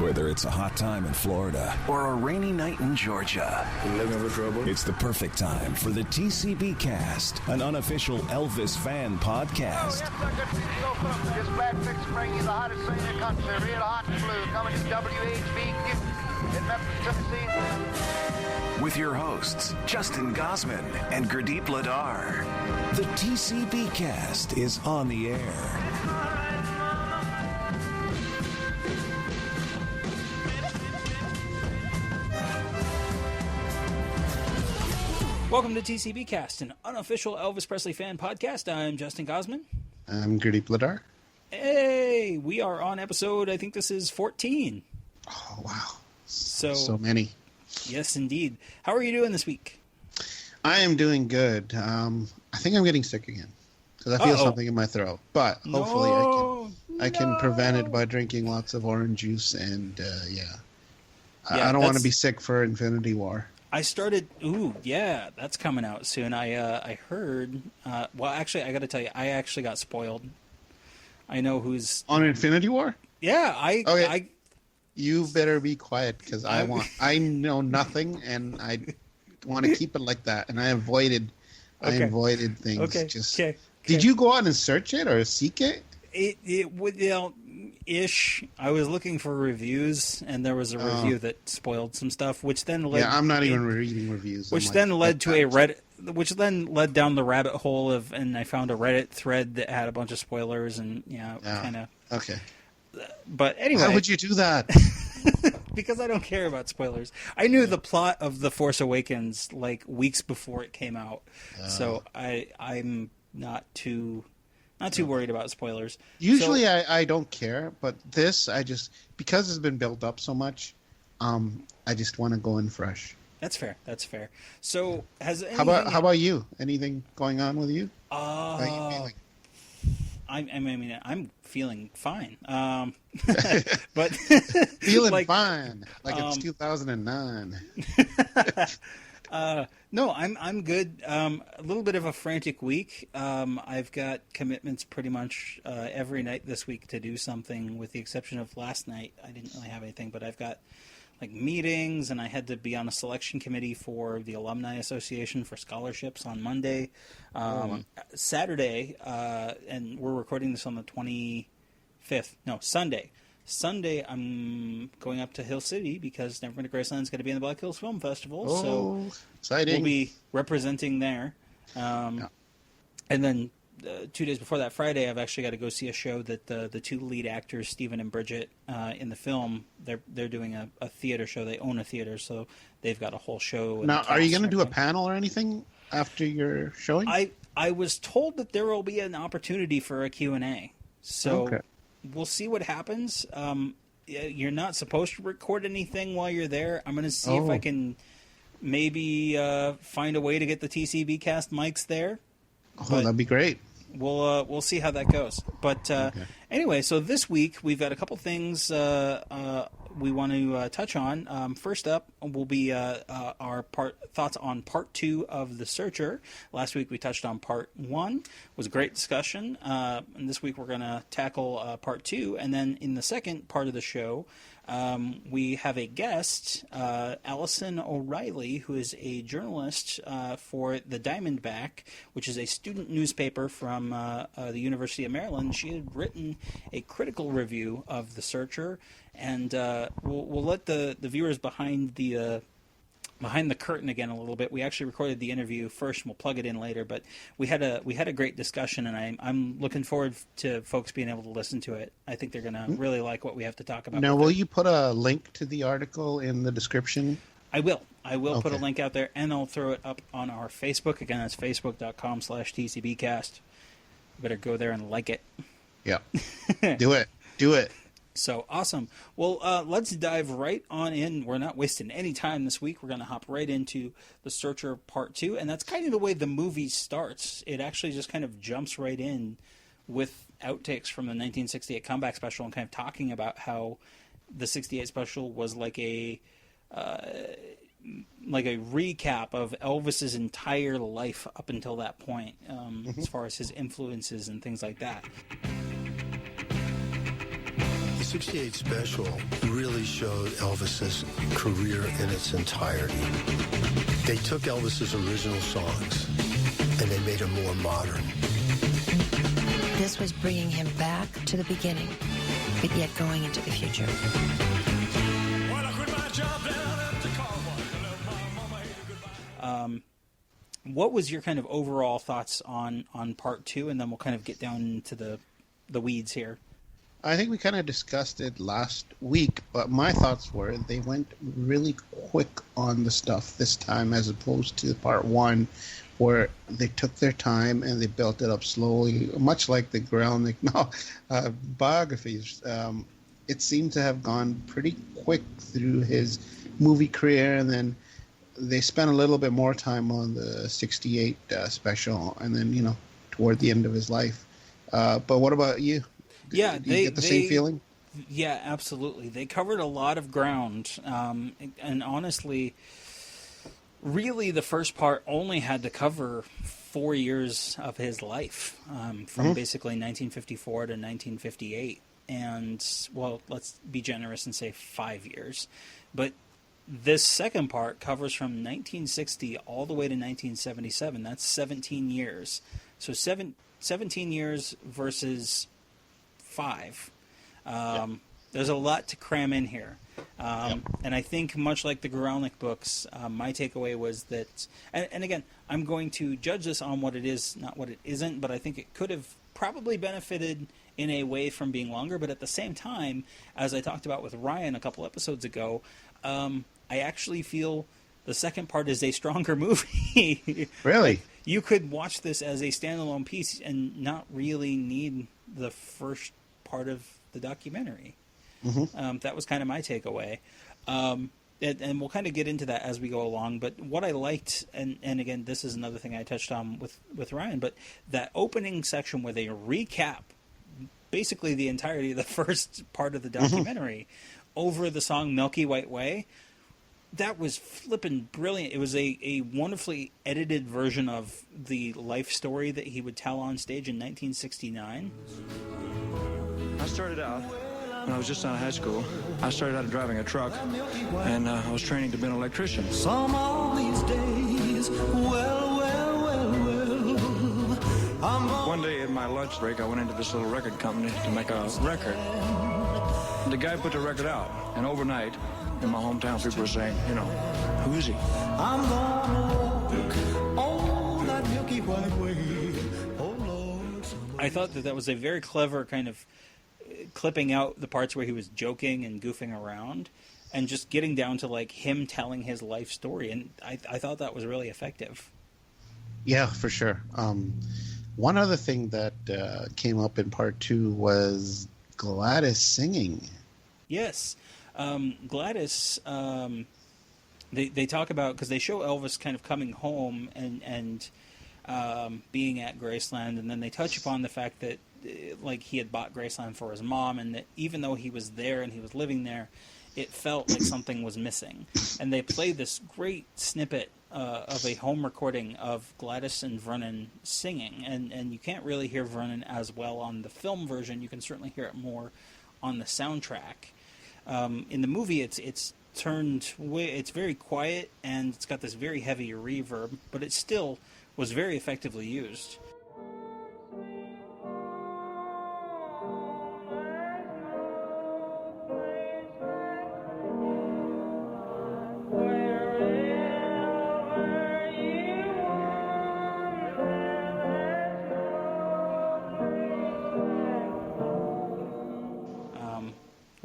Whether it's a hot time in Florida or a rainy night in Georgia. You looking for trouble? It's the perfect time for the TCBcast, an unofficial Elvis fan podcast. This Black Fix bring you the hottest thing in the country, real hot and blue, coming to WHB in Memphis, Tennessee. With your hosts, Justin Gosman and Gurdip Ladar. The TCBcast is on the air. Welcome to TCBcast, an unofficial Elvis Presley fan podcast. I'm Justin Gosman. I'm Gurdip Ladar. Hey, we are on episode, I think this is 14. Oh, wow. So many. Yes, indeed. How are you doing this week? I am doing good. I think I'm getting sick again because I feel something in my throat. But hopefully I can prevent it by drinking lots of orange juice and, I don't want to be sick for Infinity War. I started. Ooh, yeah, that's coming out soon. I heard. Well, actually, I got to tell you, I actually got spoiled. I know who's on Infinity War. Yeah, Okay. You better be quiet because I know nothing and I want to keep it like that. And I avoided things. Okay. Okay. Did you go out and search it or seek it? It would, ish. I was looking for reviews, and there was a review that spoiled some stuff, which then led. Yeah, I'm not even reading reviews. Which then led to a Reddit, which then led down the rabbit hole of, and I found a Reddit thread that had a bunch of spoilers, and kind of. Okay. But anyway, how would you do that? Because I don't care about spoilers. I knew the plot of The Force Awakens like weeks before it came out, so I'm not too worried about spoilers. Usually I don't care, but this because it's been built up so much, I just want to go in fresh. That's fair. So how about you? Anything going on with you? How are you feeling? I'm feeling fine. But feeling fine, like it's 2009. No, I'm good. A little bit of a frantic week. I've got commitments pretty much every night this week to do something, with the exception of last night. I didn't really have anything, but I've got like meetings, and I had to be on a selection committee for the Alumni Association for scholarships on Monday. Saturday, and we're recording this on the 25th. No, Sunday. Sunday, I'm going up to Hill City because Never Been to Graceland is going to be in the Black Hills Film Festival. So exciting. We'll be representing there. And then 2 days before that, Friday, I've actually got to go see a show that the two lead actors, Stephen and Bridget, in the film, they're doing a theater show. They own a theater, so they've got a whole show. Now, are you going to do a panel or anything after your showing? I was told that there will be an opportunity for a Q&A. So we'll see what happens. You're not supposed to record anything while you're there. I'm going to see if I can maybe find a way to get the TCBcast mics there. That'd be great. We'll see how that goes. But anyway, so this week we've got a couple things we want to touch on. First up will be our thoughts on part 2 of The Searcher. Last week we touched on part 1. It was a great discussion. And this week we're going to tackle part 2. And then in the second part of the show, we have a guest, Allison O'Reilly, who is a journalist for the Diamondback, which is a student newspaper from the University of Maryland. She had written a critical review of The Searcher, and we'll let the viewers behind the curtain again a little bit. We actually recorded the interview first, and we'll plug it in later. But we had a great discussion, and I'm looking forward to folks being able to listen to it. I think they're going to really like what we have to talk about. Now, will you put a link to the article in the description? I will. Put a link out there, and I'll throw it up on our Facebook. Again, that's facebook.com/TCBcast. You better go there and like it. Yeah. Do it. So awesome. Well, let's dive right on in. We're not wasting any time this week. We're going to hop right into The Searcher Part 2. And that's kind of the way the movie starts. It actually just kind of jumps right in with outtakes from the 1968 comeback special and kind of talking about how the 68 special was like a recap of Elvis's entire life up until that point, as far as his influences and things like that. '68 special really showed Elvis's career in its entirety. They took Elvis's original songs and they made them more modern. This was bringing him back to the beginning, but yet going into the future. What was your kind of overall thoughts on part two, and then we'll kind of get down into the weeds here. I think we kind of discussed it last week, but my thoughts were they went really quick on the stuff this time as opposed to part one, where they took their time and they built it up slowly, much like the Grelnick biographies. It seemed to have gone pretty quick through his movie career, and then they spent a little bit more time on the '68 special, and then, toward the end of his life. But what about you? Yeah, Do you get the same feeling? Yeah, absolutely. They covered a lot of ground, and honestly, really the first part only had to cover 4 years of his life, from basically 1954 to 1958. And, well, let's be generous and say 5 years. But this second part covers from 1960 all the way to 1977. That's 17 years. So 17 years versus 5. There's a lot to cram in here. And I think much like the Guralnick books, my takeaway was that, and again, I'm going to judge this on what it is, not what it isn't, but I think it could have probably benefited in a way from being longer, but at the same time, as I talked about with Ryan a couple episodes ago, I actually feel the second part is a stronger movie. Really? You could watch this as a standalone piece and not really need the first part of the documentary. That was kind of my takeaway. And we'll kind of get into that as we go along. But what I liked, and again, this is another thing I touched on with Ryan, but that opening section where they recap basically the entirety of the first part of the documentary over the song Milky White Way, that was flippin' brilliant. It was a wonderfully edited version of the life story that he would tell on stage in 1969. I started out when I was just out of high school. I started out driving a truck, and I was training to be an electrician. Some of these days, One day in my lunch break, I went into this little record company to make a record. The guy put the record out, and overnight, in my hometown, people were saying, who is he? I'm gonna walk on that Milky White Way. Oh, Lord. I thought that was a very clever kind of clipping out the parts where he was joking and goofing around and just getting down to like him telling his life story. And I thought that was really effective. Yeah, for sure. One other thing that came up in part two was Gladys singing. Yes. Gladys, they talk about, because they show Elvis kind of coming home and being at Graceland, and then they touch upon the fact that like he had bought Graceland for his mom, and that even though he was there and he was living there, it felt like something was missing. And they played this great snippet of a home recording of Gladys and Vernon singing, and you can't really hear Vernon as well on the film version. You can certainly hear it more on the soundtrack. In the movie, it's turned way, it's very quiet, and it's got this very heavy reverb, but it still was very effectively used.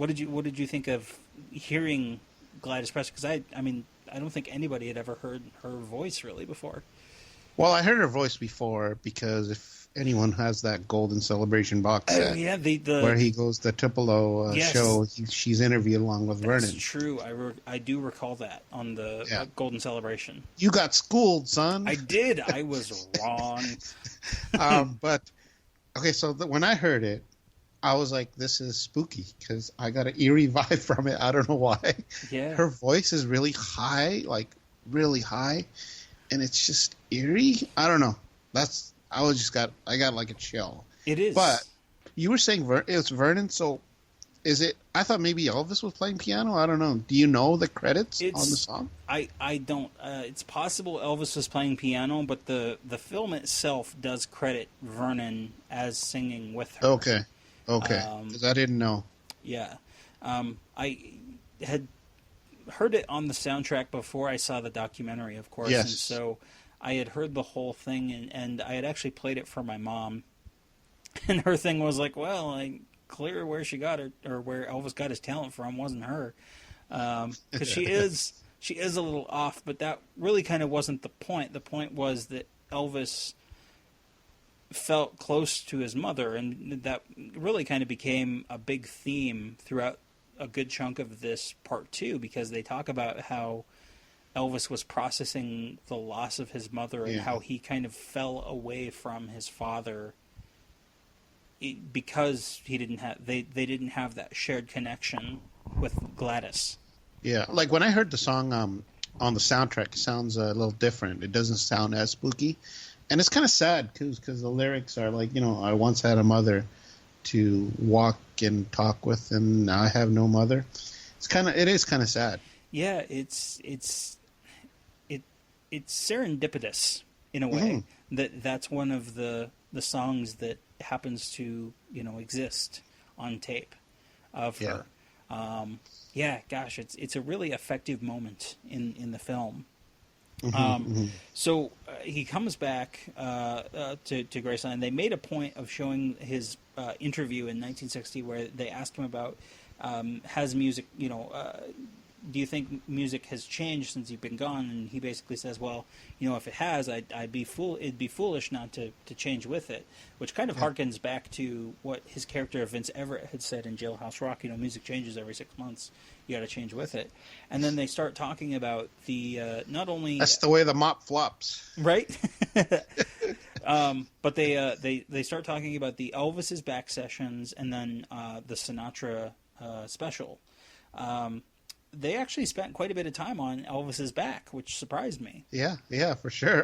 What did you think of hearing Gladys Presley? Because I don't think anybody had ever heard her voice really before. Well, I heard her voice before because if anyone has that Golden Celebration box set, where he goes the Tupelo show, she's interviewed along with Vernon. That's true. I do recall that on the Golden Celebration. You got schooled, son. I did. I was wrong. But okay, so when I heard it, I was like, this is spooky because I got an eerie vibe from it. I don't know why. Yeah. Her voice is really high, like really high, and it's just eerie. I don't know. I got like a chill. It is. But you were saying it's Vernon, so Is it? I thought maybe Elvis was playing piano. I don't know. Do you know the credits on the song? I don't. It's possible Elvis was playing piano, but the film itself does credit Vernon as singing with her. Okay. Because I didn't know. Yeah. I had heard it on the soundtrack before I saw the documentary, of course. Yes. And so I had heard the whole thing, and I had actually played it for my mom. And her thing was like, well, clear where she got it, or where Elvis got his talent from wasn't her. Because she is a little off, but that really kind of wasn't the point. The point was that Elvis felt close to his mother, and that really kind of became a big theme throughout a good chunk of this part 2, because they talk about how Elvis was processing the loss of his mother and how he kind of fell away from his father because he didn't have they didn't have that shared connection with Gladys. Yeah, like when I heard the song on the soundtrack, it sounds a little different. It doesn't sound as spooky, and it's kind of sad too, because the lyrics are like, I once had a mother to walk and talk with, and now I have no mother. It is kind of sad. Yeah, it's serendipitous in a way. That's one of the songs that happens to exist on tape of her. Gosh, it's a really effective moment in the film. So he comes back to Graceland. They made a point of showing his interview in 1960 where they asked him about has music, do you think music has changed since you've been gone? And he basically says, well, if it has, it'd be foolish not to change with it, which kind of harkens back to what his character Vince Everett had said in Jailhouse Rock. Music changes every 6 months. You got to change with it. And then they start talking about the not only that's the way the mop flops, right? But they start talking about the Elvis's back sessions and then the Sinatra special. They actually spent quite a bit of time on Elvis's back, which surprised me. Yeah, for sure.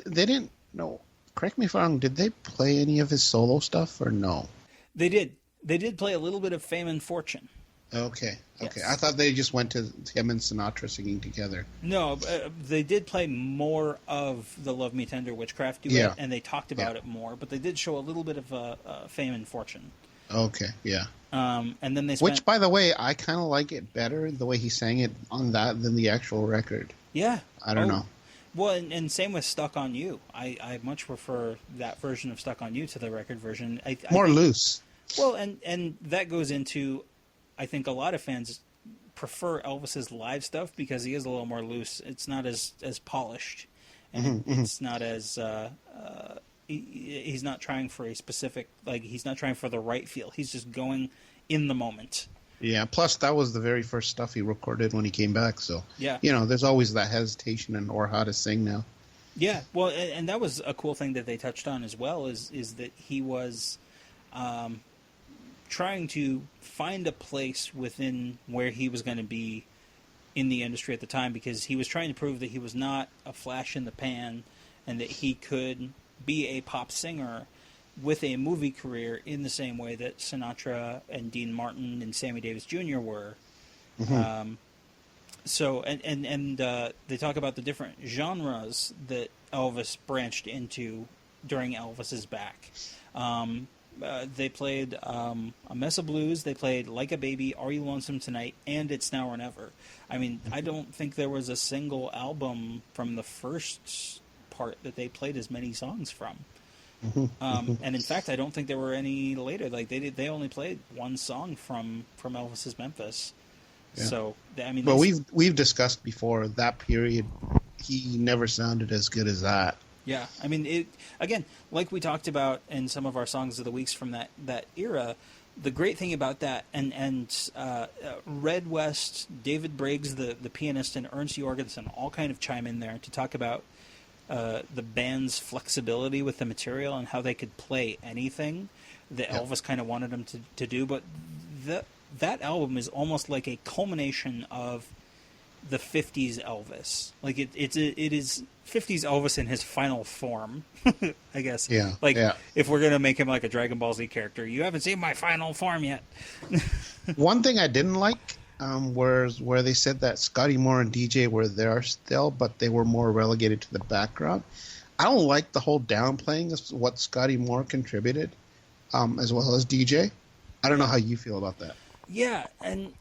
They didn't. No, correct me if I'm wrong. Did they play any of his solo stuff or no? They did. They did play a little bit of Fame and Fortune. Okay. Yes. I thought they just went to him and Sinatra singing together. No, they did play more of the Love Me Tender Witchcraft duet, and they talked about it more. But they did show a little bit of Fame and Fortune. Okay, yeah. And then they Which, by the way, I kind of like it better, the way he sang it on that than the actual record. Yeah. I don't know. Well, and same with Stuck on You. I much prefer that version of Stuck on You to the record version. More loose. Well, and that goes into, I think a lot of fans prefer Elvis's live stuff because he is a little more loose. It's not as polished. And it's not as... he's not trying for a specific, he's not trying for the right feel. He's just going in the moment. Yeah, plus that was the very first stuff he recorded when he came back, so yeah, there's always that hesitation or how to sing now. Yeah, well, and that was a cool thing that they touched on as well, is that he was trying to find a place within where he was going to be in the industry at the time, because he was trying to prove that he was not a flash in the pan and that he could be a pop singer with a movie career in the same way that Sinatra and Dean Martin and Sammy Davis Jr. were. So they talk about the different genres that Elvis branched into during Elvis's back. They played A Mess of Blues, they played Like a Baby, Are You Lonesome Tonight, and It's Now or Never. I mean, I don't think there was a single album from the first part that they played as many songs from. And in fact, I don't think there were any later. They only played one song from Elvis's Memphis. Yeah. So I mean, but we've discussed before that period. He never sounded as good as that. Yeah, I mean, it again, like we talked about in some of our songs of the weeks from that era. The great thing about that, and Red West, David Briggs, the pianist, and Ernst Jorgensen all kind of chime in there to talk about the band's flexibility with the material and how they could play anything that Elvis kind of wanted them to do. But that album is almost like a culmination of the 50s Elvis. Like it is 50s Elvis in his final form, I guess. Yeah. Like yeah. if we're going to make him like a Dragon Ball Z character, you haven't seen my final form yet. One thing I didn't like was where they said that Scotty Moore and DJ were there still, but they were more relegated to the background. I don't like the whole downplaying of what Scotty Moore contributed, as well as DJ. I don't know how you feel about that. Yeah, and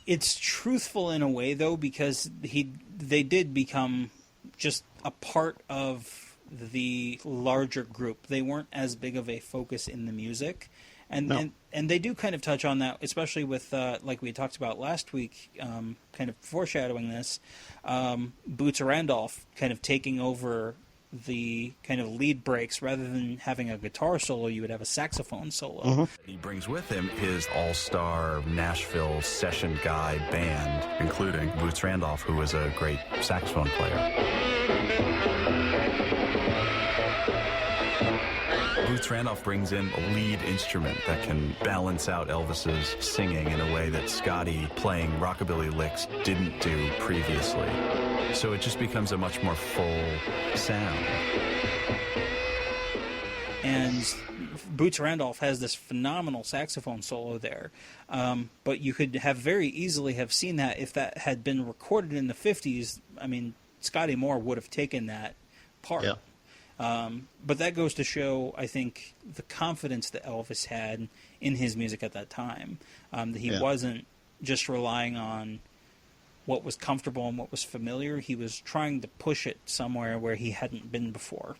it's truthful in a way though, because they did become just a part of the larger group. They weren't as big of a focus in the music, and they do kind of touch on that, especially with like we talked about last week, kind of foreshadowing this. Boots Randolph kind of taking over the kind of lead breaks. Rather than having a guitar solo, you would have a saxophone solo. Mm-hmm. He brings with him his all-star Nashville session guy band, including Boots Randolph, who is a great saxophone player. Boots Randolph brings in a lead instrument that can balance out Elvis's singing in a way that Scotty playing rockabilly licks didn't do previously. So it just becomes a much more full sound. And Boots Randolph has this phenomenal saxophone solo there. But you could have very easily have seen that if that had been recorded in the 50s. I mean, Scotty Moore would have taken that part. Yeah. But that goes to show, I think, the confidence that Elvis had in his music at that time. That he wasn't just relying on what was comfortable and what was familiar. He was trying to push it somewhere where he hadn't been before.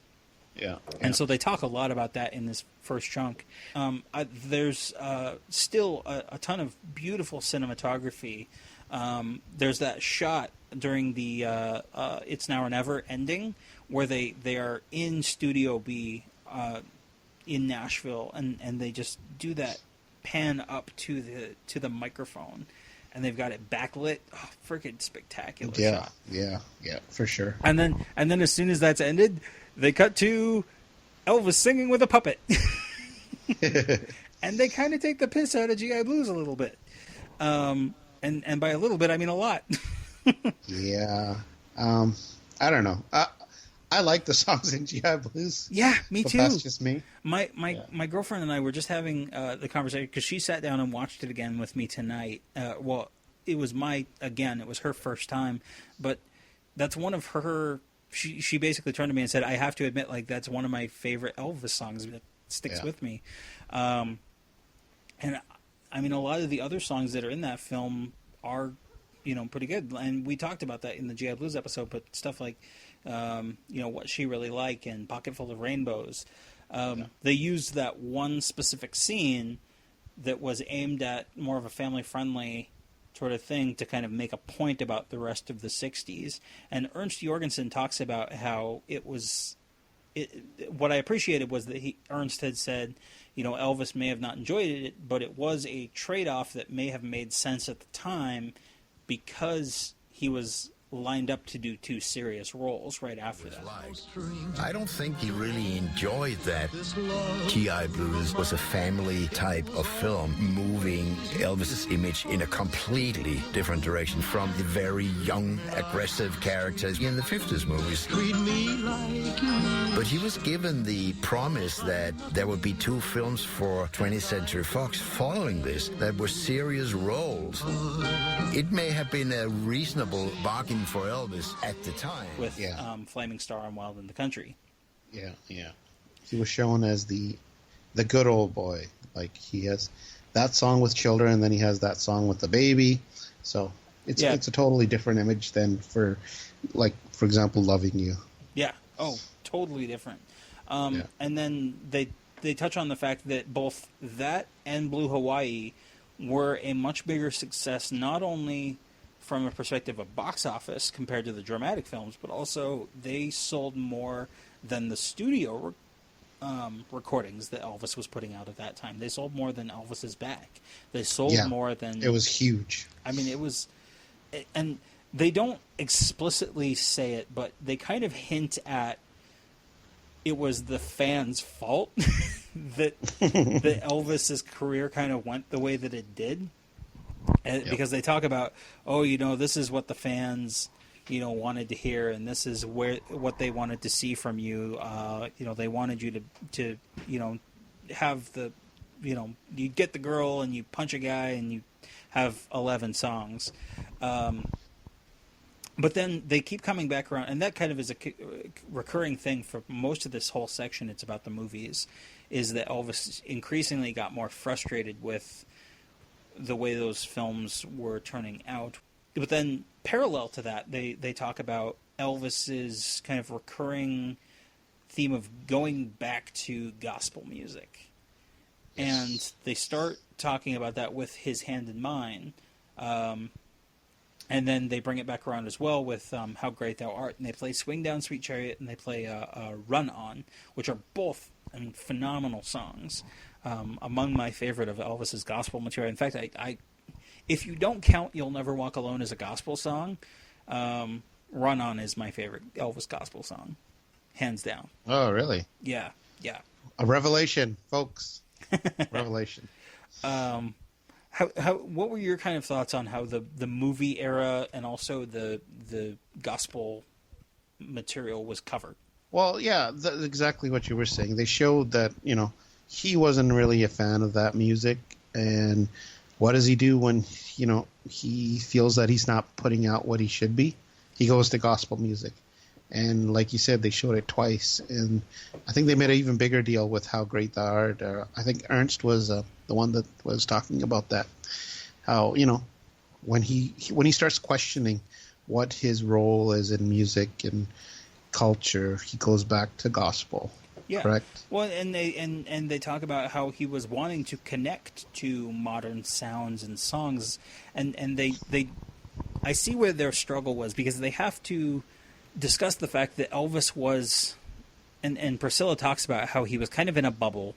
Yeah. And so they talk a lot about that in this first chunk. There's still a ton of beautiful cinematography. There's that shot during the It's Now or Never ending where they are in Studio B in Nashville, and they just do that pan up to the microphone, and they've got it backlit. Oh, freaking spectacular shot. Yeah, for sure. And then as soon as that's ended, they cut to Elvis singing with a puppet. And they kind of take the piss out of G.I. Blues a little bit. And by a little bit, I mean a lot. Yeah. I don't know. I like the songs in G.I. Blues. Yeah, me too. That's just me. My girlfriend and I were just having the conversation because she sat down and watched it again with me tonight. Well, it was her first time, but that's one of her. She basically turned to me and said, "I have to admit, like that's one of my favorite Elvis songs that sticks with me." And I mean, a lot of the other songs that are in that film are, pretty good. And we talked about that in the G.I. Blues episode, but stuff like, What She Really Like and Pocket Full of Rainbows. They used that one specific scene that was aimed at more of a family-friendly sort of thing to kind of make a point about the rest of the 60s. And Ernst Jorgensen talks about how what I appreciated was that Ernst had said, Elvis may have not enjoyed it, but it was a trade-off that may have made sense at the time because he was lined up to do two serious roles right after that. I don't think he really enjoyed that. G.I. Blues was a family type of film, moving Elvis's image in a completely different direction from the very young, aggressive characters in the 50s movies. But he was given the promise that there would be two films for 20th Century Fox following this that were serious roles. It may have been a reasonable bargain for Elvis at the time. With Flaming Star and Wild in the Country. Yeah. He was shown as the good old boy. Like, he has that song with children, and then he has that song with the baby. So it's a totally different image than for example, Loving You. Yeah. Oh, totally different. And then they touch on the fact that both that and Blue Hawaii were a much bigger success, not only from a perspective of box office compared to the dramatic films, but also they sold more than the studio recordings that Elvis was putting out at that time. They sold more than Elvis is Back. They sold more than... It was huge. I mean, it was... And they don't explicitly say it, but they kind of hint at it was the fans' fault that Elvis's career kind of went the way that it did. because they talk about, this is what the fans, wanted to hear, and this is what they wanted to see from you. They wanted you to have the, you get the girl and you punch a guy and you have 11 songs. But then they keep coming back around, and that kind of is a recurring thing for most of this whole section. It's about the movies, is that Elvis increasingly got more frustrated with the way those films were turning out. But then parallel to that, they talk about Elvis's kind of recurring theme of going back to gospel music. And they start talking about that with His Hand in Mine. And then they bring it back around as well with How Great Thou Art. And they play Swing Down Sweet Chariot, and they play Run On, which are both phenomenal songs. Among my favorite of Elvis's gospel material. In fact, I if you don't count You'll Never Walk Alone as a gospel song, Run On is my favorite Elvis gospel song. Hands down. Oh, really? Yeah. A revelation, folks. Revelation. What were your kind of thoughts on how the movie era and also the gospel material was covered? Well, yeah, that's exactly what you were saying. They showed that, he wasn't really a fan of that music, and what does he do when, he feels that he's not putting out what he should be? He goes to gospel music. And like you said, they showed it twice, and I think they made an even bigger deal with How Great Thou Art. I think Ernst was the one that was talking about that. How when he starts questioning what his role is in music and culture, he goes back to gospel. Yeah. Correct. Well, and they talk about how he was wanting to connect to modern sounds and songs, and they I see where their struggle was, because they have to discuss the fact that Elvis was, and Priscilla talks about how he was kind of in a bubble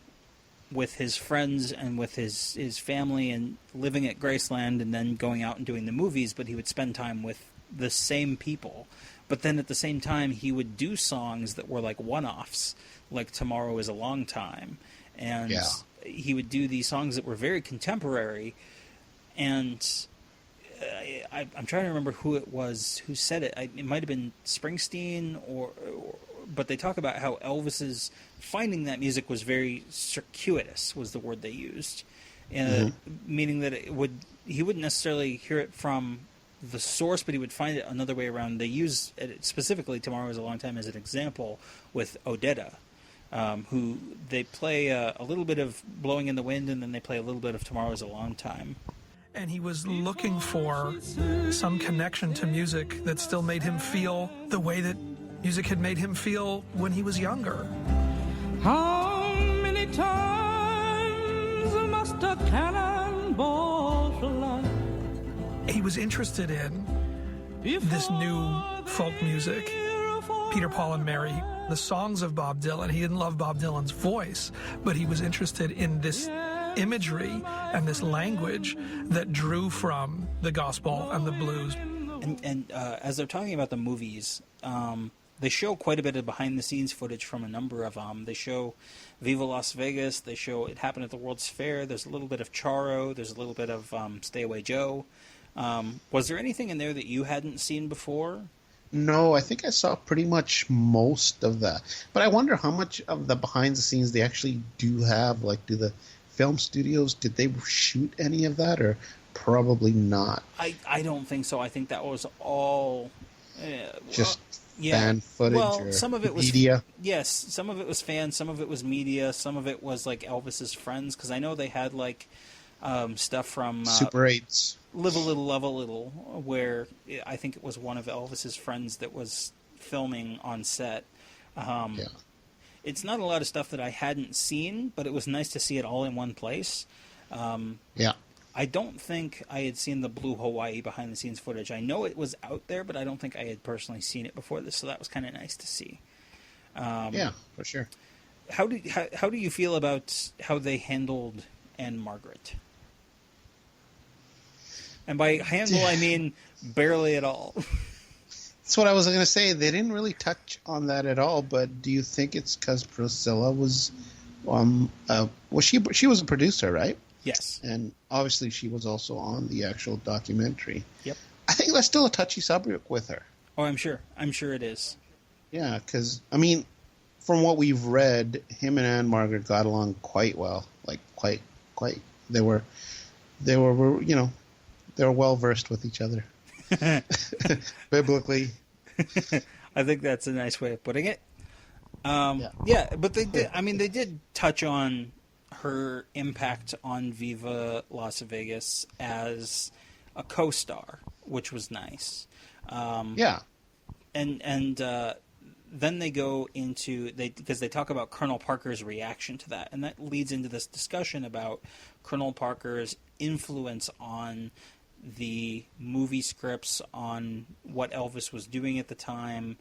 with his friends and with his family and living at Graceland and then going out and doing the movies, but he would spend time with the same people. But then at the same time, he would do songs that were like one-offs, like Tomorrow Is a Long Time. And he would do these songs that were very contemporary. And I'm trying to remember who it was who said it. It might have been Springsteen, but they talk about how Elvis's finding that music was very circuitous, was the word they used. Meaning that he wouldn't necessarily hear it from the source, but he would find it another way around. They use it specifically Tomorrow Is a Long Time as an example with Odetta, who they play a little bit of Blowing in the Wind, and then they play a little bit of Tomorrow Is a Long Time. And he was looking for some connection to music that still made him feel the way that music had made him feel when he was younger. How many times must a cannonball fly? He was interested in this new folk music, Peter, Paul, and Mary, the songs of Bob Dylan. He didn't love Bob Dylan's voice, but he was interested in this imagery and this language that drew from the gospel and the blues. And as they're talking about the movies, they show quite a bit of behind-the-scenes footage from a number of them. They show Viva Las Vegas. They show It Happened at the World's Fair. There's a little bit of Charo. There's a little bit of Stay Away Joe. Was there anything in there that you hadn't seen before? No, I think I saw pretty much most of that. But I wonder how much of the behind-the-scenes they actually do have. Like, do the film studios, did they shoot any of that, or probably not? I don't think so. I think that was all just fan footage. Well, or some of it was media. Yes, some of it was fans, some of it was media, some of it was like Elvis's friends, because I know they had like stuff from Super 8s. Live a Little, Love a Little, where I think it was one of Elvis's friends that was filming on set. It's not a lot of stuff that I hadn't seen, but it was nice to see it all in one place. I don't think I had seen the Blue Hawaii behind-the-scenes footage. I know it was out there, but I don't think I had personally seen it before this, so that was kind of nice to see. Yeah, for sure. How do you feel about how they handled Anne Margaret? And by handle, I mean barely at all. That's what I was going to say. They didn't really touch on that at all, but do you think it's because Priscilla was... she was a producer, right? Yes. And obviously she was also on the actual documentary. Yep. I think that's still a touchy subject with her. Oh, I'm sure. I'm sure it is. Yeah, because, I mean, from what we've read, him and Anne Margaret got along quite well. Like, quite. They were you know, they were well versed with each other. Biblically. I think that's a nice way of putting it. Yeah, but they did. I mean, they did touch on her impact on Viva Las Vegas as a co-star, which was nice. Yeah, and then they go into because they talk about Colonel Parker's reaction to that, and that leads into this discussion about Colonel Parker's influence on the movie scripts, on what Elvis was doing at the time.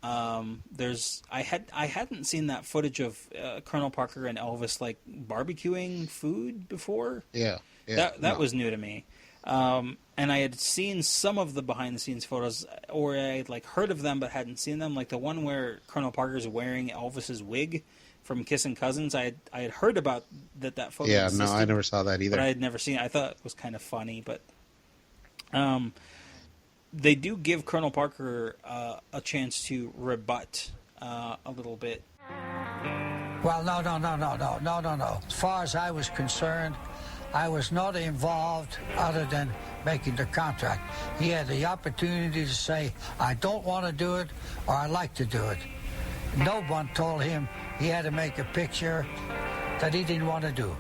I hadn't seen that footage of Colonel Parker and Elvis like barbecuing food before. Yeah. That was new to me. And I had seen some of the behind the scenes photos, or I had like heard of them but hadn't seen them. Like the one where Colonel Parker's wearing Elvis's wig from Kissin' Cousins. I had heard about that photo. Yeah, existed, no, I never saw that either. But I had never seen it. I thought it was kind of funny, but they do give Colonel Parker a chance to rebut a little bit. Well, no. As far as I was concerned, I was not involved other than making the contract. He had the opportunity to say, I don't want to do it, or I like to do it. No one told him he had to make a picture that he didn't want to do.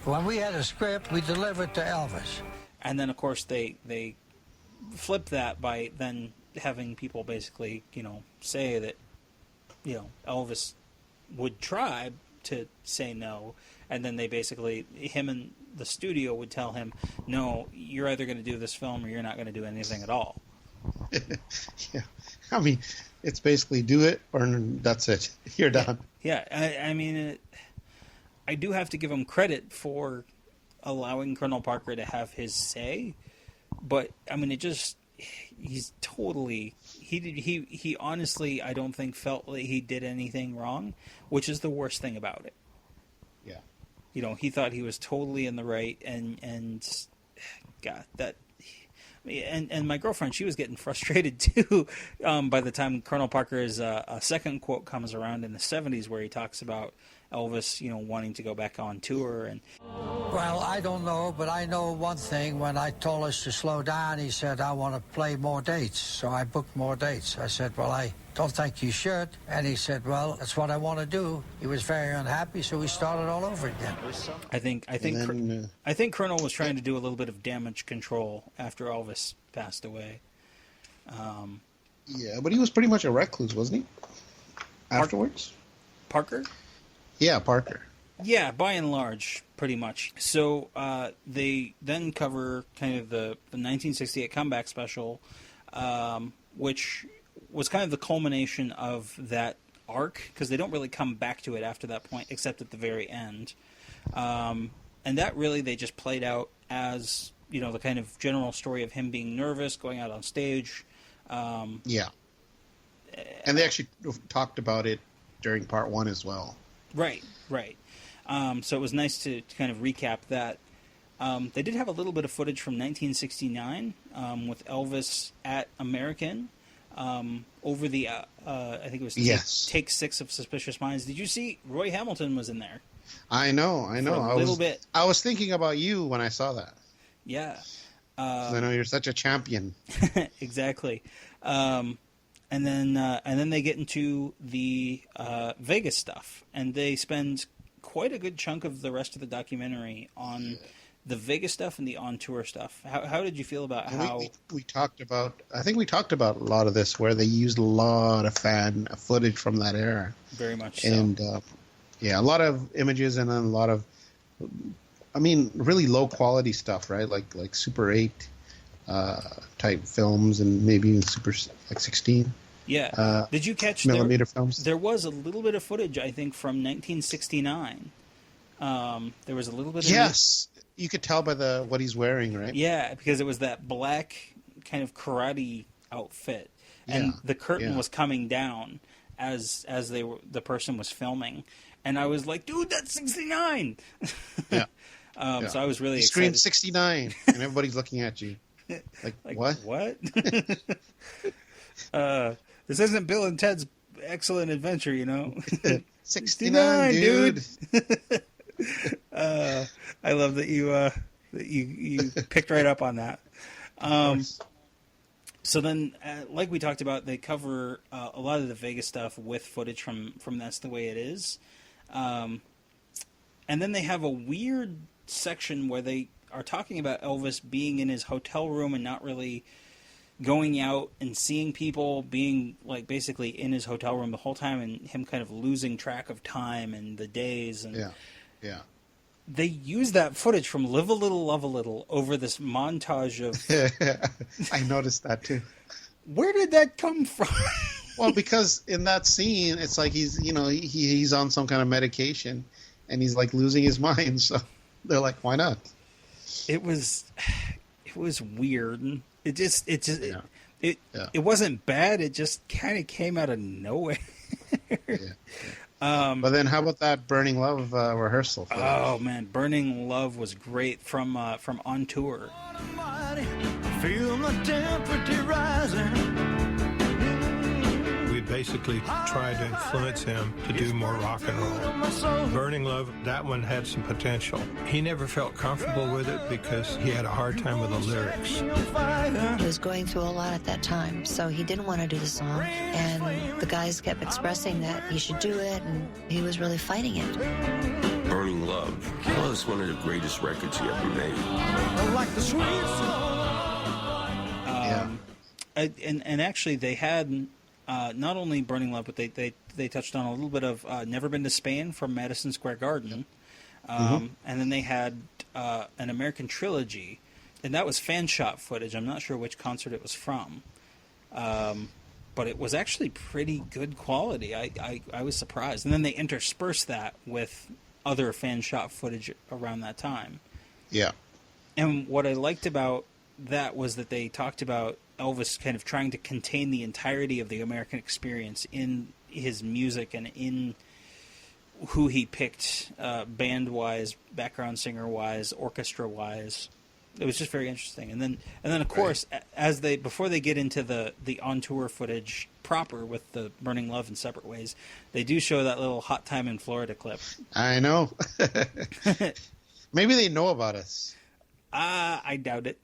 When we had a script, we delivered to Elvis. And then, of course, they flip that by then having people basically, say that, Elvis would try to say no, and then they basically, him and the studio would tell him, no, you're either going to do this film or you're not going to do anything at all. Yeah. I mean, it's basically do it or that's it. You're done. Yeah. I mean, I do have to give him credit for allowing Colonel Parker to have his say, but I mean, he's totally, he honestly, I don't think felt like he did anything wrong, which is the worst thing about it. Yeah. He thought he was totally in the right, and God, that, and my girlfriend, she was getting frustrated too by the time Colonel Parker's a second quote comes around in the 70s where he talks about Elvis, wanting to go back on tour. And well, I don't know, but I know one thing. When I told us to slow down, he said, I want to play more dates. So I booked more dates. I said, well, I don't think you should. And he said, well, that's what I want to do. He was very unhappy, so we started all over again. I think Colonel was trying to do a little bit of damage control after Elvis passed away. Yeah, but he was pretty much a recluse, wasn't he? Afterwards? Parker? Yeah, Parker. Yeah, by and large, pretty much. So they then cover kind of the 1968 comeback special, which was kind of the culmination of that arc, because they don't really come back to it after that point, except at the very end. And that really they just played out as, the kind of general story of him being nervous, going out on stage. Yeah. And they actually talked about it during part one as well. Right. So it was nice to kind of recap that. They did have a little bit of footage from 1969 with Elvis at American over the, I think it was Take 6 of Suspicious Minds. Did you see Roy Hamilton was in there? I know. A little bit. I was thinking about you when I saw that. Yeah. I know you're such a champion. Exactly. And then they get into the Vegas stuff, and they spend quite a good chunk of the rest of the documentary on the Vegas stuff and the on-tour stuff. How did you feel about how... We talked about... I think we talked about a lot of this, where they used a lot of fan footage from that era. Very much so. And, a lot of images and a lot of... really low-quality stuff, right? Like Super 8 type films and maybe even Super 16. Yeah. Did you catch millimeter films? There was a little bit of footage, I think, from 1969. There was a little bit of... Yes. You could tell by what he's wearing, right? Yeah, because it was that black kind of karate outfit. And the curtain was coming down as the person was filming. And I was like, dude, that's 69! Yeah. So I was really you excited. Screamed 69, and everybody's looking at you. Like what? What? This isn't Bill and Ted's Excellent Adventure, 69, dude. I love that you picked right up on that. So then, like we talked about, they cover a lot of the Vegas stuff with footage from That's the Way It Is. And then they have a weird section where they are talking about Elvis being in his hotel room and not really going out and seeing people, being like basically in his hotel room the whole time, and him kind of losing track of time and the days. And yeah. They use that footage from Live a Little, Love a Little over this montage of... I noticed that too. Where did that come from? Well, because in that scene, it's like he's on some kind of medication, and he's like losing his mind. So they're like, why not? It was weird. It wasn't bad. It just kind of came out of nowhere. But then how about that Burning Love rehearsal? Oh man, Burning Love was great from On Tour. Feel my temperature rising. We basically tried to influence him to do more rock and roll. Burning Love, that one had some potential. He never felt comfortable with it because he had a hard time with the lyrics. He was going through a lot at that time, so he didn't want to do the song. And the guys kept expressing that he should do it, and he was really fighting it. Burning Love was one of the greatest records he ever made. Like the sweet song. And actually, they had not only Burning Love, but they touched on a little bit of Never Been to Spain from Madison Square Garden. And then they had an American Trilogy, and that was fan shot footage. I'm not sure which concert it was from. But it was actually pretty good quality. I was surprised. And then they interspersed that with other fan shot footage around that time. Yeah. And what I liked about that was that they talked about Elvis kind of trying to contain the entirety of the American experience in his music and in who he picked, band-wise, background singer-wise, orchestra-wise. It was just very interesting. And then of course, before they get into the on-tour footage proper with the Burning Love in Separate Ways, they do show that little Hot Time in Florida clip. I know. Maybe they know about us. I doubt it.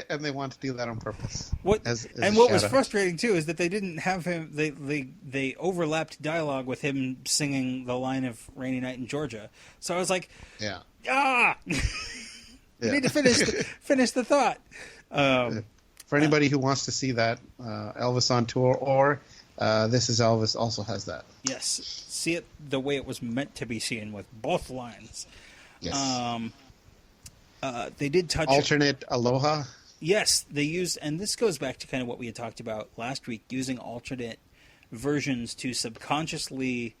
And they want to do that on purpose. What was frustrating too is that they didn't have him. They overlapped dialogue with him singing the line of "Rainy Night in Georgia." So I was like, You need to finish the thought. For anybody who wants to see that, Elvis on Tour or This Is Elvis also has that. Yes, see it the way it was meant to be seen with both lines. Yes. They did touch alternate Aloha. Yes, they used, and this goes back to kind of what we had talked about last week, using alternate versions to subconsciously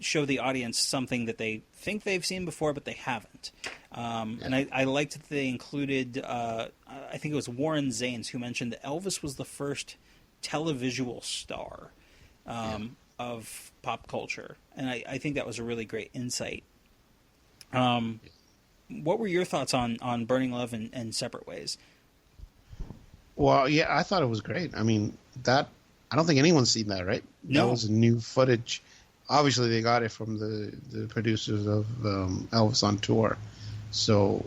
show the audience something that they think they've seen before, but they haven't. And I liked that they included, I think it was Warren Zanes who mentioned that Elvis was the first televisual star of pop culture. And I think that was a really great insight. What were your thoughts on Burning Love and Separate Ways? Well, yeah, I thought it was great. I mean, I don't think anyone's seen that, right? No. That was new footage. Obviously, they got it from the producers of Elvis on Tour. So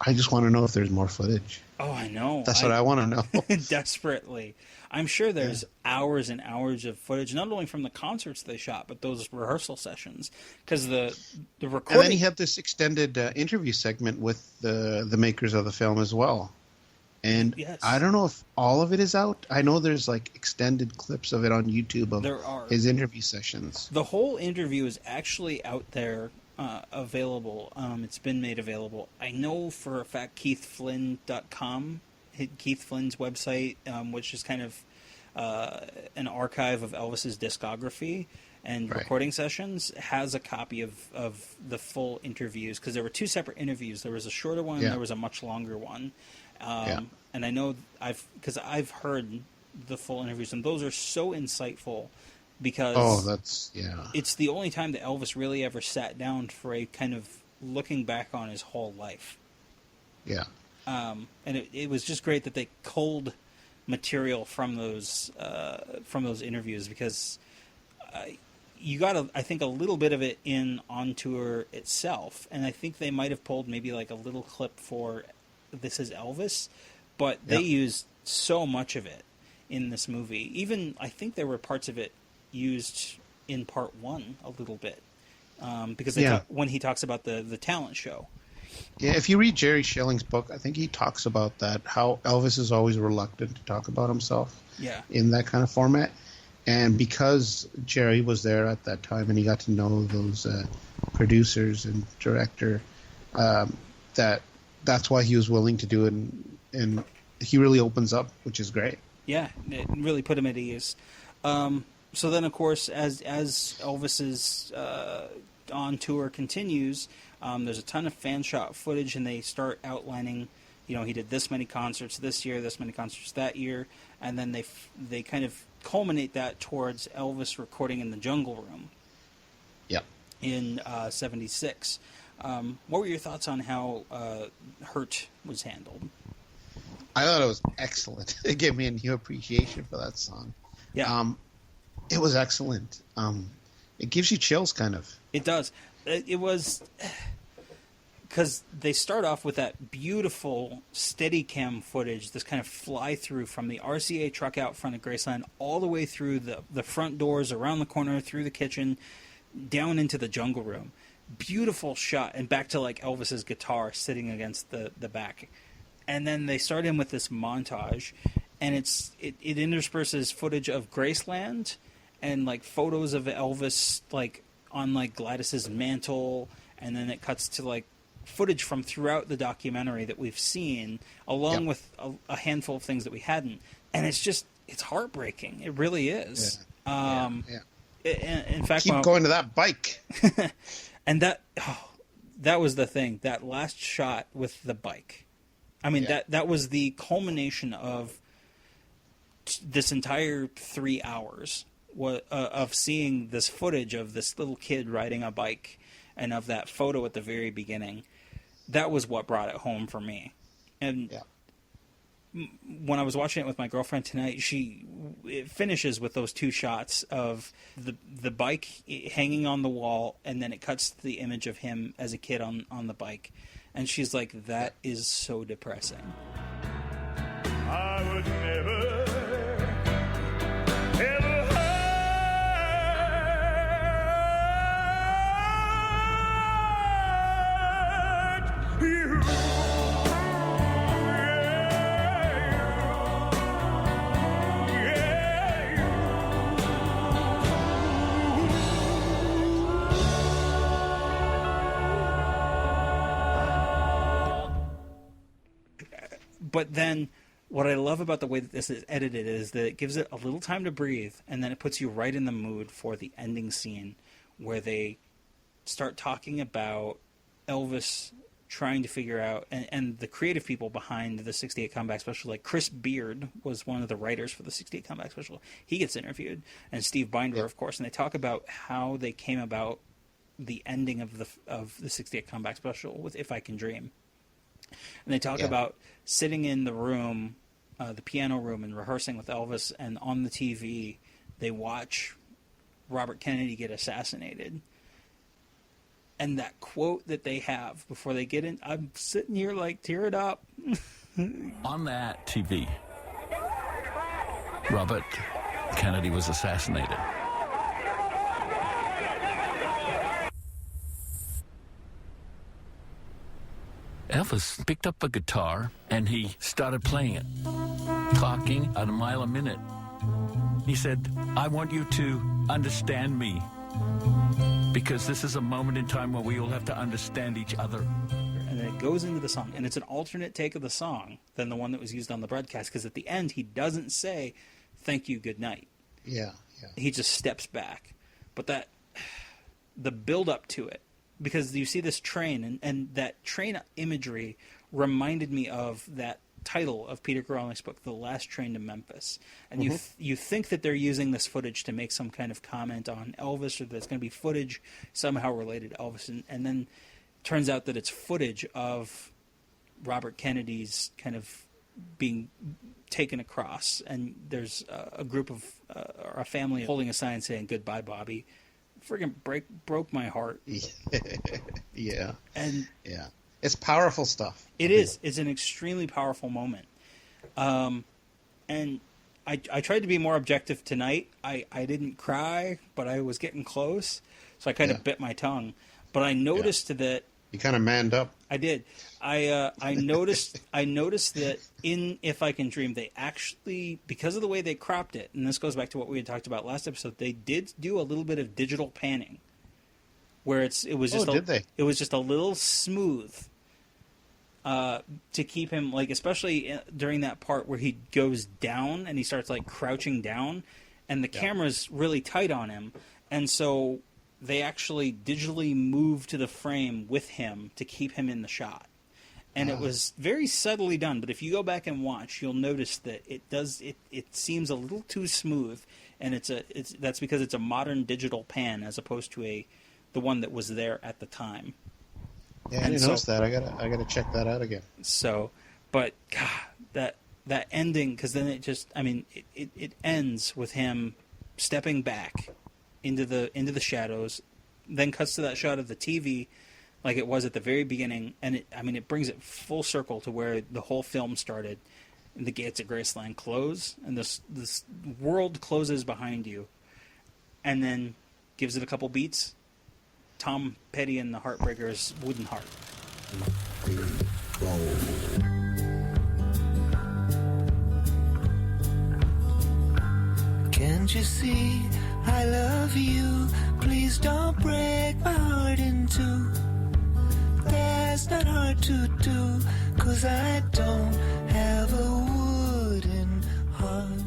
I just want to know if there's more footage. Oh, I know. That's what I want to know. Desperately. I'm sure there's hours and hours of footage, not only from the concerts they shot, but those rehearsal sessions. Because the recording... And then he had this extended interview segment with the makers of the film as well. And I don't know if all of it is out. I know there's like extended clips of it on YouTube of his interview sessions. The whole interview is actually out there, available. It's been made available. I know for a fact KeithFlynn.com, Keith Flynn's website, which is kind of an archive of Elvis's discography and recording sessions, has a copy of the full interviews, because there were two separate interviews. There was a shorter one and there was a much longer one. And I know because I've heard the full interviews, and those are so insightful because that's it's the only time that Elvis really ever sat down for a kind of looking back on his whole life. Yeah. And it was just great that they culled material from those interviews, because you got I think a little bit of it in On Tour itself, and I think they might have pulled maybe like a little clip for This Is Elvis, but they used so much of it in this movie. Even I think there were parts of it used in part 1 a little bit, because when he talks about the talent show. Yeah, if you read Jerry Schilling's book, I think he talks about that, how Elvis is always reluctant to talk about himself in that kind of format. And because Jerry was there at that time and he got to know those producers and director, that's why he was willing to do it. And he really opens up, which is great. Yeah, it really put him at ease. So then, of course, as Elvis's On Tour continues, there's a ton of fan shot footage, and they start outlining, he did this many concerts this year, this many concerts that year, and then they kind of culminate that towards Elvis recording in the Jungle Room. Yeah. In 76. What were your thoughts on how Hurt was handled? I thought it was excellent. It gave me a new appreciation for that song. Yeah. It was excellent. It gives you chills, kind of. It does. It was... Because they start off with that beautiful Steadicam footage, this kind of fly-through from the RCA truck out front of Graceland all the way through the front doors, around the corner, through the kitchen, down into the Jungle Room. Beautiful shot, and back to like Elvis's guitar sitting against the back. And then they start in with this montage, and it intersperses footage of Graceland and like photos of Elvis like on like Gladys's mantle, and then it cuts to like footage from throughout the documentary that we've seen, along with a handful of things that we hadn't. And it's heartbreaking. It really is. In fact, keep going to that bike. And that was the thing. That last shot with the bike. I mean, that was the culmination of this entire 3 hours of seeing this footage of this little kid riding a bike, and of that photo at the very beginning. That was what brought it home for me. And when I was watching it with my girlfriend tonight, it finishes with those two shots of the bike hanging on the wall, and then it cuts to the image of him as a kid on the bike. And she's like, that is so depressing. I would never, ever hurt you. But then what I love about the way that this is edited is that it gives it a little time to breathe, and then it puts you right in the mood for the ending scene where they start talking about Elvis trying to figure out, and the creative people behind the 68 Comeback Special, like Chris Beard was one of the writers for the 68 Comeback Special. He gets interviewed, and Steve Binder, of course, and they talk about how they came about the ending of the 68 Comeback Special with If I Can Dream. And they talk about sitting in the room, the piano room, and rehearsing with Elvis, and on the TV, they watch Robert Kennedy get assassinated. And that quote that they have before they get in, I'm sitting here like tearing up. On that TV, Robert Kennedy was assassinated. Elvis picked up a guitar and he started playing it, clocking at a mile a minute. He said, I want you to understand me, because this is a moment in time where we all have to understand each other. And then it goes into the song, and it's an alternate take of the song than the one that was used on the broadcast, because at the end he doesn't say, thank you, good night. Yeah. He just steps back. But the build-up to it, because you see this train, and that train imagery reminded me of that title of Peter Guralnick's book, The Last Train to Memphis. And you think that they're using this footage to make some kind of comment on Elvis, or there's going to be footage somehow related to Elvis. And then turns out that it's footage of Robert Kennedy's kind of being taken across, and there's a group of or a family holding a sign saying "Goodbye, Bobby." Friggin' broke my heart. Yeah, and it's powerful stuff. It is. It's an extremely powerful moment. And I tried to be more objective tonight. I didn't cry, but I was getting close, so I kind of bit my tongue. But I noticed that you kind of manned up. I did. I noticed that in If I Can Dream, they actually, because of the way they cropped it, and this goes back to what we had talked about last episode, they did do a little bit of digital panning, where it was just a little smooth to keep him, like, especially during that part where he goes down and he starts like crouching down, and the camera's really tight on him, and so they actually digitally moved to the frame with him to keep him in the shot. And it was very subtly done, but if you go back and watch, you'll notice that it seems a little too smooth, and that's because it's a modern digital pan as opposed to the one that was there at the time. Yeah, I didn't notice that. I gotta check that out again. So, but God, that ending, because then it ends with him stepping back into the shadows, then cuts to that shot of the TV, like it was at the very beginning, and it brings it full circle to where the whole film started. And the gates at Graceland close, and this world closes behind you, and then gives it a couple beats. Tom Petty and the Heartbreakers, Wooden Heart. Can't you see I love you? Please don't break my heart in two. That's not hard to do, 'cause I don't have a wooden heart.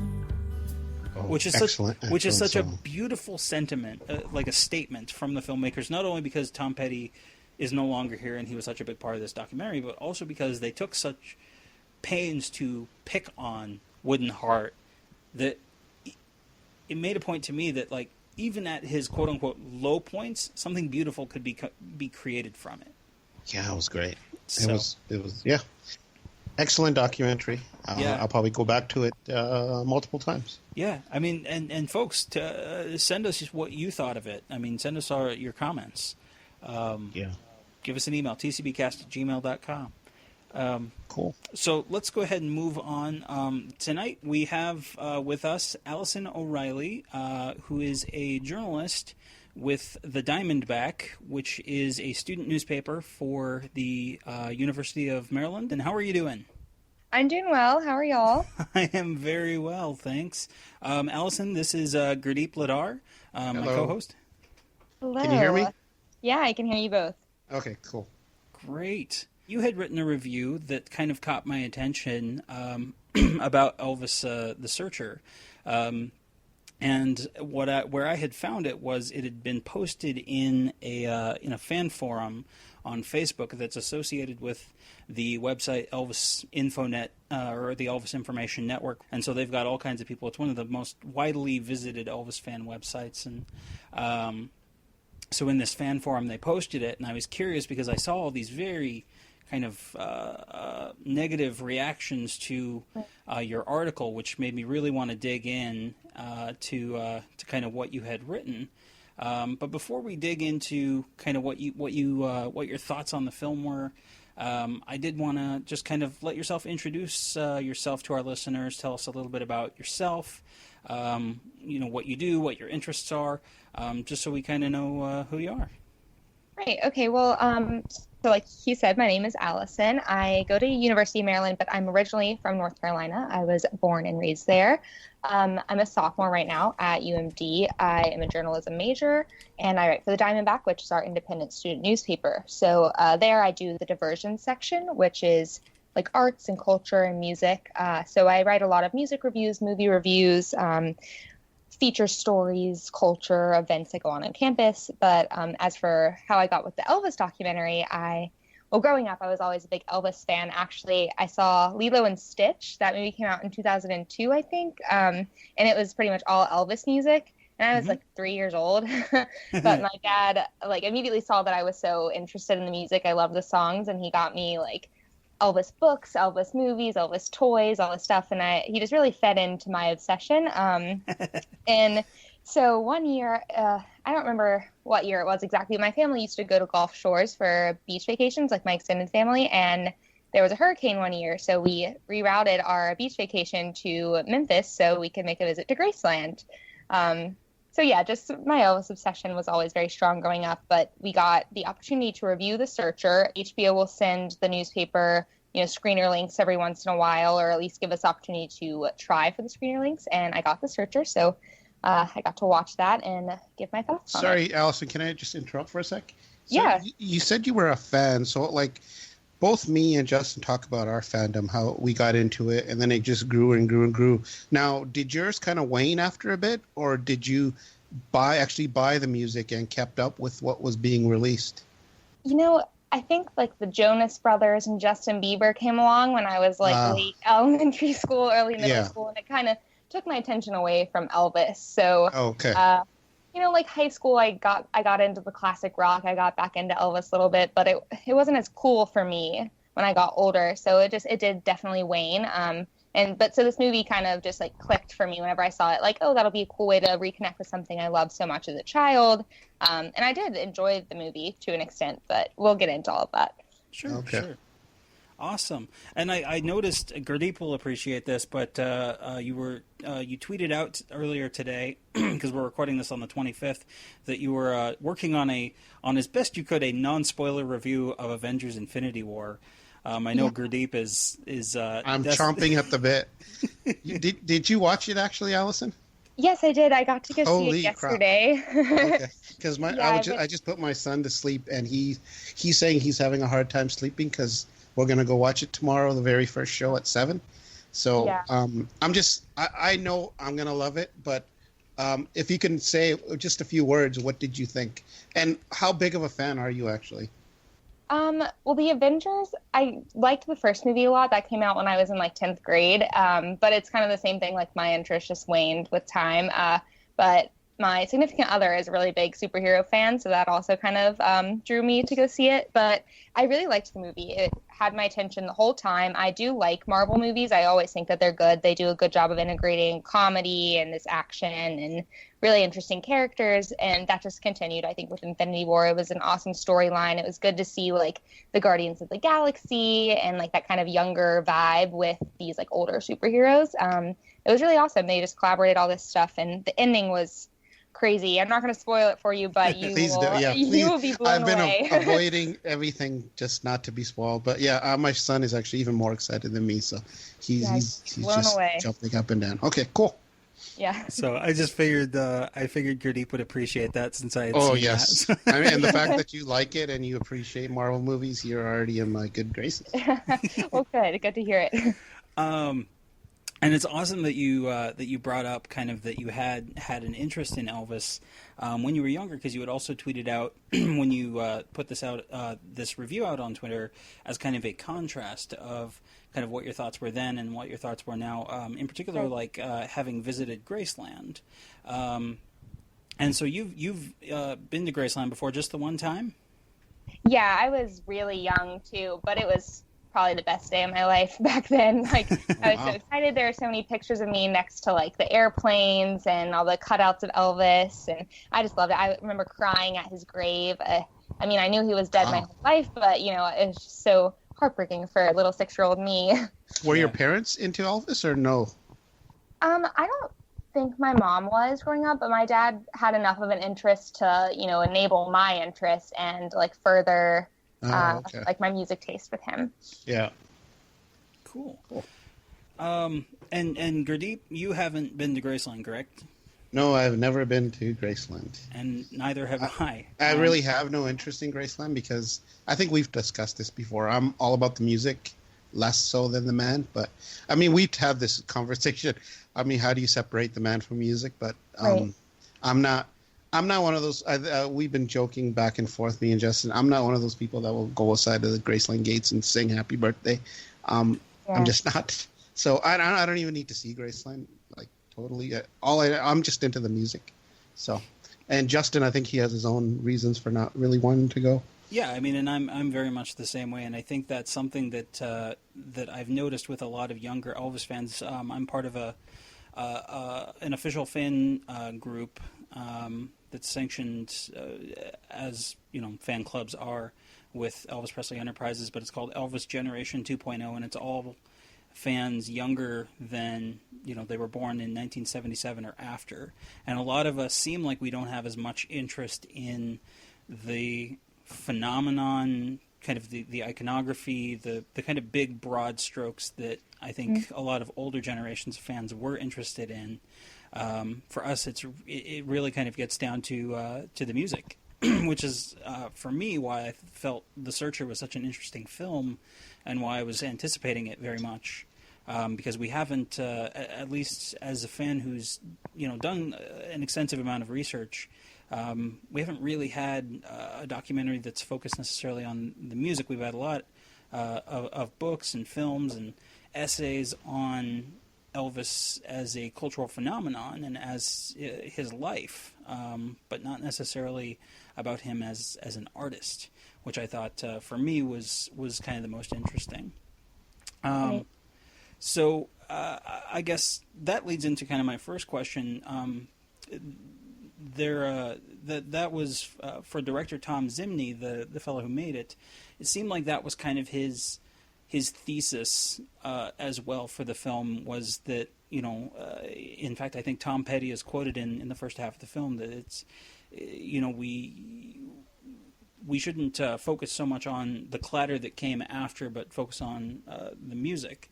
Which is such a beautiful sentiment, like a statement from the filmmakers, not only because Tom Petty is no longer here and he was such a big part of this documentary, but also because they took such pains to pick on Wooden Heart that it made a point to me that, like, even at his quote-unquote low points, something beautiful could be created from it. Yeah, it was great. So, it was excellent documentary. I'll probably go back to it multiple times. Yeah, I mean, and folks, send us what you thought of it. I mean, send us your comments. Give us an email, tcbcast@gmail.com. Cool. So let's go ahead and move on. Tonight we have with us Allison O'Reilly, who is a journalist with the Diamondback, which is a student newspaper for the University of Maryland. And how are you doing? I'm doing well. How are y'all? I am very well, thanks. Allison, this is Gurdip Ladar, my co-host. Hello. Can you hear me? Yeah, I can hear you both. Okay, cool. Great. You had written a review that kind of caught my attention about Elvis the Searcher. And where I had found it was it had been posted in a fan forum on Facebook that's associated with the website Elvis Infonet or the Elvis Information Network, and so they've got all kinds of people. It's one of the most widely visited Elvis fan websites, and so in this fan forum they posted it, and I was curious because I saw all these very kind of negative reactions to your article, which made me really want to dig in to kind of what you had written. But before we dig into kind of what your thoughts on the film were, I did want to just kind of let yourself introduce yourself to our listeners. Tell us a little bit about yourself. What you do, what your interests are, just so we kind of know who you are. Right. Okay. Well, so like he said, my name is Allison. I go to University of Maryland, but I'm originally from North Carolina. I was born and raised there. I'm a sophomore right now at UMD. I am a journalism major, and I write for the Diamondback, which is our independent student newspaper. So there I do the diversion section, which is like arts and culture and music. So I write a lot of music reviews, movie reviews, feature stories, culture, events that go on campus. But as for how I got with the Elvis documentary, growing up, I was always a big Elvis fan. Actually, I saw Lilo and Stitch. That movie came out in 2002, I think. And it was pretty much all Elvis music. and I was like 3 years old. But my dad like immediately saw that I was so interested in the music. I loved the songs, and he got me like Elvis books, Elvis movies, Elvis toys, all this stuff, and he just really fed into my obsession. And so one year, I don't remember what year it was exactly. My family used to go to Gulf Shores for beach vacations, like my extended family, and there was a hurricane one year, so we rerouted our beach vacation to Memphis so we could make a visit to Graceland. So yeah, just my Elvis obsession was always very strong growing up, but we got the opportunity to review The Searcher. HBO will send the newspaper, screener links every once in a while, or at least give us opportunity to try for the screener links, and I got The Searcher, so I got to watch that and give my thoughts on it. Sorry, Allison, can I just interrupt for a sec? So yeah. You said you were a fan, so like both me and Justin talk about our fandom, how we got into it, and then it just grew and grew and grew. Now, did yours kind of wane after a bit, or did you actually buy the music and kept up with what was being released? I think like the Jonas Brothers and Justin Bieber came along when I was like late elementary school, early middle school, and it kind of took my attention away from Elvis. So, like high school, I got into the classic rock. I got back into Elvis a little bit, but it wasn't as cool for me when I got older. So it did definitely wane. But so this movie kind of just like clicked for me whenever I saw it. Like, oh, that'll be a cool way to reconnect with something I loved so much as a child. And I did enjoy the movie to an extent, but we'll get into all of that. Sure. Awesome. And I noticed, Gurdip will appreciate this, but you tweeted out earlier today, because we're recording this on the 25th, that you were working on as best you could, a non-spoiler review of Avengers Infinity War. I know Gurdip is I'm chomping at the bit. Did you watch it actually, Allison? Yes, I did. I got to go see it yesterday. Okay. Because I just put my son to sleep, and he's saying he's having a hard time sleeping because we're going to go watch it tomorrow, the very first show at 7. So I know I'm going to love it, but if you can say just a few words, what did you think? And how big of a fan are you actually? Well, the Avengers, I liked the first movie a lot. That came out when I was in like 10th grade. But it's kind of the same thing. Like my interest just waned with time. But my significant other is a really big superhero fan, so that also kind of drew me to go see it. But I really liked the movie. It had my attention the whole time. I do like Marvel movies. I always think that they're good. They do a good job of integrating comedy and this action and really interesting characters, and that just continued, I think, with Infinity War. It was an awesome storyline. It was good to see, like, the Guardians of the Galaxy and, like, that kind of younger vibe with these, like, older superheroes. It was really awesome. They just collaborated all this stuff, and the ending was crazy. I'm not going to spoil it for you, but you will be blown away. I've been avoiding everything just not to be spoiled. But yeah, my son is actually even more excited than me, so he's just jumping up and down. Okay, cool. Yeah. So I just figured Gurdip would appreciate that since I had seen yes. that. I mean, and the fact that you like it and you appreciate Marvel movies, you're already in my good graces. Well, good to hear it. And it's awesome that you brought up kind of that you had an interest in Elvis when you were younger, because you had also tweeted out when you put this review out on Twitter as kind of a contrast of kind of what your thoughts were then and what your thoughts were now. In particular, like having visited Graceland, and so you've been to Graceland before, just the one time. Yeah, I was really young too, but it was probably the best day of my life back then. Like, I was so excited. There are so many pictures of me next to like the airplanes and all the cutouts of Elvis, and I just loved it. I remember crying at his grave. I mean, I knew he was dead my whole life, but it was just so heartbreaking for little 6-year-old me. Were your parents into Elvis or no? I don't think my mom was growing up, but my dad had enough of an interest to, enable my interest and like further like my music taste with him. Yeah. Cool. And Gurdip, you haven't been to Graceland, correct? No, I've never been to Graceland. And neither have I. I really have no interest in Graceland because I think we've discussed this before. I'm all about the music, less so than the man. But, I mean, we've had this conversation. I mean, how do you separate the man from music? But Right. I'm not one of those. We've been joking back and forth, me and Justin. I'm not one of those people that will go outside of the Graceland gates and sing "Happy Birthday." I'm just not. So I don't even need to see Graceland. Like totally. I'm just into the music. So, and Justin, I think he has his own reasons for not really wanting to go. Yeah, I mean, and I'm very much the same way, and I think that's something that that I've noticed with a lot of younger Elvis fans. I'm part of an official fan group that's sanctioned as fan clubs are with Elvis Presley Enterprises, but it's called Elvis Generation 2.0, and it's all fans younger than they were born in 1977 or after, and a lot of us seem like we don't have as much interest in the phenomenon, kind of the iconography, the kind of big broad strokes that I think a lot of older generations of fans were interested in. For us, it really kind of gets down to the music, which is for me why I felt The Searcher was such an interesting film, and why I was anticipating it very much. Because we haven't, at least as a fan who's done an extensive amount of research, we haven't really had a documentary that's focused necessarily on the music. We've had a lot of books and films and essays on Elvis as a cultural phenomenon and as his life, but not necessarily about him as an artist, which I thought for me was kind of the most interesting. Right. So I guess that leads into kind of my first question. That was for director Tom Zimney, the fellow who made it. It seemed like that was kind of his thesis as well for the film, was that in fact I think Tom Petty is quoted in the first half of the film that it's we shouldn't focus so much on the clatter that came after, but focus on the music.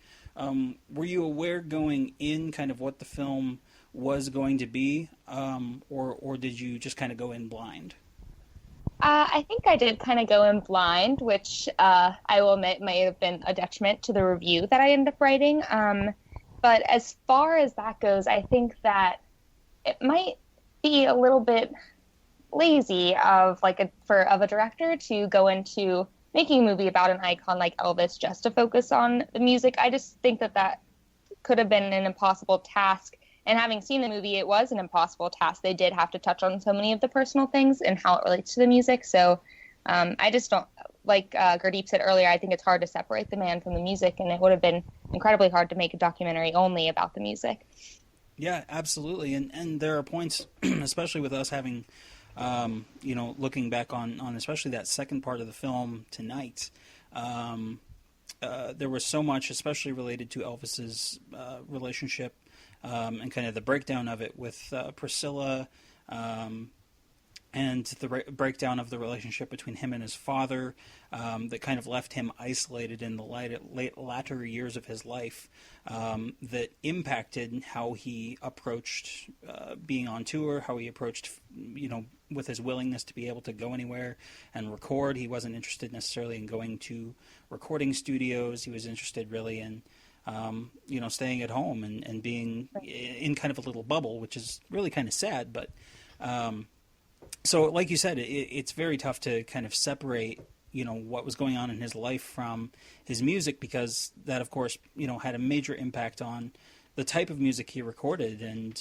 Were you aware going in kind of what the film was going to be, or did you just kind of go in blind? I think I did kind of go in blind, which I will admit may have been a detriment to the review that I ended up writing. But as far as that goes, I think that it might be a little bit lazy of a director to go into making a movie about an icon like Elvis just to focus on the music. I just think that could have been an impossible task. And having seen the movie, it was an impossible task. They did have to touch on so many of the personal things and how it relates to the music. So I just don't, like Gurdip said earlier, I think it's hard to separate the man from the music, and it would have been incredibly hard to make a documentary only about the music. Yeah, absolutely. And there are points, especially with us having, looking back on especially that second part of the film tonight, there was so much, especially related to Elvis's relationship and kind of the breakdown of it with Priscilla, and the breakdown of the relationship between him and his father, that kind of left him isolated in the latter years of his life, that impacted how he approached being on tour, how he approached, with his willingness to be able to go anywhere and record. He wasn't interested necessarily in going to recording studios. He was interested really in staying at home and being in kind of a little bubble, which is really kind of sad. But so, like you said, it's very tough to kind of separate, what was going on in his life from his music, because that, of course, had a major impact on the type of music he recorded and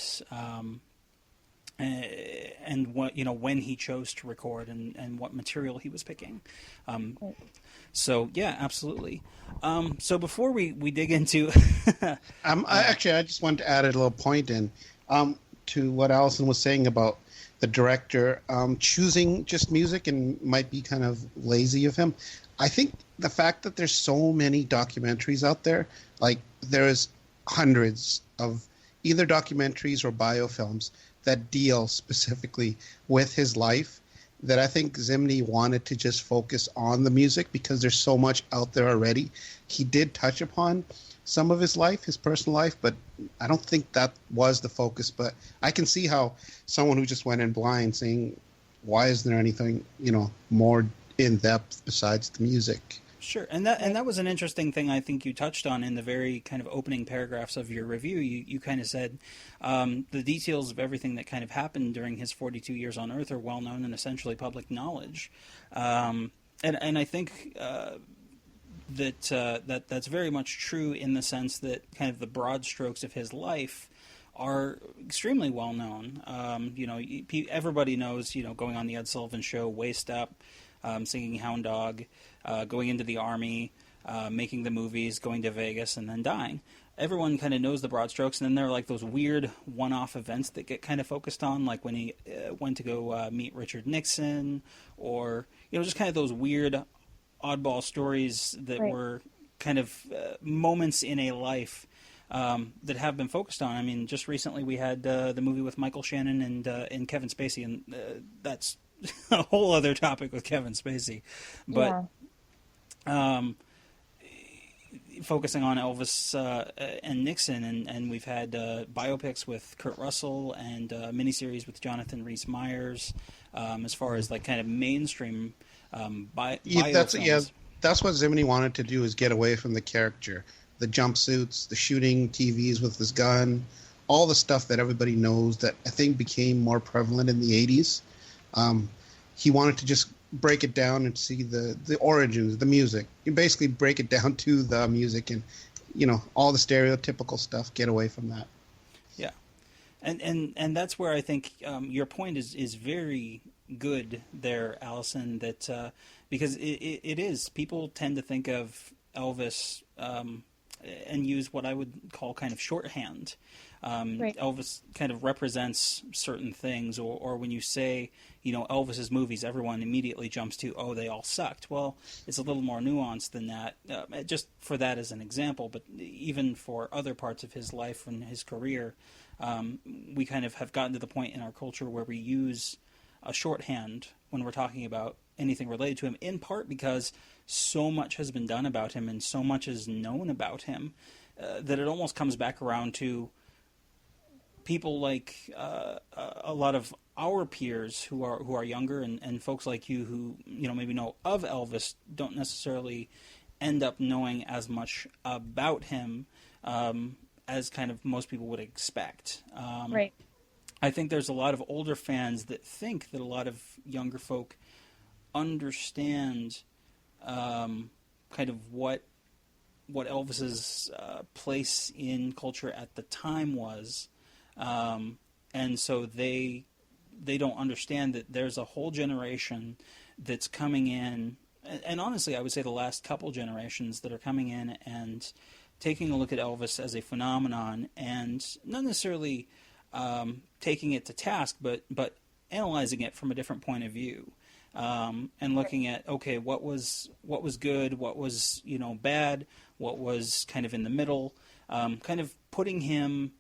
what, when he chose to record and what material he was picking. So yeah, absolutely. So before we dig into, I just wanted to add a little point in to what Allison was saying about the director choosing just music and might be kind of lazy of him. I think the fact that there's so many documentaries out there, like there's hundreds of either documentaries or biofilms that deal specifically with his life, that I think Zimney wanted to just focus on the music because there's so much out there already. He did touch upon some of his life, his personal life, but I don't think that was the focus. But I can see how someone who just went in blind saying, why isn't there anything, more in depth besides the music? Sure, and that was an interesting thing I think you touched on in the very kind of opening paragraphs of your review. You kind of said the details of everything that kind of happened during his 42 years on Earth are well known and essentially public knowledge, and I think that's very much true in the sense that kind of the broad strokes of his life are extremely well known. Everybody knows, going on the Ed Sullivan Show, Waist Up, singing Hound Dog, going into the Army, making the movies, going to Vegas, and then dying. Everyone kind of knows the broad strokes, and then there are like those weird one-off events that get kind of focused on, like when he went to go meet Richard Nixon, or just kind of those weird oddball stories that were kind of moments in a life that have been focused on. I mean, just recently we had the movie with Michael Shannon and Kevin Spacey, and that's a whole other topic with Kevin Spacey. But focusing on Elvis and Nixon, and we've had biopics with Kurt Russell and miniseries with Jonathan Rhys-Meyers, as far as like kind of mainstream biofilms. That's what Zimini wanted to do, is get away from the character. The jumpsuits, the shooting TVs with his gun, all the stuff that everybody knows that I think became more prevalent in the 80s. He wanted to just break it down and see the origins, the music. You basically break it down to the music and, all the stereotypical stuff, get away from that. Yeah. And that's where I think your point is very good there, Allison, that because it is, people tend to think of Elvis and use what I would call kind of shorthand. Elvis kind of represents certain things, or when you say, Elvis's movies, everyone immediately jumps to, oh, they all sucked. Well, it's a little more nuanced than that, just for that as an example, but even for other parts of his life and his career, we kind of have gotten to the point in our culture where we use a shorthand when we're talking about anything related to him, in part because so much has been done about him and so much is known about him that it almost comes back around to people like a lot of our peers who are younger, and folks like you who maybe know of Elvis don't necessarily end up knowing as much about him as kind of most people would expect. Right. I think there's a lot of older fans that think that a lot of younger folk understand kind of what Elvis's place in culture at the time was, and so they don't understand that there's a whole generation that's coming in, and honestly I would say the last couple generations that are coming in and taking a look at Elvis as a phenomenon, and not necessarily taking it to task, but analyzing it from a different point of view, and looking at, okay, what was good, what was bad, what was kind of in the middle, kind of putting him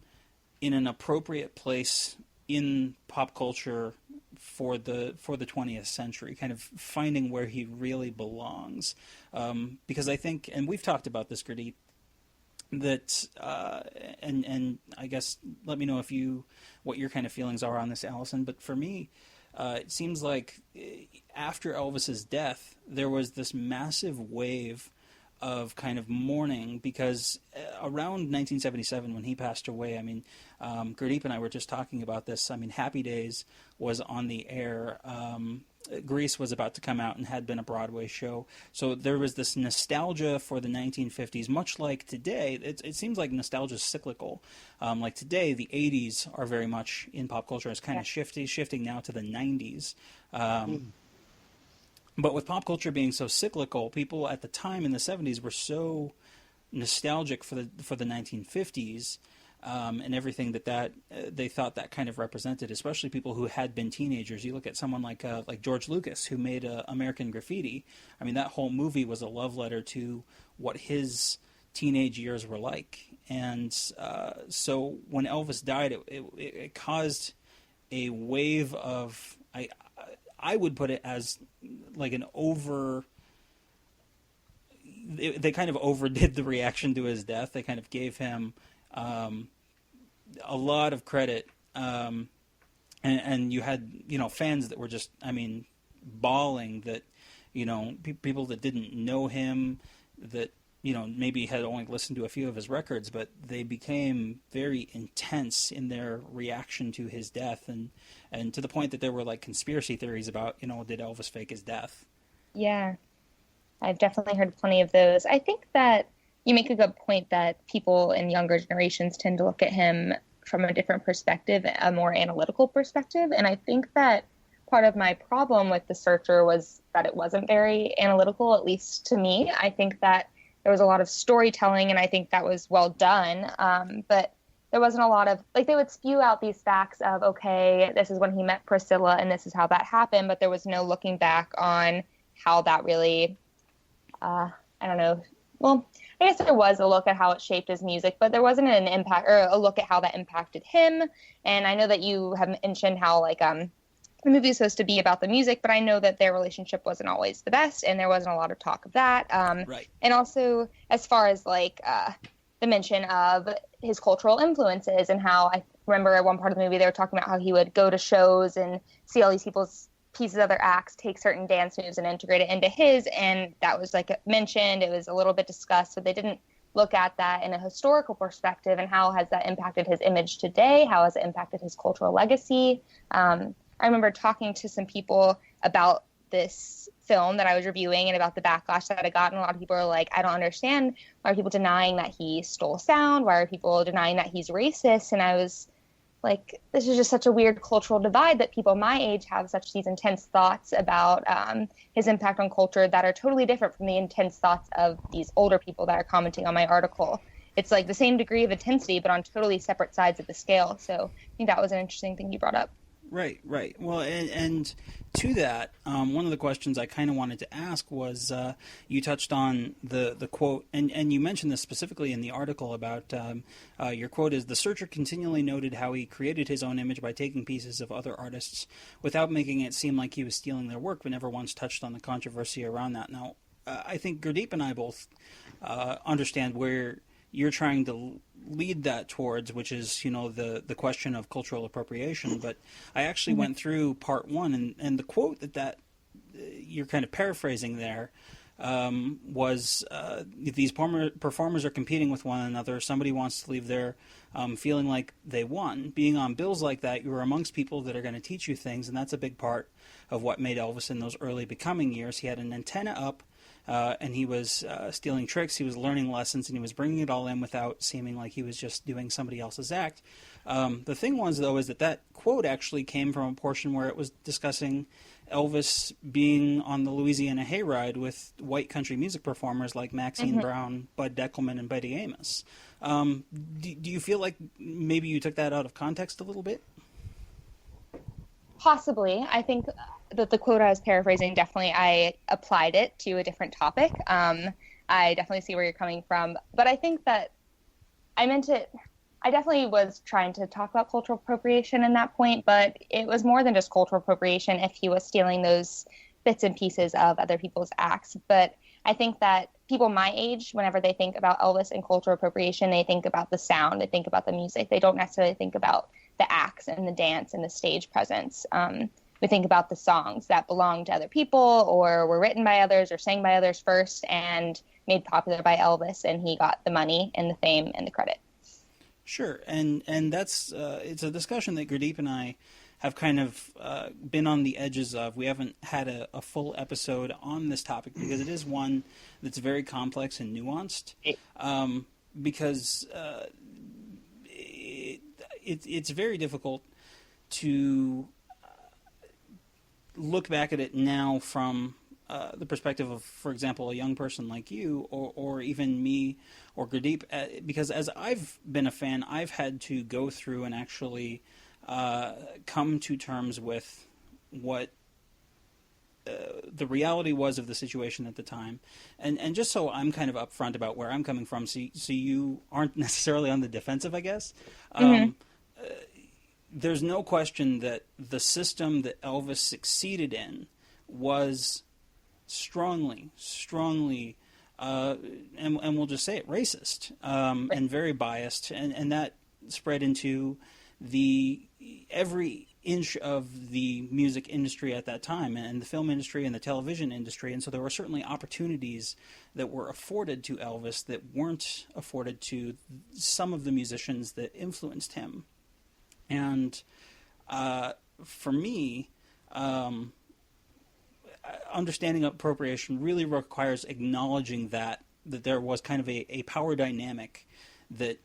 in an appropriate place in pop culture for the 20th century, kind of finding where he really belongs, because I think, and we've talked about this, Gurdip, that and I guess let me know what your kind of feelings are on this, Allison. But for me, it seems like after Elvis's death, there was this massive wave of kind of mourning, because around 1977 when he passed away, I mean, Gurdip and I were just talking about this. I mean, Happy Days was on the air. Grease was about to come out and had been a Broadway show. So there was this nostalgia for the 1950s, much like today. It seems like nostalgia is cyclical. Like today, the 80s are very much in pop culture. It's kind of shifting now to the 90s. But with pop culture being so cyclical, people at the time in the 70s were so nostalgic for the 1950s. And everything that they thought that kind of represented, especially people who had been teenagers. You look at someone like George Lucas, who made American Graffiti. I mean, that whole movie was a love letter to what his teenage years were like. And so when Elvis died, it caused a wave of, I would put it as like an over... They kind of overdid the reaction to his death. They kind of gave him... a lot of credit, and you had fans that were just, I mean, bawling that people that didn't know him, that maybe had only listened to a few of his records, but they became very intense in their reaction to his death, and to the point that there were like conspiracy theories about did Elvis fake his death? Yeah, I've definitely heard plenty of those. I think that you make a good point that people in younger generations tend to look at him from a different perspective, a more analytical perspective. And I think that part of my problem with The Searcher was that it wasn't very analytical, at least to me. I think that there was a lot of storytelling, and I think that was well done. But there wasn't a lot of, like, they would spew out these facts of, okay, this is when he met Priscilla and this is how that happened, but there was no looking back on how that really, I don't know, well, I guess there was a look at how it shaped his music, but there wasn't an impact or a look at how that impacted him. And I know that you have mentioned how, like, the movie is supposed to be about the music, but I know that their relationship wasn't always the best, and there wasn't a lot of talk of that. Right. And also, as far as, like, the mention of his cultural influences and how I remember at one part of the movie they were talking about how he would go to shows and see all these people's pieces of their acts, take certain dance moves and integrate it into his, and that was, like, mentioned. It was a little bit discussed, but they didn't look at that in a historical perspective and how has that impacted his image today, how has it impacted his cultural legacy. I remember talking to some people about this film that I was reviewing and about the backlash that I got, and a lot of people are like, I don't understand, why are people denying that he stole sound, why are people denying that he's racist? And I was like, this is just such a weird cultural divide that people my age have such these intense thoughts about his impact on culture that are totally different from the intense thoughts of these older people that are commenting on my article. It's like the same degree of intensity, but on totally separate sides of the scale. So I think that was an interesting thing you brought up. Right. Well, and to that, one of the questions I kind of wanted to ask was, you touched on the quote, and you mentioned this specifically in the article about, your quote is, "The Searcher continually noted how he created his own image by taking pieces of other artists without making it seem like he was stealing their work, but never once touched on the controversy around that." Now, I think Gurdip and I both understand where you're trying to lead that towards, which is, the question of cultural appropriation. But I actually went through part one, and the quote that you're kind of paraphrasing there was, these performers are competing with one another. Somebody wants to leave there feeling like they won. Being on bills like that, you're amongst people that are going to teach you things, and that's a big part of what made Elvis in those early becoming years. He had an antenna up, and he was stealing tricks, he was learning lessons, and he was bringing it all in without seeming like he was just doing somebody else's act. The thing was, though, is that quote actually came from a portion where it was discussing Elvis being on the Louisiana hayride with white country music performers like Maxine Brown, Bud Deckelman, and Betty Amos. Do you feel like maybe you took that out of context a little bit? Possibly. I think that the quote I was paraphrasing, definitely I applied it to a different topic. I definitely see where you're coming from. But I think that I definitely was trying to talk about cultural appropriation in that point, but it was more than just cultural appropriation if he was stealing those bits and pieces of other people's acts. But I think that people my age, whenever they think about Elvis and cultural appropriation, they think about the sound, they think about the music. They don't necessarily think about the acts and the dance and the stage presence. We think about the songs that belong to other people or were written by others or sang by others first and made popular by Elvis, and he got the money and the fame and the credit. Sure, and that's it's a discussion that Gurdip and I have kind of been on the edges of. We haven't had a full episode on this topic because it is one that's very complex and nuanced. Because it's very difficult to look back at it now from the perspective of, for example, a young person like you or even me or Gurdip, because as I've been a fan, I've had to go through and actually come to terms with what the reality was of the situation at the time. And just so I'm kind of upfront about where I'm coming from, so you aren't necessarily on the defensive, I guess. There's no question that the system that Elvis succeeded in was strongly, and we'll just say it, racist, and very biased, and that spread into every inch of the music industry at that time, and the film industry and the television industry. And so there were certainly opportunities that were afforded to Elvis that weren't afforded to some of the musicians that influenced him. And for me, understanding appropriation really requires acknowledging that there was kind of a power dynamic that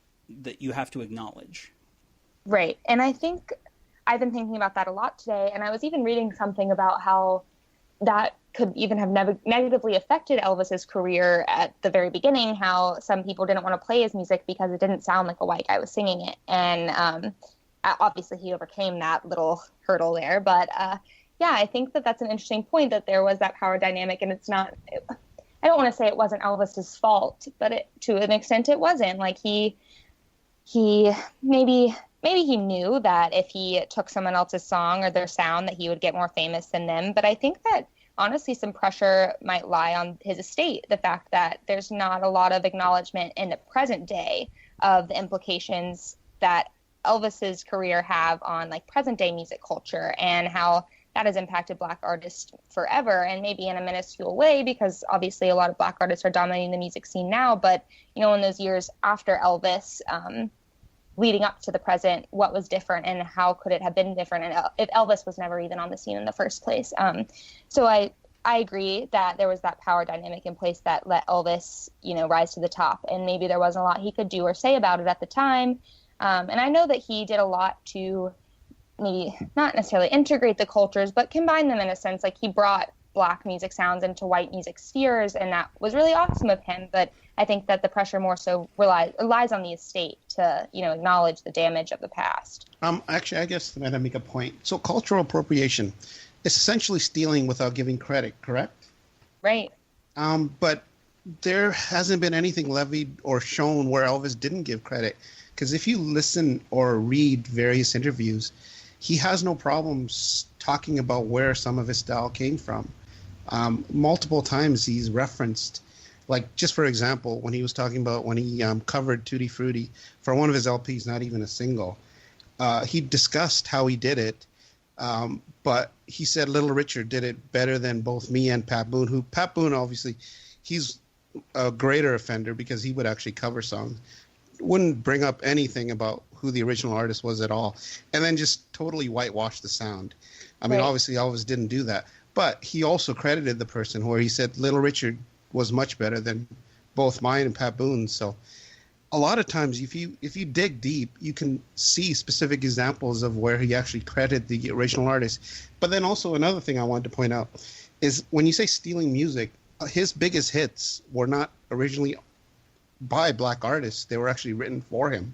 you have to acknowledge. Right. And I think I've been thinking about that a lot today. And I was even reading something about how that could even have negatively affected Elvis's career at the very beginning, how some people didn't want to play his music because it didn't sound like a white guy was singing it. And obviously he overcame that little hurdle there. But yeah, I think that that's an interesting point, that there was that power dynamic. And it's not, I don't want to say it wasn't Elvis's fault, but to an extent it wasn't. Like he maybe he knew that if he took someone else's song or their sound that he would get more famous than them. But I think that honestly some pressure might lie on his estate. The fact that there's not a lot of acknowledgement in the present day of the implications that Elvis's career have on like present day music culture, and how that has impacted Black artists forever, and maybe in a minuscule way, because obviously a lot of Black artists are dominating the music scene now. But, you know, in those years after Elvis, leading up to the present, what was different and how could it have been different? And if Elvis was never even on the scene in the first place. So I agree that there was that power dynamic in place that let Elvis, you know, rise to the top. And maybe there wasn't a lot he could do or say about it at the time. And I know that he did a lot to maybe not necessarily integrate the cultures, but combine them in a sense. Like he brought Black music sounds into white music spheres, and that was really awesome of him. But I think that the pressure more so relies on the estate to, you know, acknowledge the damage of the past. Actually, I guess I'm going to make a point. So cultural appropriation is essentially stealing without giving credit, correct? Right. But there hasn't been anything levied or shown where Elvis didn't give credit. Because if you listen or read various interviews, he has no problems talking about where some of his style came from. Multiple times he's referenced, like just for example, when he was talking about when he covered Tutti Frutti for one of his LPs, not even a single, he discussed how he did it, but he said Little Richard did it better than both me and Pat Boone, who Pat Boone, obviously, he's a greater offender because he would actually cover songs, wouldn't bring up anything about who the original artist was at all, and then just totally whitewash the sound. I mean, obviously Elvis didn't do that, but he also credited the person where he said Little Richard was much better than both mine and Pat Boone's. So a lot of times if you dig deep, you can see specific examples of where he actually credited the original artist. But then also another thing I wanted to point out is when you say stealing music, his biggest hits were not originally by Black artists. They were actually written for him.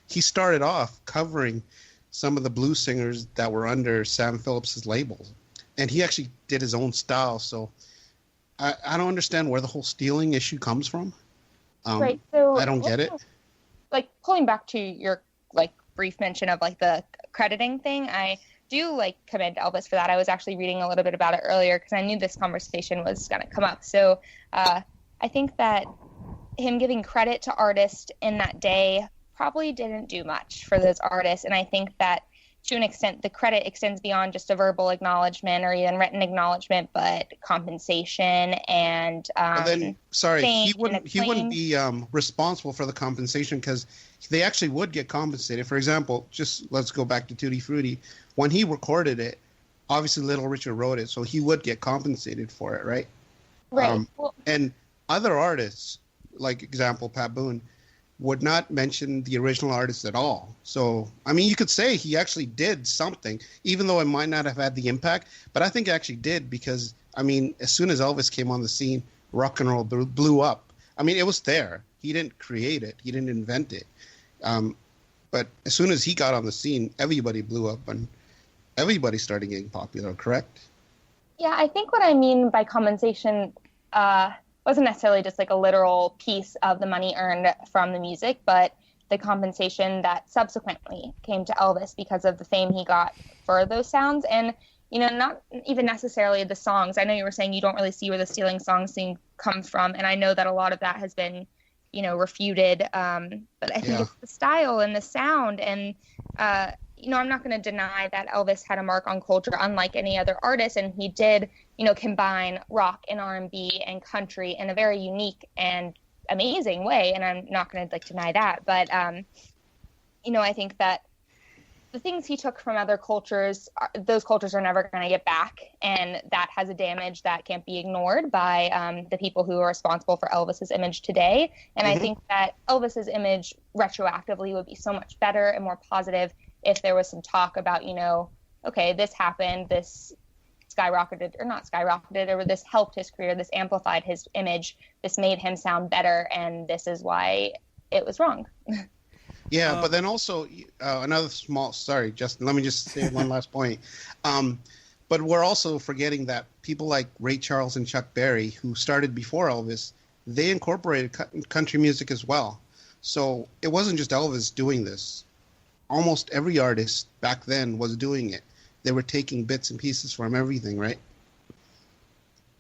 He started off covering some of the blues singers that were under Sam Phillips's label, and he actually did his own style. So I don't understand where the whole stealing issue comes from. Right. So I don't get it. Like pulling back to your like brief mention of like the crediting thing, I do like commend Elvis for that. I was actually reading a little bit about it earlier because I knew this conversation was going to come up. So I think that him giving credit to artists in that day probably didn't do much for those artists. And I think that to an extent, the credit extends beyond just a verbal acknowledgement or even written acknowledgement, but compensation and then sorry, he wouldn't be responsible for the compensation because they actually would get compensated. For example, just let's go back to Tutti Frutti. When he recorded it, obviously Little Richard wrote it, so he would get compensated for it, right? Right. And other artists, like example Pat Boone, would not mention the original artist at all. So, I mean, you could say he actually did something, even though it might not have had the impact. But I think it actually did because, I mean, as soon as Elvis came on the scene, rock and roll blew up. I mean, it was there. He didn't create it. He didn't invent it. But as soon as he got on the scene, everybody blew up and everybody started getting popular, correct? Yeah, I think what I mean by compensation wasn't necessarily just like a literal piece of the money earned from the music, but the compensation that subsequently came to Elvis because of the fame he got for those sounds. And, you know, not even necessarily the songs. I know you were saying you don't really see where the stealing songs thing comes from. And I know that a lot of that has been, you know, refuted. But I think it's the style and the sound. And, you know, I'm not going to deny that Elvis had a mark on culture unlike any other artist. And he did, you know, combine rock and R&B and country in a very unique and amazing way. And I'm not going to deny that. But, you know, I think that the things he took from other cultures, those cultures are never going to get back. And that has a damage that can't be ignored by the people who are responsible for Elvis's image today. And I think that Elvis's image retroactively would be so much better and more positive if there was some talk about, okay, this happened, this skyrocketed, or not skyrocketed, or this helped his career, this amplified his image, this made him sound better, and this is why it was wrong. Yeah, but then also another sorry, Justin, let me just say one last point. But we're also forgetting that people like Ray Charles and Chuck Berry, who started before Elvis, they incorporated country music as well. So it wasn't just Elvis doing this. Almost every artist back then was doing it. They were taking bits and pieces from everything, right?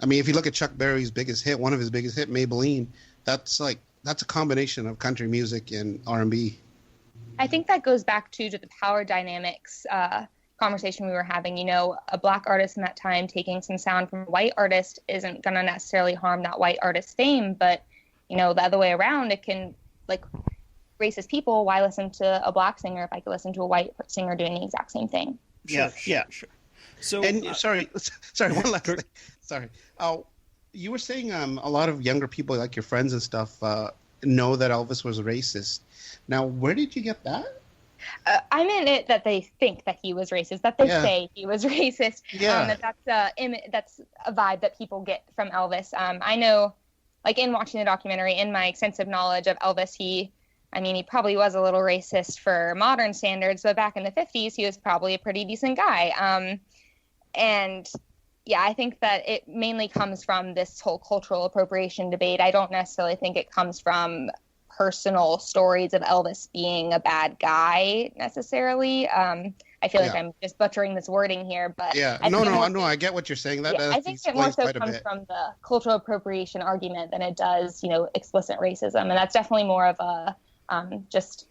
I mean, if you look at Chuck Berry's biggest hit, one of his biggest hit, Maybelline, that's a combination of country music and R&B. I think that goes back to the power dynamics conversation we were having. A black artist in that time taking some sound from a white artist isn't going to necessarily harm that white artist's fame, but, the other way around, it can, racist people, why listen to a black singer if I could listen to a white singer doing the exact same thing? Sure. So, and sorry, one last thing. Sorry. You were saying a lot of younger people, like your friends and stuff, know that Elvis was a racist. Now, where did you get that? I meant it that they think that he was racist, that they say he was racist. Yeah. That's a vibe that people get from Elvis. I know, in watching the documentary, in my extensive knowledge of Elvis, he probably was a little racist for modern standards, but back in the 50s, he was probably a pretty decent guy. And yeah, I think that it mainly comes from this whole cultural appropriation debate. I don't necessarily think it comes from personal stories of Elvis being a bad guy necessarily. I feel like I'm just butchering this wording here, but I get what you're saying. I think it more so comes from the cultural appropriation argument than it does, explicit racism, and that's definitely more of a just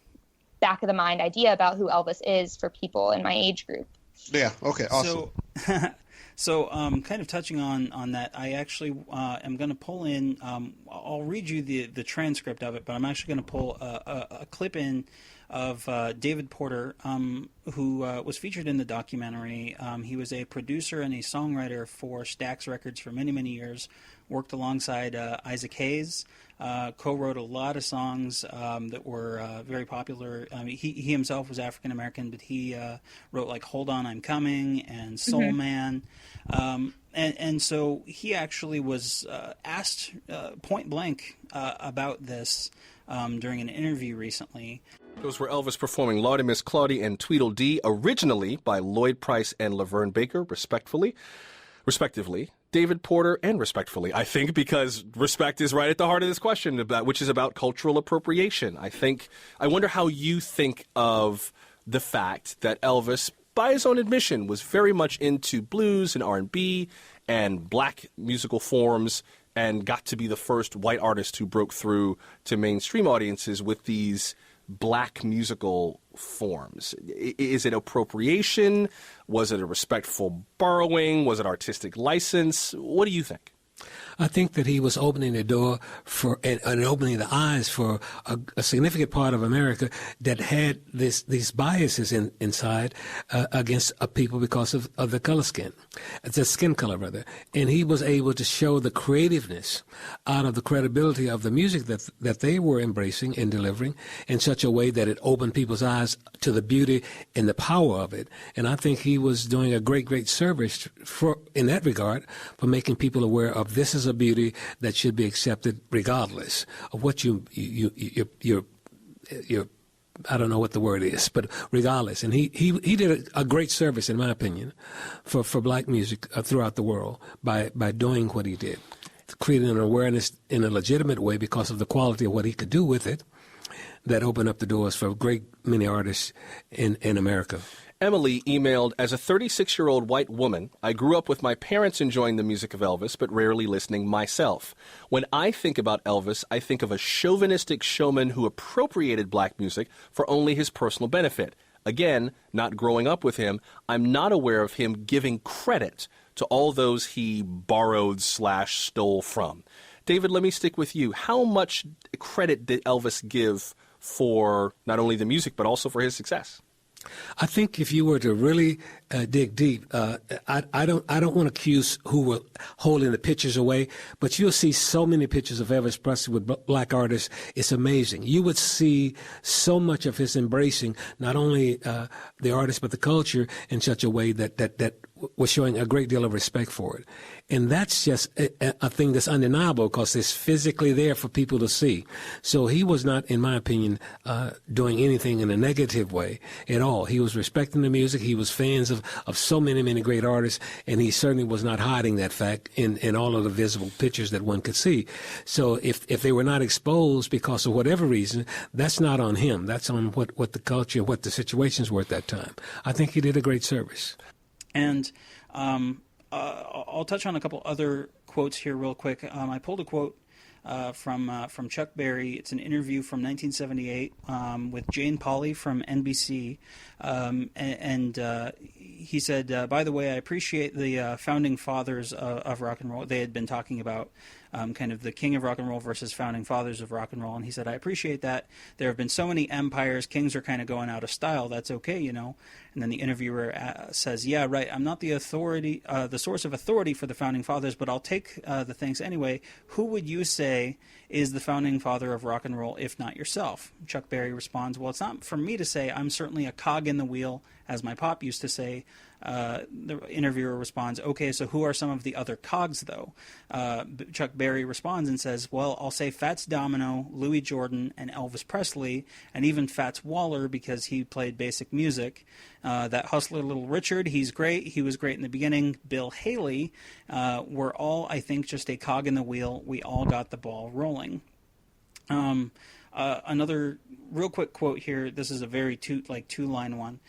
back of the mind idea about who Elvis is for people in my age group. Yeah. Okay. Awesome. So, kind of touching on that, I actually am going to pull in. I'll read you the transcript of it, but I'm actually going to pull a clip in of David Porter, who was featured in the documentary. He was a producer and a songwriter for Stax Records for many, many years. Worked alongside Isaac Hayes. Co-wrote a lot of songs that were very popular. He himself was African American, but he wrote like "Hold On, I'm Coming" and "Soul Man," and so he actually was asked point blank about this during an interview recently. Those were Elvis performing "Lordy Miss Claudie" and "Tweedledee," originally by Lloyd Price and Laverne Baker, respectively. David Porter, and respectfully, I think, because respect is right at the heart of this question, which is about cultural appropriation. I wonder how you think of the fact that Elvis, by his own admission, was very much into blues and R&B and black musical forms and got to be the first white artist who broke through to mainstream audiences with these black musical forms. Is it appropriation? Was it a respectful borrowing? Was it artistic license? What do you think? I think that he was opening the door for and opening the eyes for a significant part of America that had these biases inside against people because of the color skin, the skin color rather. And he was able to show the creativeness out of the credibility of the music that they were embracing and delivering in such a way that it opened people's eyes to the beauty and the power of it. And I think he was doing a great service in that regard for making people aware of this is a beauty that should be accepted regardless of what your I don't know what the word is, but regardless. And he did a great service, in my opinion, for black music throughout the world by doing what he did, creating an awareness in a legitimate way because of the quality of what he could do with it that opened up the doors for great many artists in America. Emily emailed, as a 36-year-old white woman, I grew up with my parents enjoying the music of Elvis, but rarely listening myself. When I think about Elvis, I think of a chauvinistic showman who appropriated black music for only his personal benefit. Again, not growing up with him, I'm not aware of him giving credit to all those he borrowed/stole from. David, let me stick with you. How much credit did Elvis give for not only the music, but also for his success? I think if you were to really dig deep, I don't want to accuse who were holding the pictures away, but you'll see so many pictures of Elvis Presley with black artists. It's amazing. You would see so much of his embracing not only the artist but the culture in such a way that was showing a great deal of respect for it. And that's just a thing that's undeniable because it's physically there for people to see. So he was not, in my opinion, doing anything in a negative way at all. He was respecting the music. He was fans of so many great artists, and he certainly was not hiding that fact in all of the visible pictures that one could see. So if they were not exposed because of whatever reason, that's not on him. That's on what the culture, what the situations were at that time. I think he did a great service. And I'll touch on a couple other quotes here real quick. I pulled a quote from Chuck Berry. It's an interview from 1978 with Jane Pauley from NBC, and he said, by the way, I appreciate the founding fathers of rock and roll. They had been talking about kind of the king of rock and roll versus founding fathers of rock and roll, and he said, I appreciate that. There have been so many empires, kings are kind of going out of style. That's okay, you know. And then the interviewer says, yeah, right, I'm not the authority, the source of authority for the founding fathers, but I'll take the things anyway. Who would you say is the founding father of rock and roll, if not yourself? Chuck Berry responds, well, it's not for me to say. I'm certainly a cog in the wheel, as my pop used to say. The interviewer responds, okay, so who are some of the other cogs, though? Chuck Berry responds and says, well, I'll say Fats Domino, Louis Jordan, and Elvis Presley, and even Fats Waller because he played basic music. That hustler Little Richard, he's great. He was great in the beginning. Bill Haley, we're all, I think, just a cog in the wheel. We all got the ball rolling. Another real quick quote here. This is a very two-line one.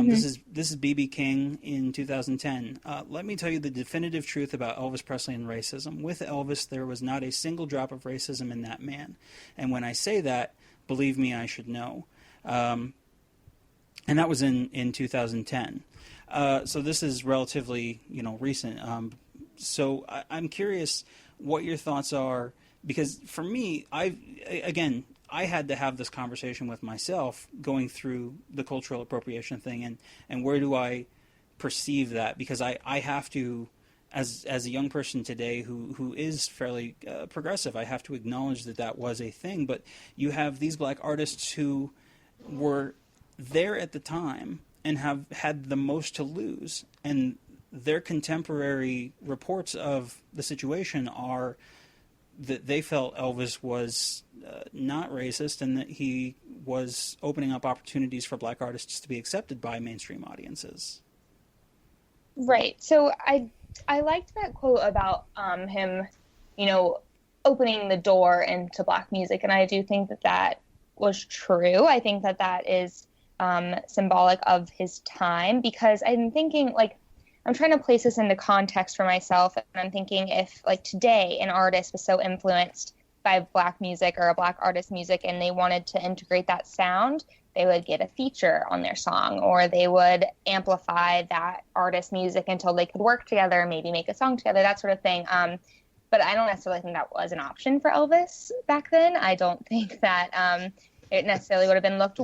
This is B.B. King in 2010. Let me tell you the definitive truth about Elvis Presley and racism. With Elvis, there was not a single drop of racism in that man. And when I say that, believe me, I should know. And that was in 2010. So this is relatively, recent. So I'm curious what your thoughts are, because for me, I had to have this conversation with myself going through the cultural appropriation thing and where do I perceive that, because I have to, as a young person today who is fairly progressive, I have to acknowledge that was a thing. But you have these black artists who were there at the time and have had the most to lose, and their contemporary reports of the situation are that they felt Elvis was not racist and that he was opening up opportunities for black artists to be accepted by mainstream audiences. Right. So I liked that quote about him, opening the door into black music, and I do think that was true. I think that is symbolic of his time, because I'm thinking, I'm trying to place this into context for myself, and I'm thinking if, today an artist was so influenced by black music or a black artist's music and they wanted to integrate that sound, they would get a feature on their song, or they would amplify that artist's music until they could work together, maybe make a song together, that sort of thing. But I don't necessarily think that was an option for Elvis back then. I don't think that it necessarily would have been looked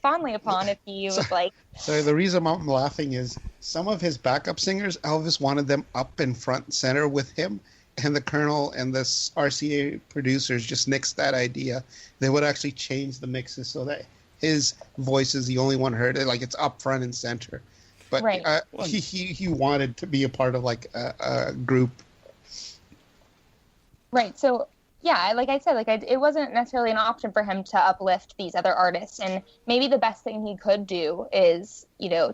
fondly upon if he was So the reason I'm laughing is some of his backup singers, Elvis wanted them up in front and center with him, and the Colonel and the RCA producers just nixed that idea. They would actually change the mixes so that his voice is the only one heard. It's up front and center. But right. He wanted to be a part of a group. Right. So yeah, like I said, it wasn't necessarily an option for him to uplift these other artists, and maybe the best thing he could do is,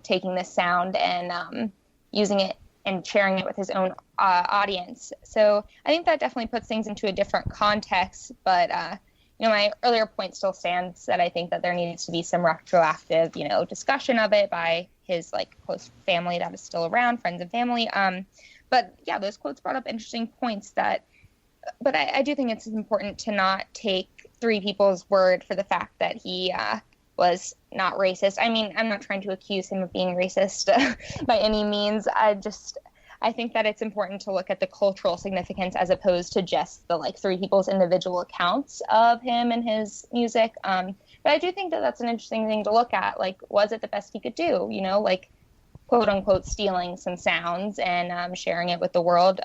taking this sound and using it and sharing it with his own audience. So I think that definitely puts things into a different context. But my earlier point still stands, that I think that there needs to be some retroactive, discussion of it by his close family that is still around, friends and family. But yeah, those quotes brought up interesting points But I do think it's important to not take three people's word for the fact that he was not racist. I mean, I'm not trying to accuse him of being racist by any means. I I think that it's important to look at the cultural significance as opposed to just the like three people's individual accounts of him and his music. But I do think that that's an interesting thing to look at. Like, was it the best he could do? You know, like, quote unquote, stealing some sounds and sharing it with the world.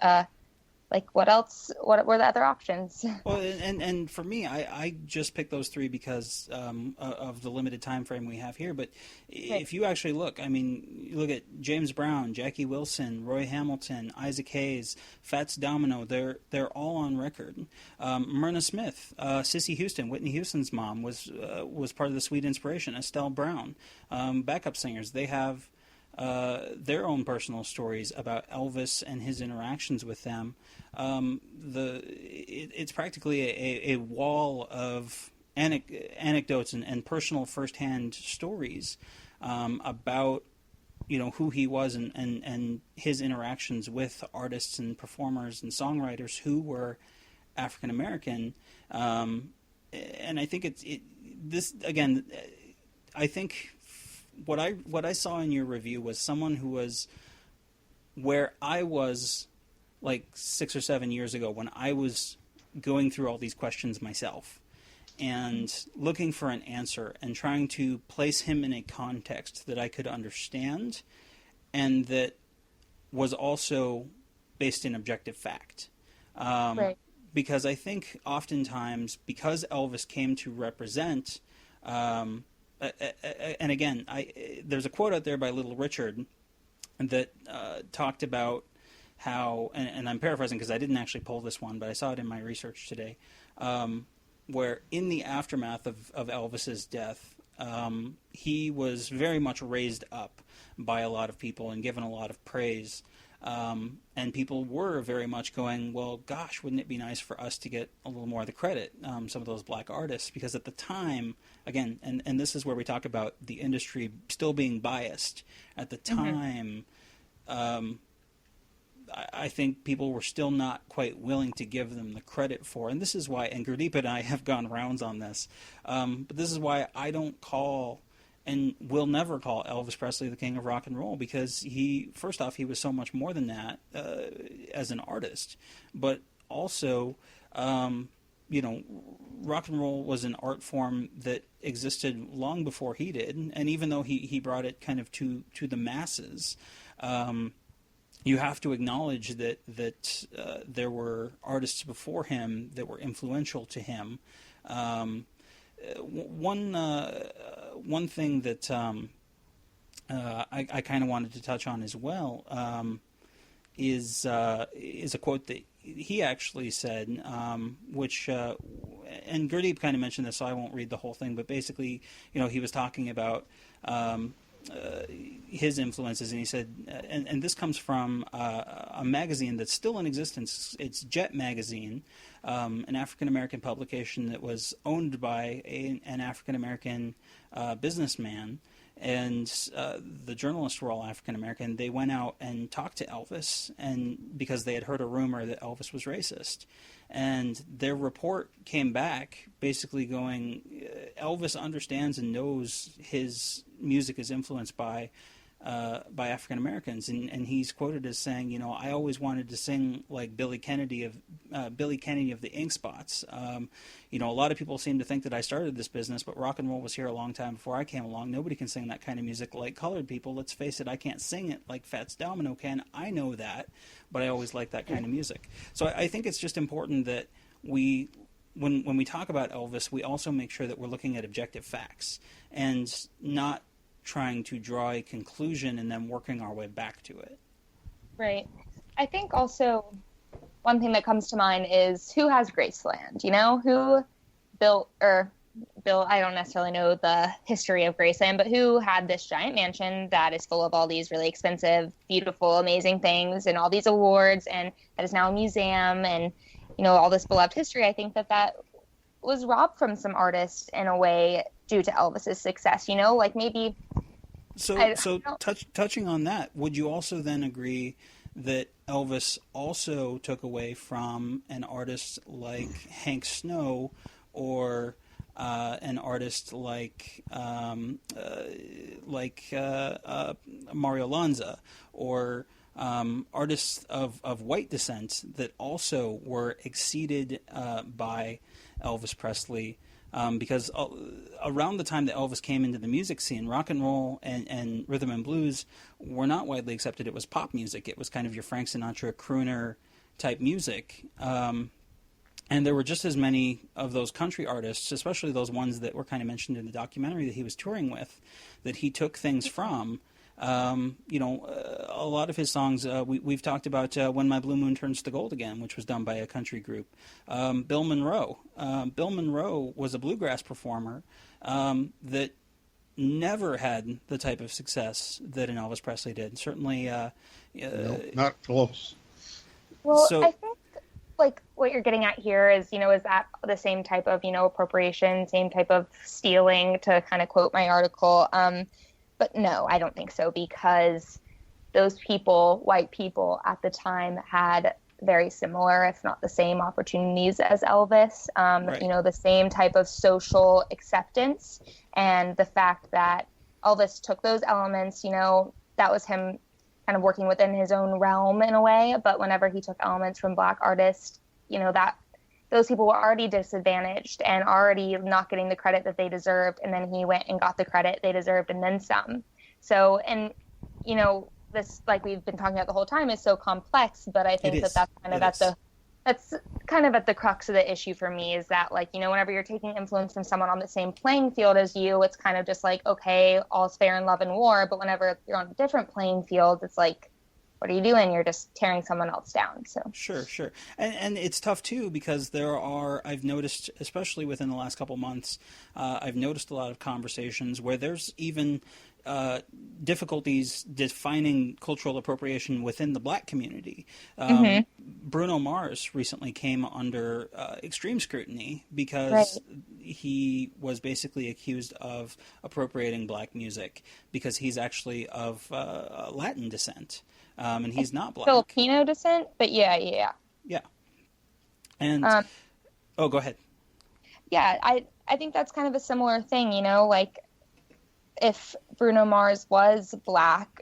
Like, what else? What were the other options? Well, and for me, I just picked those three because of the limited time frame we have here. But if you actually look, I mean, you look at James Brown, Jackie Wilson, Roy Hamilton, Isaac Hayes, Fats Domino. They're all on record. Myrna Smith, Cissy Houston, Whitney Houston's mom, was part of the Sweet Inspiration. Estelle Brown, backup singers. They have their own personal stories about Elvis and his interactions with them. It's practically a wall of anecdotes and personal firsthand stories about who he was and his interactions with artists and performers and songwriters who were African American. And I think this again. I think what I saw in your review was someone who was where I was like 6 or 7 years ago when I was going through all these questions myself and looking for an answer and trying to place him in a context that I could understand and that was also based in objective fact. Right. Because I think oftentimes, because Elvis came to represent, and again, there's a quote out there by Little Richard that talked about how, and I'm paraphrasing because I didn't actually pull this one, but I saw it in my research today, where in the aftermath of Elvis's death, he was very much raised up by a lot of people and given a lot of praise. And people were very much going, well, gosh, wouldn't it be nice for us to get a little more of the credit, some of those black artists? Because at the time, again, and this is where we talk about the industry still being biased. At the time, I think people were still not quite willing to give them the credit for, and this is why, and Gurdip and I have gone rounds on this, but this is why I don't call and will never call Elvis Presley the king of rock and roll, because first off, he was so much more than that as an artist, but also, rock and roll was an art form that existed long before he did, and even though he brought it kind of to the masses, you have to acknowledge that there were artists before him that were influential to him. One thing that I kind of wanted to touch on as well is a quote that he actually said, which and Gurdip kind of mentioned this, so I won't read the whole thing, but basically, he was talking about his influences, and he said, and this comes from a magazine that's still in existence. It's Jet Magazine, an African-American publication that was owned by an African-American businessman, and the journalists were all African-American. They went out and talked to Elvis, and because they had heard a rumor that Elvis was racist. And their report came back basically going, Elvis understands and knows his music is influenced by African Americans, and he's quoted as saying, I always wanted to sing like Billy Kennedy of the Ink Spots. A lot of people seem to think that I started this business, but rock and roll was here a long time before I came along. Nobody can sing that kind of music like colored people. Let's face it, I can't sing it like Fats Domino can. I know that, but I always like that kind of music. So I think it's just important that when we talk about Elvis, we also make sure that we're looking at objective facts and not trying to draw a conclusion and then working our way back to it. Right. I think also one thing that comes to mind is who has Graceland? Who built, or Bill, I don't necessarily know the history of Graceland, but who had this giant mansion that is full of all these really expensive, beautiful, amazing things and all these awards, and that is now a museum and, all this beloved history. I think that was robbed from some artists in a way due to Elvis's success, like maybe. So touching on that, would you also then agree that Elvis also took away from an artist like Hank Snow or an artist like Mario Lanza or artists of white descent that also were exceeded by Elvis Presley. Because around the time that Elvis came into the music scene, rock and roll and rhythm and blues were not widely accepted. It was pop music. It was kind of your Frank Sinatra crooner type music. And there were just as many of those country artists, especially those ones that were kind of mentioned in the documentary that he was touring with, that he took things from. A lot of his songs, we've talked about When My Blue Moon Turns to Gold Again, which was done by a country group. Bill Monroe. Bill Monroe was a bluegrass performer that never had the type of success that an Elvis Presley did. Certainly... no, not close. Well, I think like what you're getting at here is that the same type of, appropriation, same type of stealing, to kind of quote my article. But no, I don't think so, because those people, white people at the time, had very similar, if not the same, opportunities as Elvis. Right. The same type of social acceptance, and the fact that Elvis took those elements, that was him kind of working within his own realm in a way. But whenever he took elements from Black artists, that those people were already disadvantaged and already not getting the credit that they deserved. And then he went and got the credit they deserved and then some. So, and, this, like we've been talking about the whole time, is so complex, but I think that's kind of at the crux of the issue for me, is that, like, whenever you're taking influence from someone on the same playing field as you, it's kind of just like, okay, all's fair in love and war. But whenever you're on a different playing field, it's like, what are you doing? You're just tearing someone else down. So Sure. And it's tough, too, because I've noticed, especially within the last couple months, I've noticed a lot of conversations where there's even difficulties defining cultural appropriation within the Black community. Bruno Mars recently came under extreme scrutiny because he was basically accused of appropriating Black music because he's actually of Latin descent. And he's not Black. Filipino descent, but yeah. And go ahead. Yeah, I think that's kind of a similar thing, like if Bruno Mars was Black,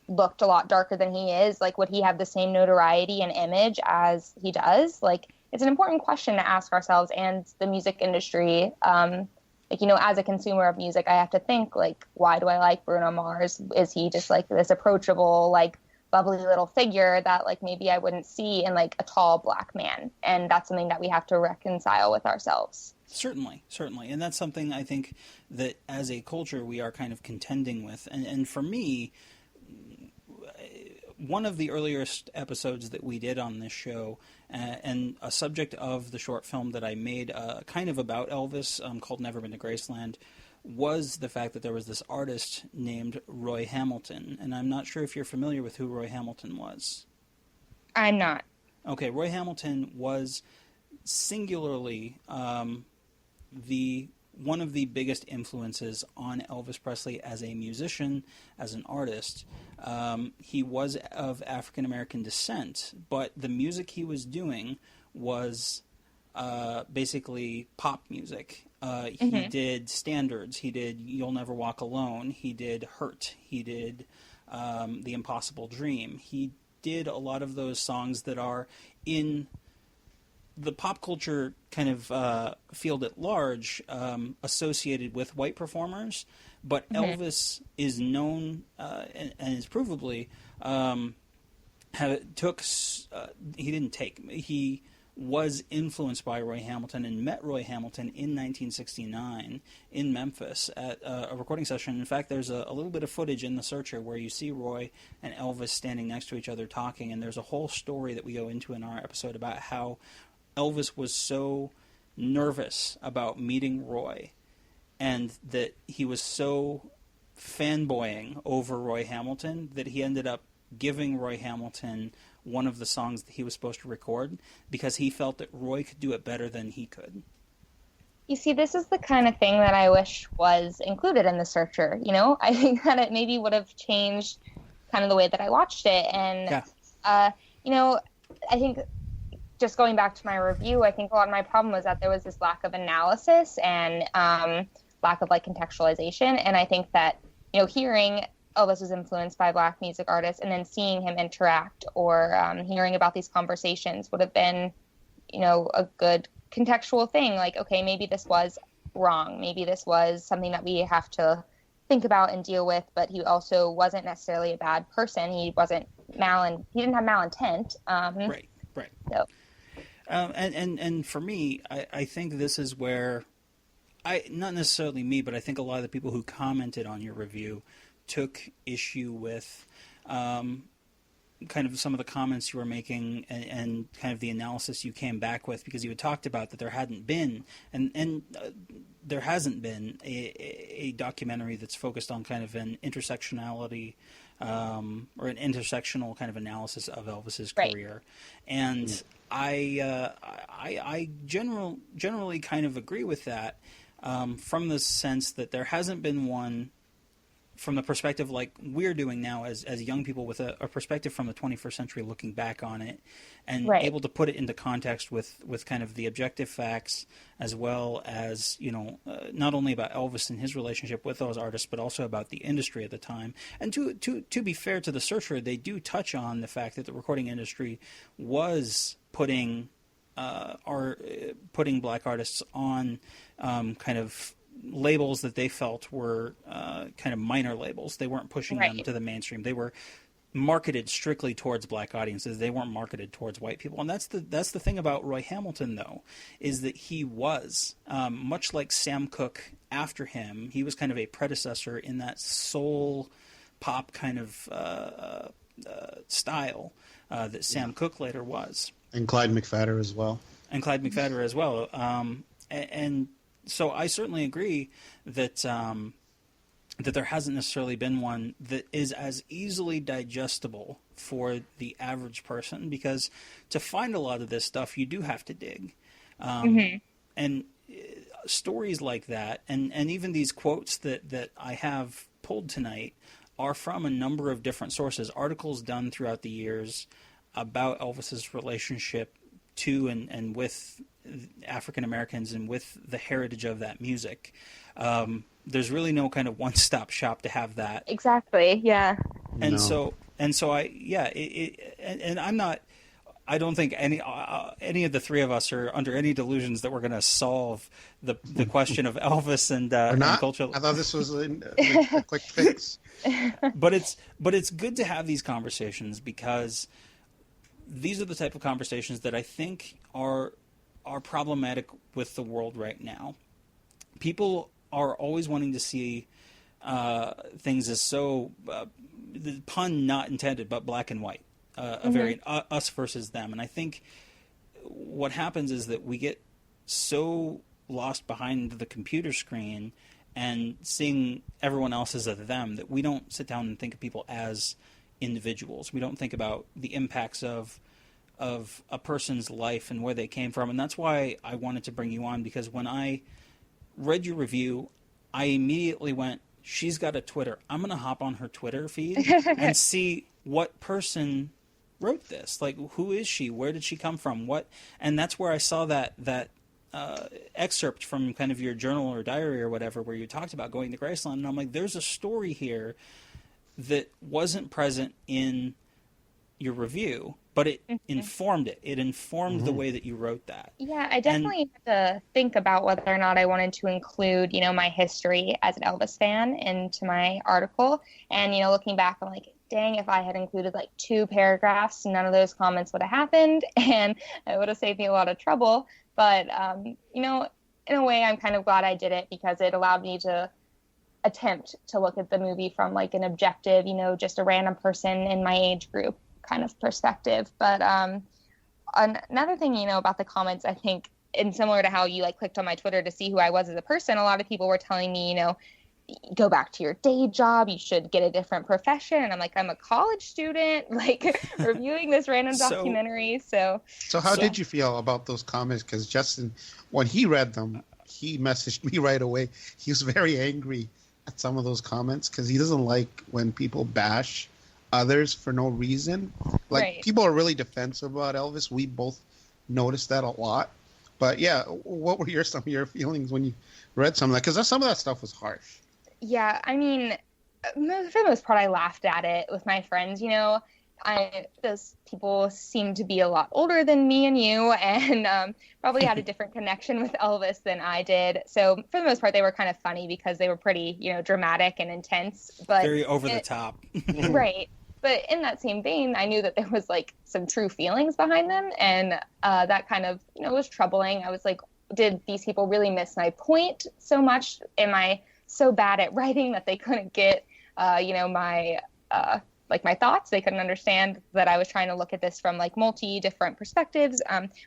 looked a lot darker than he is, like, would he have the same notoriety and image as he does? Like, it's an important question to ask ourselves and the music industry. As a consumer of music, I have to think, like, why do I like Bruno Mars? Is he just like this approachable, like, bubbly little figure that, like, maybe I wouldn't see in, like, a tall Black man? And that's something that we have to reconcile with ourselves. Certainly. And that's something I think that as a culture we are kind of contending with. And for me, one of the earliest episodes that we did on this show, and a subject of the short film that I made kind of about Elvis, called Never Been to Graceland, was the fact that there was this artist named Roy Hamilton. And I'm not sure if you're familiar with who Roy Hamilton was. I'm not. Okay, Roy Hamilton was singularly one of the biggest influences on Elvis Presley as a musician, as an artist. He was of African American descent, but the music he was doing was basically pop music. He did standards. He did You'll Never Walk Alone. He did Hurt. He did The Impossible Dream. He did a lot of those songs that are in the pop culture kind of field at large, associated with white performers, but Elvis is known and is provably he was influenced by Roy Hamilton and met Roy Hamilton in 1969 in Memphis at a recording session. In fact, there's a little bit of footage in The Searcher where you see Roy and Elvis standing next to each other talking, and there's a whole story that we go into in our episode about how Elvis was so nervous about meeting Roy and that he was so fanboying over Roy Hamilton that he ended up giving Roy Hamilton one of the songs that he was supposed to record because he felt that Roy could do it better than he could. You see, this is the kind of thing that I wish was included in The Searcher. I think that it maybe would have changed kind of the way that I watched it. And, I think just going back to my review, I think a lot of my problem was that there was this lack of analysis and lack of, like, contextualization. And I think that, hearing Elvis was influenced by Black music artists, and then seeing him interact or hearing about these conversations would have been, a good contextual thing. Like, okay, maybe this was wrong. Maybe this was something that we have to think about and deal with, but he also wasn't necessarily a bad person. He wasn't he didn't have malintent. Right. So. And for me, I think this is where not necessarily me, but I think a lot of the people who commented on your review took issue with kind of some of the comments you were making and kind of the analysis you came back with, because you had talked about that there hadn't been and there hasn't been a documentary that's focused on kind of an intersectionality or an intersectional kind of analysis of Elvis's career. And I generally kind of agree with that from the sense that there hasn't been one from the perspective like we're doing now as young people, with a perspective from the 21st century, looking back on it and able to put it into context with kind of the objective facts, as well as, not only about Elvis and his relationship with those artists, but also about the industry at the time. And to be fair to the searcher, they do touch on the fact that the recording industry was putting black artists on kind of labels that they felt were kind of minor labels. They weren't pushing them to the mainstream. They were marketed strictly towards black audiences. They weren't marketed towards white people. And that's the thing about Roy Hamilton, though, is that he was much like Sam Cooke after him. He was kind of a predecessor in that soul pop kind of style that Sam Cooke later was. And Clyde McPhatter as well. And so I certainly agree that that there hasn't necessarily been one that is as easily digestible for the average person, because to find a lot of this stuff, you do have to dig. And stories like that, and even these quotes that I have pulled tonight, are from a number of different sources, articles done throughout the years about Elvis's relationship to and with African Americans and with the heritage of that music. There's really no kind of one-stop shop to have that. Exactly. Yeah. And so I'm not. I don't think any of the three of us are under any delusions that we're going to solve the question of Elvis and culture. I thought this was a quick fix. But it's good to have these conversations, because these are the type of conversations that I think are problematic with the world right now. People are always wanting to see things as so, the pun not intended, but black and white, a very us versus them. And I think what happens is that we get so lost behind the computer screen and seeing everyone else as a them that we don't sit down and think of people as individuals. We don't think about the impacts of a person's life and where they came from. And that's why I wanted to bring you on, because when I read your review, I immediately went, she's got a Twitter. I'm going to hop on her Twitter feed and see what person wrote this. Like, who is she? Where did she come from? What? And that's where I saw that excerpt from kind of your journal or diary or whatever, where you talked about going to Graceland. And I'm like, there's a story here that wasn't present in your review, but it informed it. It informed the way that you wrote that. Yeah, I definitely had to think about whether or not I wanted to include, my history as an Elvis fan into my article. And, looking back, I'm like, dang, if I had included like 2 paragraphs, none of those comments would have happened, and it would have saved me a lot of trouble. But, in a way, I'm kind of glad I did it, because it allowed me to attempt to look at the movie from like an objective, just a random person in my age group kind of perspective. But another thing, about the comments, I think, and similar to how you like clicked on my Twitter to see who I was as a person, a lot of people were telling me, go back to your day job, you should get a different profession. And I'm like, I'm a college student, like reviewing this random documentary. So how did you feel about those comments? Because Justin, when he read them, he messaged me right away. He was very angry at some of those comments, because he doesn't like when people bash others for no reason. Like, people are really defensive about Elvis. We both noticed that a lot. But yeah, what were some of your feelings when you read some of that? Because some of that stuff was harsh. Yeah, I mean, for the most part, I laughed at it with my friends. You know, those people seem to be a lot older than me and you, and probably had a different connection with Elvis than I did. So for the most part, they were kind of funny because they were pretty, you know, dramatic and intense, but very over the top. Right. But in that same vein, I knew that there was like some true feelings behind them, and that kind of, you know, was troubling. I was like, did these people really miss my point so much? Am I so bad at writing that they couldn't get, you know, my my thoughts? They couldn't understand that I was trying to look at this from like different perspectives,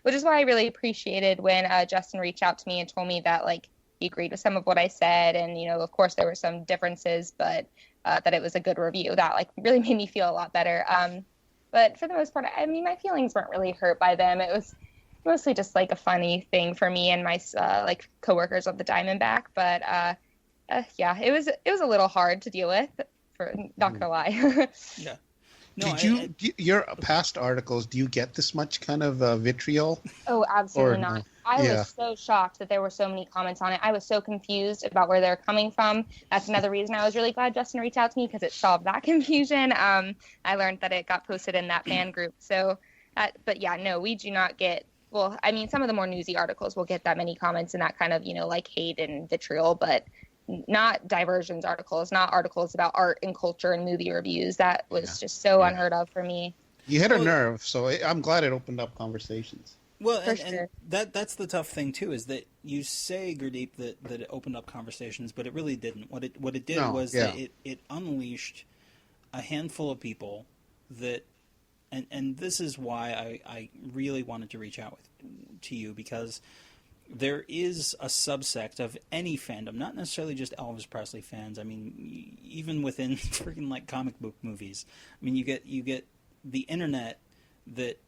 which is why I really appreciated when Justin reached out to me and told me that like he agreed with some of what I said, and you know, of course there were some differences, but that it was a good review. That like really made me feel a lot better. But for the most part, I mean, my feelings weren't really hurt by them. It was mostly just like a funny thing for me and my like coworkers of the Diamondback. But yeah, it was a little hard to deal with. Not gonna lie. Yeah. No, your past articles, do you get this much kind of vitriol? Oh, absolutely Or not. no? I Yeah. was so shocked that there were so many comments on it. I was so confused about where they're coming from. That's another reason I was really glad Justin reached out to me, because it solved that confusion. I learned that it got posted in that fan group. So, but yeah, no, we do not get, well, I mean, some of the more newsy articles will get that many comments and that kind of, you know, like hate and vitriol, but not diversions articles, not articles about art and culture and movie reviews. That was just so unheard of for me. You hit a nerve, so I'm glad it opened up conversations. Well, and that's the tough thing too, is that you say, Gurdip, that it opened up conversations, but it really didn't. What it did was that it unleashed a handful of people that, and this is why I really wanted to reach out to you, because there is a subsect of any fandom, not necessarily just Elvis Presley fans. I mean, even within freaking like comic book movies. I mean, you get the internet that.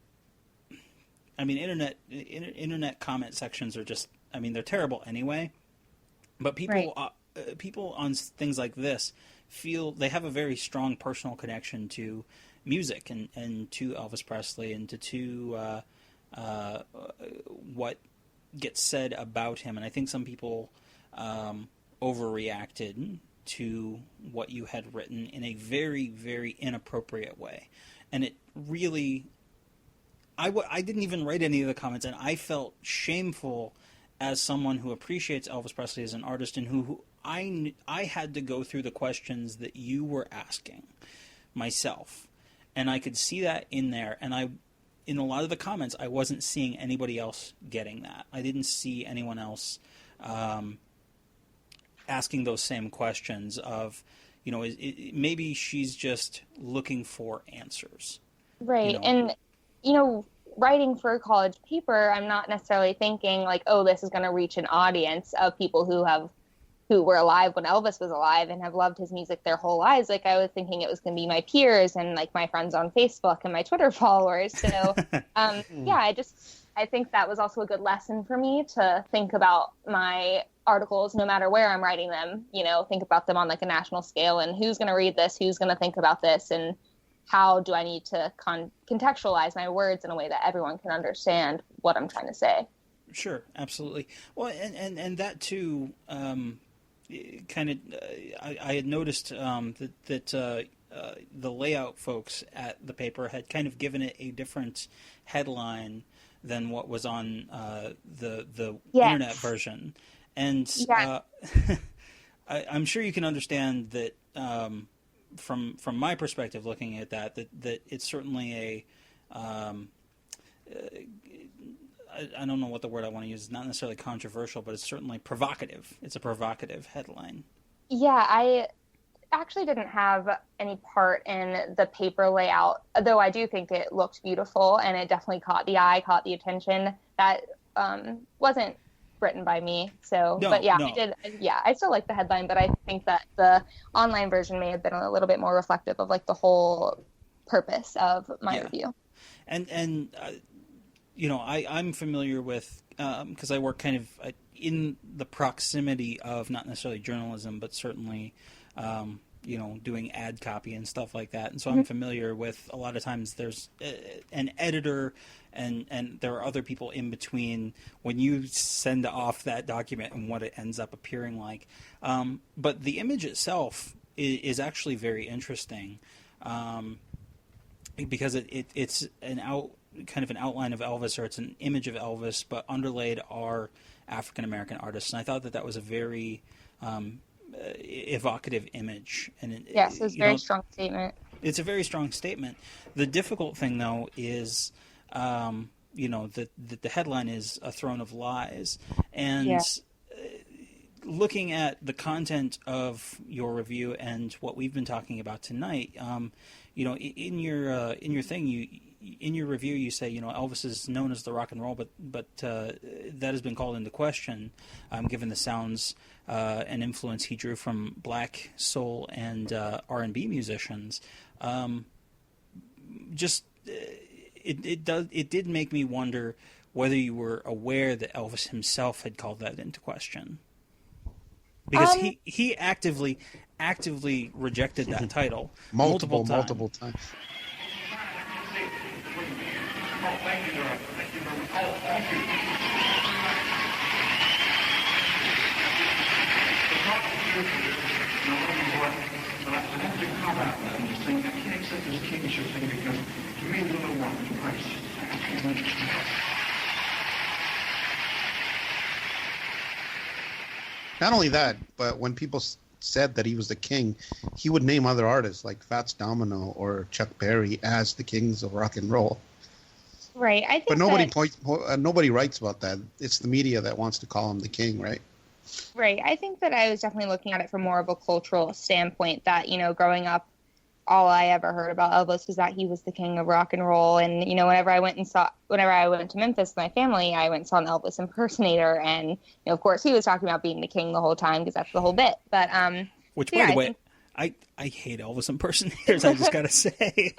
I mean, internet comment sections are just. I mean, they're terrible anyway. But people people on things like this feel they have a very strong personal connection to music and to Elvis Presley and to what gets said about him, and I think some people overreacted to what you had written in a very, very inappropriate way, and it really. I didn't even write any of the comments, and I felt shameful as someone who appreciates Elvis Presley as an artist, and who I had to go through the questions that you were asking myself, and I could see that in there, and in a lot of the comments, I wasn't seeing anybody else getting that. I didn't see anyone else asking those same questions of, you know, maybe she's just looking for answers. Right. You know? And, you know, writing for a college paper, I'm not necessarily thinking like, oh, this is going to reach an audience of people who were alive when Elvis was alive and have loved his music their whole lives. Like, I was thinking it was going to be my peers and like my friends on Facebook and my Twitter followers. So, yeah, I think that was also a good lesson for me to think about my articles, no matter where I'm writing them, you know, think about them on like a national scale and who's going to read this, who's going to think about this, and how do I need to contextualize my words in a way that everyone can understand what I'm trying to say. Sure, absolutely. Well, and that too, kind of, I had noticed that the layout folks at the paper had kind of given it a different headline than what was on the internet version, and I'm sure you can understand that from my perspective, looking at that it's certainly a I don't know what the word I want to use. It's not necessarily controversial, but it's certainly provocative. It's a provocative headline. Yeah, I actually didn't have any part in the paper layout, though I do think it looked beautiful and it definitely caught the eye, caught the attention. That wasn't written by me. So, no, but yeah, no. I did. Yeah, I still like the headline, but I think that the online version may have been a little bit more reflective of like the whole purpose of my review. And you know, I'm familiar with, because I work kind of in the proximity of not necessarily journalism, but certainly, you know, doing ad copy and stuff like that. And so I'm familiar with, a lot of times there's an editor and there are other people in between when you send off that document and what it ends up appearing like. But the image itself is actually very interesting, because it's kind of an outline of Elvis, or it's an image of Elvis, but underlaid are African American artists, and I thought that was a very evocative image. And yes, it's a very strong statement. It's a very strong statement. The difficult thing, though, is that the headline is "A Throne of Lies," and looking at the content of your review and what we've been talking about tonight, in your thing, in your review, you say, Elvis is known as the rock and roll, but that has been called into question, given the sounds and influence he drew from black soul and R&B musicians. It did make me wonder whether you were aware that Elvis himself had called that into question, because he actively rejected that title multiple times. Oh, thank you, Lord. Thank you very much. Oh, thank you. I have to comment on that and just think I can't accept this kingship thing because to me, the little one is Christ. Not only that, but when people said that he was the king, he would name other artists like Fats Domino or Chuck Berry as the kings of rock and roll. Right, I think. But nobody writes about that. It's the media that wants to call him the king, right? Right. I think that I was definitely looking at it from more of a cultural standpoint. That growing up, all I ever heard about Elvis was that he was the king of rock and roll. And whenever I went to Memphis with my family, I went and saw an Elvis impersonator, and of course he was talking about being the king the whole time because that's the whole bit. But which, by the way, I hate Elvis impersonators. I just gotta say.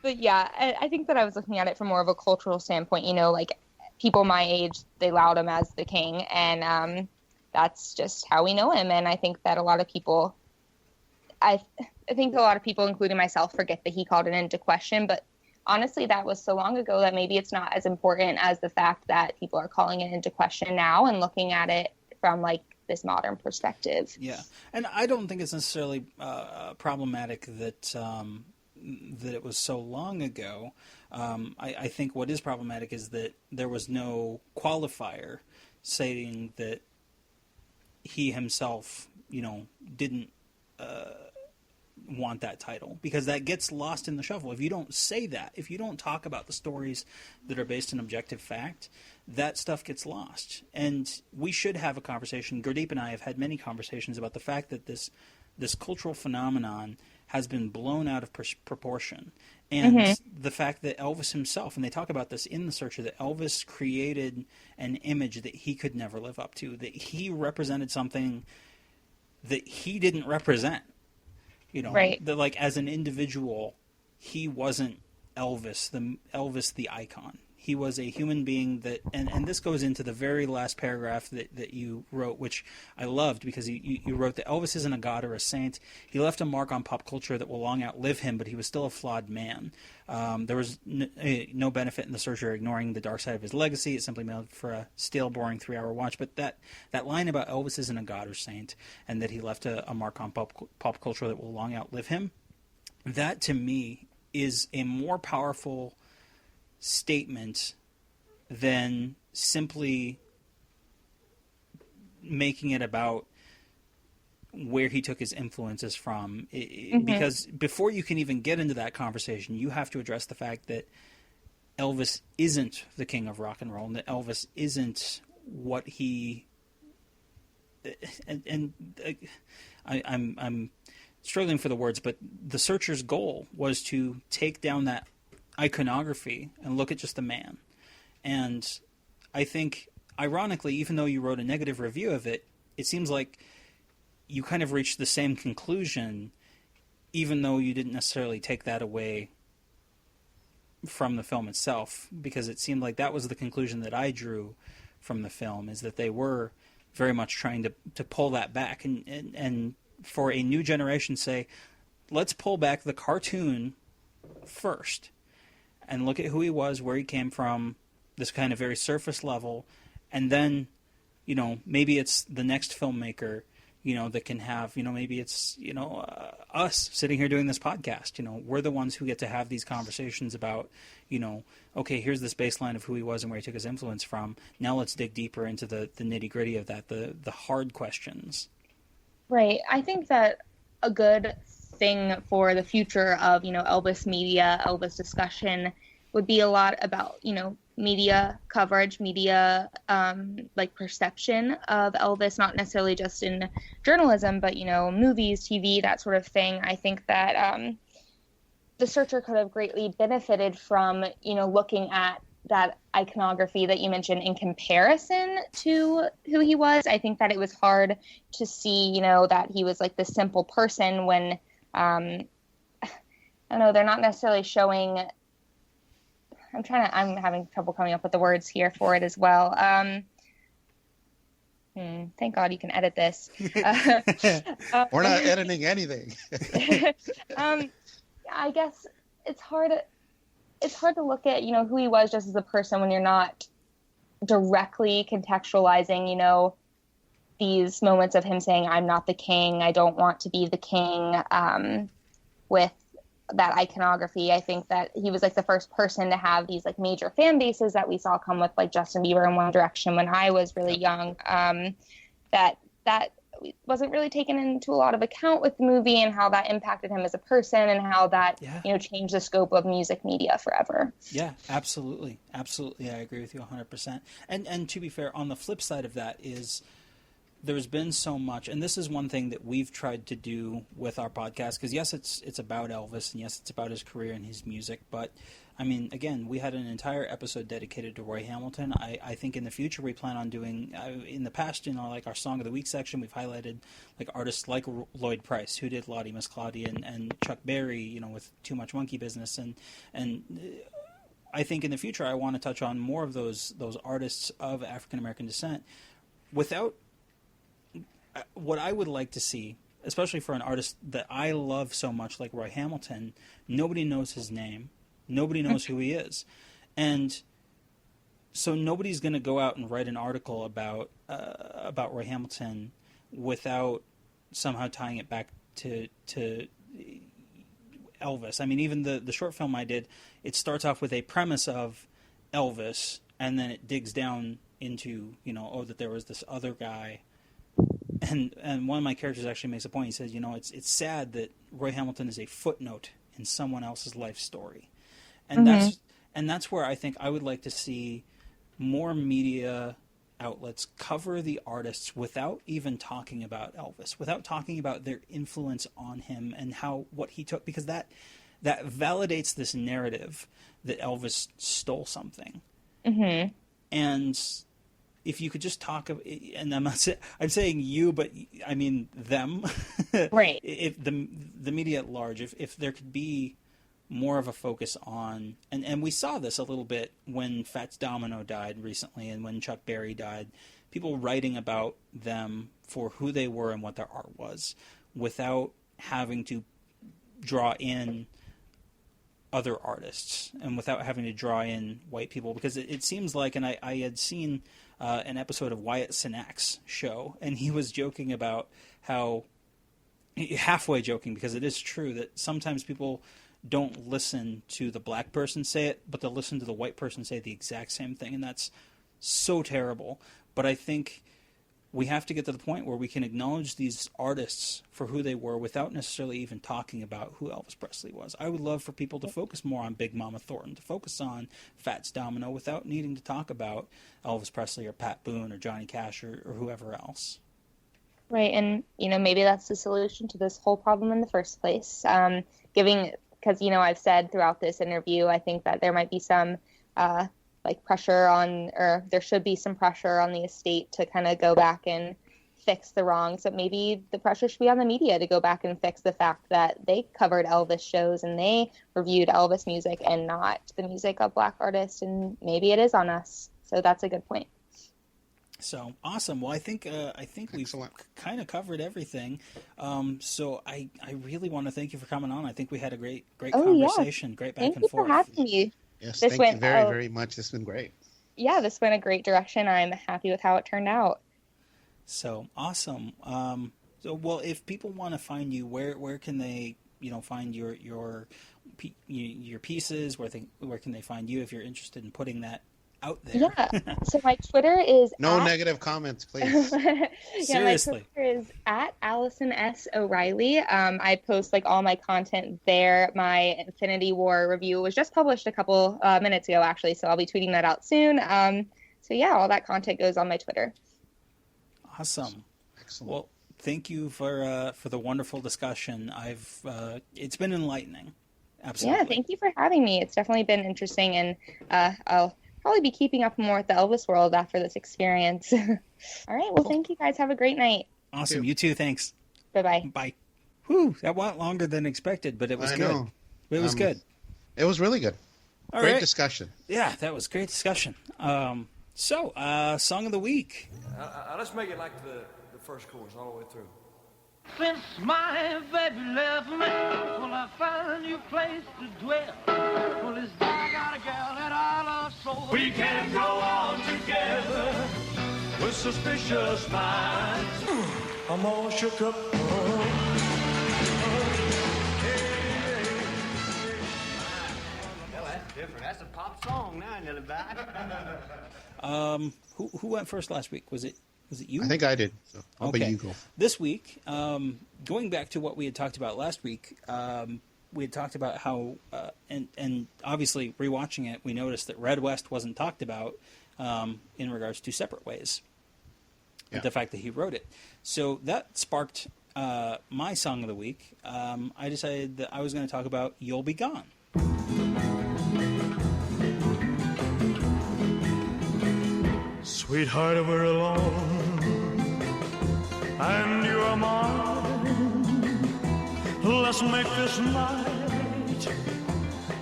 But yeah, I think that I was looking at it from more of a cultural standpoint. Like people my age, they laud him as the king, and that's just how we know him. And I think that a lot of people, including myself, forget that he called it into question. But honestly, that was so long ago that maybe it's not as important as the fact that people are calling it into question now and looking at it from like this modern perspective. Yeah, and I don't think it's necessarily problematic that it was so long ago. I think what is problematic is that there was no qualifier stating that he himself, didn't want that title, because that gets lost in the shuffle. If you don't say that, if you don't talk about the stories that are based on objective fact, that stuff gets lost. And we should have a conversation. Gurdip and I have had many conversations about the fact that this cultural phenomenon has been blown out of proportion. And the fact that Elvis himself, and they talk about this in The Searcher, that Elvis created an image that he could never live up to, that he represented something that he didn't represent. Right. That like as an individual, he wasn't Elvis the icon. He was a human being that, and this goes into the very last paragraph that you wrote, which I loved, because you wrote that Elvis isn't a god or a saint. He left a mark on pop culture that will long outlive him, but he was still a flawed man. There was no benefit in The Searcher ignoring the dark side of his legacy. It simply made for a stale, boring 3-hour watch. But that line about Elvis isn't a god or saint, and that he left a mark on pop culture that will long outlive him, that to me is a more powerful statement than simply making it about where he took his influences from. Because before you can even get into that conversation, you have to address the fact that Elvis isn't the king of rock and roll, and that Elvis isn't what he... I'm struggling for the words, but The Searcher's goal was to take down that iconography and look at just the man. And I think, ironically, even though you wrote a negative review of it, it seems like you kind of reached the same conclusion, even though you didn't necessarily take that away from the film itself, because it seemed like that was the conclusion that I drew from the film, is that they were very much trying to pull that back and for a new generation say, let's pull back the cartoon first and look at who he was, where he came from, this kind of very surface level, and then, maybe it's the next filmmaker, that can have, maybe it's, us sitting here doing this podcast, we're the ones who get to have these conversations about, okay, here's this baseline of who he was and where he took his influence from. Now let's dig deeper into the nitty gritty of that, the hard questions. Right. I think that a good thing for the future of, Elvis media, Elvis discussion would be a lot about, media coverage, media perception of Elvis, not necessarily just in journalism, but, movies, TV, that sort of thing. I think that the Searcher could have greatly benefited from, looking at that iconography that you mentioned in comparison to who he was. I think that it was hard to see, that he was like this simple person when, I don't know, they're not necessarily showing. I'm having trouble coming up with the words here for it as well. Thank God you can edit this. We're not editing anything. I guess it's hard to look at, who he was just as a person when you're not directly contextualizing, these moments of him saying, I'm not the king, I don't want to be the king, with that iconography. I think that he was like the first person to have these like major fan bases that we saw come with like Justin Bieber and One Direction when I was really young. That wasn't really taken into a lot of account with the movie and how that impacted him as a person and how that, changed the scope of music media forever. Yeah, absolutely. Absolutely. I agree with you 100%. And to be fair, on the flip side of that is there's been so much, and this is one thing that we've tried to do with our podcast, because yes, it's about Elvis, and yes, it's about his career and his music, but I mean, again, we had an entire episode dedicated to Roy Hamilton. I think in the future we plan on doing, in the past, like our Song of the Week section, we've highlighted like artists like Lloyd Price, who did Lottie Miss Claudia, and Chuck Berry, with Too Much Monkey Business, and I think in the future I want to touch on more of those artists of African American descent without. What I would like to see, especially for an artist that I love so much like Roy Hamilton, nobody knows his name. Nobody knows who he is. And so nobody's going to go out and write an article about Roy Hamilton without somehow tying it back to Elvis. I mean, even the short film I did, it starts off with a premise of Elvis, and then it digs down into, that there was this other guy. And one of my characters actually makes a point. He says, it's sad that Roy Hamilton is a footnote in someone else's life story. And that's where I think I would like to see more media outlets cover the artists without even talking about Elvis, without talking about their influence on him and what he took, because that validates this narrative that Elvis stole something. Mm-hmm. And if you could just talk, and I'm saying you, but I mean them, right? If the media at large, if there could be more of a focus on, and we saw this a little bit when Fats Domino died recently, and when Chuck Berry died, people writing about them for who they were and what their art was, without having to draw in other artists and without having to draw in white people, because it seems like, and I had seen an episode of Wyatt Cenac's show, and he was joking about how, halfway joking, because it is true that sometimes people don't listen to the black person say it, but they'll listen to the white person say the exact same thing, and that's so terrible. But I think we have to get to the point where we can acknowledge these artists for who they were without necessarily even talking about who Elvis Presley was. I would love for people to focus more on Big Mama Thornton, to focus on Fats Domino without needing to talk about Elvis Presley or Pat Boone or Johnny Cash or whoever else. Right, and, maybe that's the solution to this whole problem in the first place. Because, I've said throughout this interview, I think that there might be some pressure on, or there should be some pressure on the estate to kind of go back and fix the wrongs. But maybe the pressure should be on the media to go back and fix the fact that they covered Elvis shows and they reviewed Elvis music and not the music of black artists. And maybe it is on us. So that's a good point. So awesome. Well, I think we've kind of covered everything. So I really want to thank you for coming on. I think we had a great conversation, great back and forth. Thank you for having me. Yes, thank you very, very much. This has been great. Yeah, this went a great direction. I'm happy with how it turned out. So awesome. So, well, if people want to find you, where can they, find your pieces? Where can they find you if you're interested in putting that out there? Yeah. So my Twitter is no negative comments, please. Seriously. My Twitter is at Allison O'Reilly. I post all my content there. My Infinity War review was just published a couple minutes ago, actually, so I'll be tweeting that out soon. So yeah, all that content goes on my Twitter. Awesome. Excellent. Well, thank you for the wonderful discussion. It's been enlightening. Absolutely. Yeah, thank you for having me. It's definitely been interesting, and I'll probably be keeping up more with the Elvis world after this experience. All right. Well, thank you guys. Have a great night. Awesome. You too. Thanks. Bye-bye. Bye. Whew, that went longer than expected, but it was good. Know. It was good. It was really good. All great right. discussion. Yeah, that was great discussion. So, song of the week. Let's make it like the first chorus all the way through. Since my baby left me, will I find you a place to dwell? Well, this I got a gal that I love so. We can go on together with suspicious minds. I'm all shook up. Well, that's different. That's a pop song now, Nelly Bye. Who went first last week? Was it you? I think I did. So I'll okay. be you go. This week, going back to what we had talked about last week, we had talked about how, and obviously rewatching it, we noticed that Red West wasn't talked about in regards to Separate Ways. Yeah. The fact that he wrote it. So that sparked my song of the week. I decided that I was going to talk about You'll Be Gone. Sweetheart, we're alone, and you are mine. Let's make this night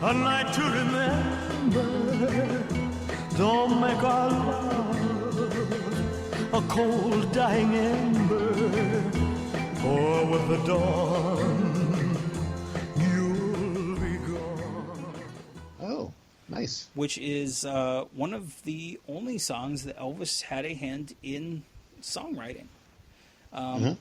a night to remember. Don't make our love a cold, dying ember, for with the dawn, you'll be gone. Oh. Nice. Which is one of the only songs that Elvis had a hand in songwriting.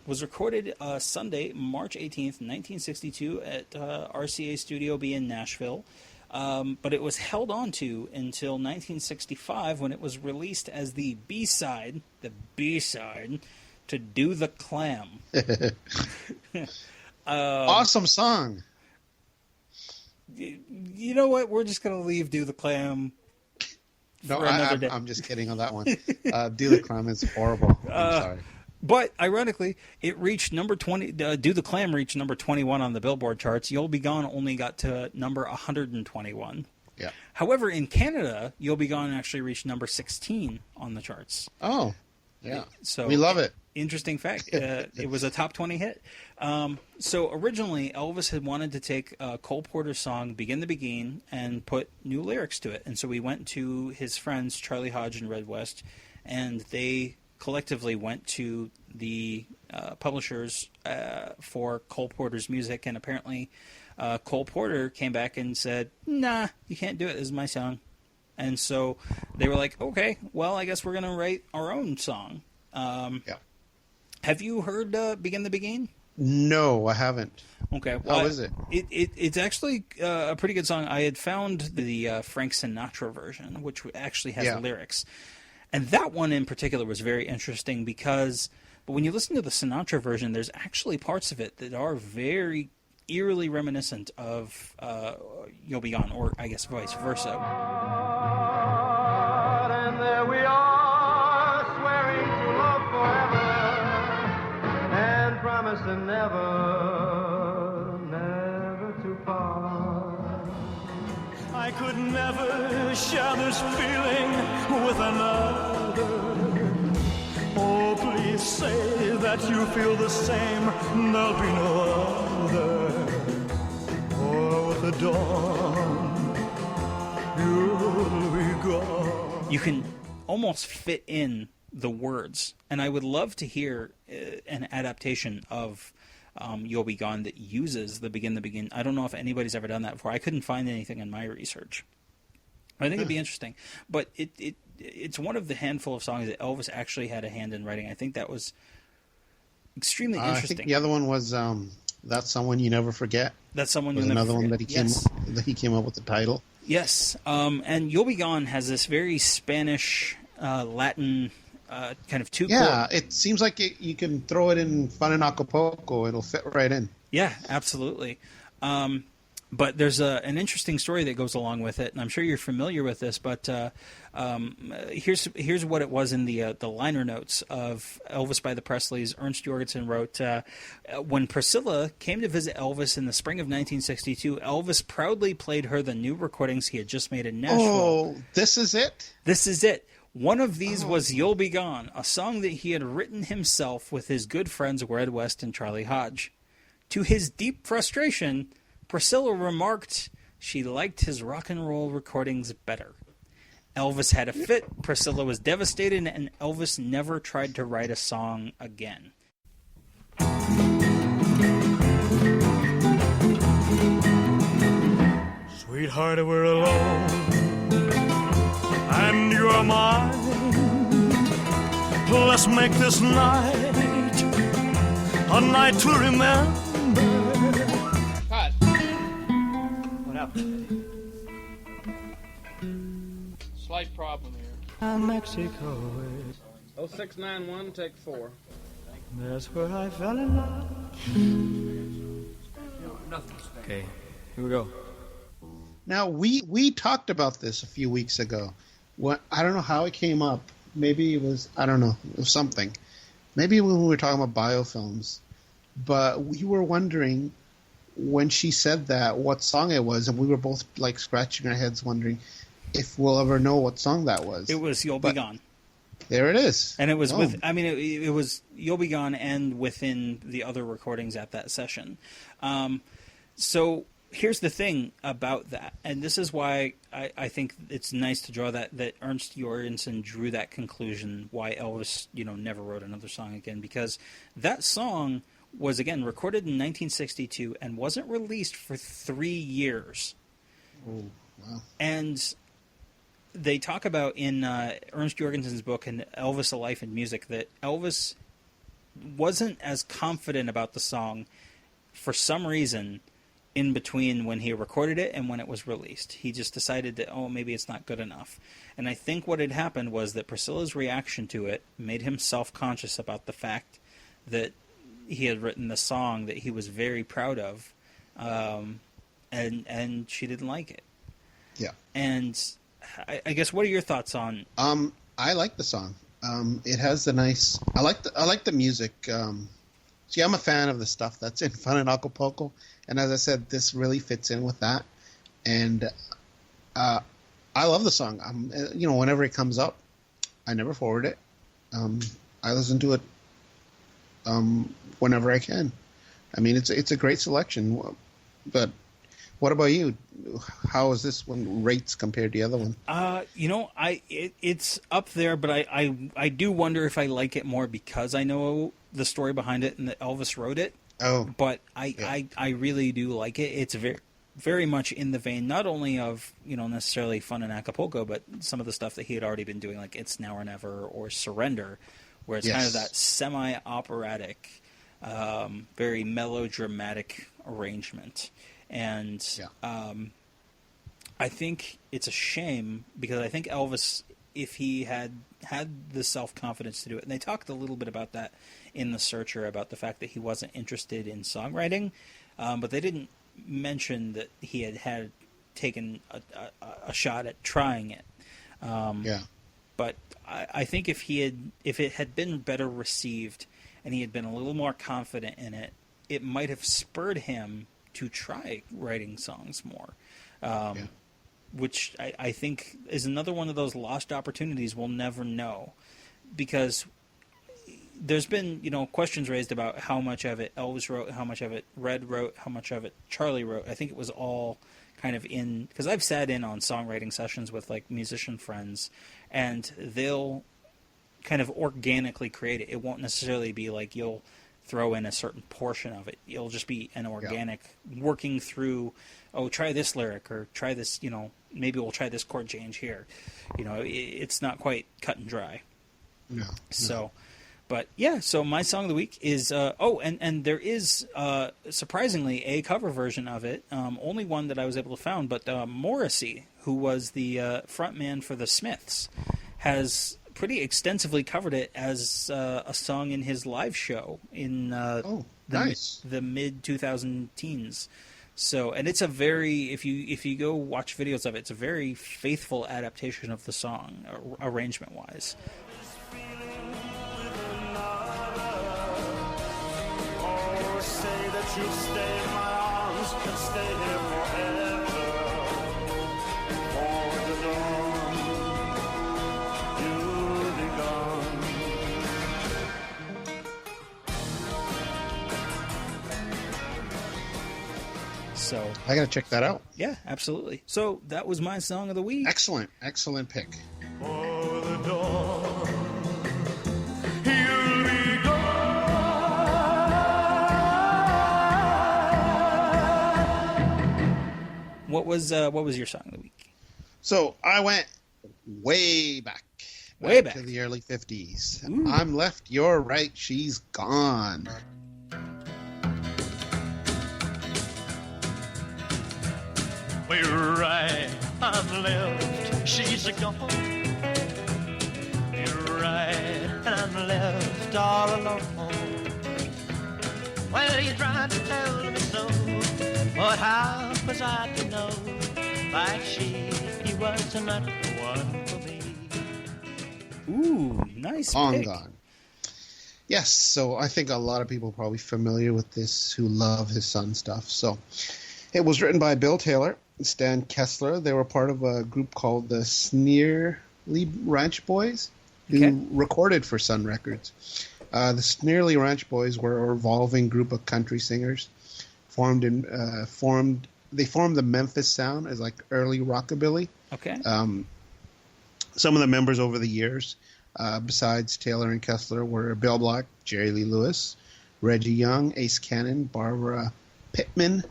Was recorded Sunday, March 18th, 1962 at RCA Studio B in Nashville. But it was held on to until 1965 when it was released as the B-side to Do the Clam. Awesome song. You know what? We're just going to leave Do the Clam for another day. I'm just kidding on that one. Do the Clam is horrible. I'm sorry. But ironically, it reached number 20. Do the Clam reached number 21 on the Billboard charts. You'll Be Gone only got to number 121. Yeah. However, in Canada, You'll Be Gone actually reached number 16 on the charts. Oh, yeah. So we love it. Interesting fact. It was a top 20 hit. So originally, Elvis had wanted to take Cole Porter's song, Begin the Begin, and put new lyrics to it. And so we went to his friends, Charlie Hodge and Red West, and they collectively went to the publishers for Cole Porter's music. And apparently Cole Porter came back and said, nah, you can't do it. This is my song. And so they were like, okay, well, I guess we're going to write our own song. Yeah. Have you heard Begin the Begin? No, I haven't. Okay. Well, how is it? It's actually a pretty good song. I had found the Frank Sinatra version, which actually has lyrics. And that one in particular was very interesting because when you listen to the Sinatra version, there's actually parts of it that are very eerily reminiscent of You'll Be Gone, or I guess vice versa. And there we are, swearing to love forever, and promising never, never to part. I could never share this feeling with another. Oh, please say that you feel the same, there'll be no other. Oh, with the dawn, you'll be gone. You can almost fit in the words, and I would love to hear an adaptation of You'll Be Gone that uses the Begin. I don't know if anybody's ever done that before. I couldn't find anything in my research. I think it'd be interesting, but it's one of the handful of songs that Elvis actually had a hand in writing. I think that was extremely I interesting. think the other one was That's Someone You Never Forget. That's Someone was You Never another Forget. one that he came up with the title. Yes, and You'll Be Gone has this very Spanish, Latin kind of two-chord. Yeah, it seems like you can throw it in Fun in Acapulco. It'll fit right in. Yeah, absolutely. But there's an interesting story that goes along with it, and I'm sure you're familiar with this, but here's what it was in the liner notes of Elvis by the Presleys. Ernst Jorgensen wrote, when Priscilla came to visit Elvis in the spring of 1962, Elvis proudly played her the new recordings he had just made in Nashville. Oh, this is it? This is it. One of these was You'll Be Gone, a song that he had written himself with his good friends Red West and Charlie Hodge. To his deep frustration, Priscilla remarked she liked his rock and roll recordings better. Elvis had a fit, Priscilla was devastated, and Elvis never tried to write a song again. Sweetheart, we're alone, and you're mine. Let's make this night a night to remember. Cut. What happened? Slight problem here. Mexico is 0691, take 4. That's where I fell in love. Okay, here we go. Now, we talked about this a few weeks ago. I don't know how it came up. Maybe it was, I don't know, it was something. Maybe when we were talking about biofilms. But we were wondering, when she said that, what song it was, and we were both like scratching our heads wondering if we'll ever know what song that was. It was You'll Be Gone. There it is. And it was it was You'll Be Gone and within the other recordings at that session. So here's the thing about that, and this is why I think it's nice to draw that Ernst Jorgensen drew that conclusion, why Elvis, never wrote another song again, because that song was, again, recorded in 1962 and wasn't released for 3 years. Oh, wow. And they talk about in Ernst Jorgensen's book, in Elvis, A Life in Music, that Elvis wasn't as confident about the song for some reason in between when he recorded it and when it was released. He just decided that, maybe it's not good enough. And I think what had happened was that Priscilla's reaction to it made him self-conscious about the fact that he had written the song that he was very proud of, and she didn't like it. Yeah. And I guess, what are your thoughts on? I like the song. It has a nice. I like the music. See, I'm a fan of the stuff that's in Fun in Acapulco, and as I said, this really fits in with that. And I love the song. Whenever it comes up, I never forward it. I listen to it whenever I can. I mean, it's a great selection. But what about you? How is this one rates compared to the other one? It's up there, but I do wonder if I like it more because I know the story behind it and that Elvis wrote it. Oh, but I really do like it. It's very, very much in the vein not only of necessarily Fun in Acapulco, but some of the stuff that he had already been doing, like It's Now or Never or Surrender, where it's kind of that semi-operatic, very melodramatic arrangement. And I think it's a shame because I think Elvis, if he had the self-confidence to do it, and they talked a little bit about that in The Searcher, about the fact that he wasn't interested in songwriting, but they didn't mention that he had taken a shot at trying it. But I think if it had been better received and he had been a little more confident in it, it might have spurred him to try writing songs more, which I think is another one of those lost opportunities we'll never know, because there's been questions raised about how much of it Elvis wrote, how much of it Red wrote, how much of it Charlie wrote. I think it was all kind of because I've sat in on songwriting sessions with like musician friends, and they'll kind of organically create it. It won't necessarily be like you'll throw in a certain portion of it. It'll just be an organic working through, try this lyric or try this, maybe we'll try this chord change here. It's not quite cut and dry. No. So, But yeah, so my song of the week is and there is surprisingly a cover version of it, only one that I was able to find. But Morrissey, who was the frontman for the Smiths, has pretty extensively covered it as a song in his live show in the mid 2000 teens. So, and it's a very, if you go watch videos of it, it's a very faithful adaptation of the song, arrangement wise. Say that you'll stay in my arms and stay here forever. For the dawn, you'll be gone. So I gotta check that out. Yeah, absolutely. So that was my song of the week. Excellent pick. For the dawn. What was your song of the week? So I went way back to the early 50s. Ooh. I'm left, you're right, she's gone. We're right, I'm left, she's gone. You're right, I'm left all alone. Well, you tried to tell me so, but how was I to know? Like he was not the one for me. Ooh, nice Long pick. gone. Yes, so I think a lot of people are probably familiar with this who love his Sun stuff. So it was written by Bill Taylor and Stan Kessler. They were part of a group called the Sneerly Ranch Boys, who recorded for Sun Records. The Sneerly Ranch Boys were a revolving group of country singers formed the Memphis sound as like early rockabilly. Okay. Some of the members over the years, besides Taylor and Kessler, were Bill Black, Jerry Lee Lewis, Reggie Young, Ace Cannon, Barbara Pittman.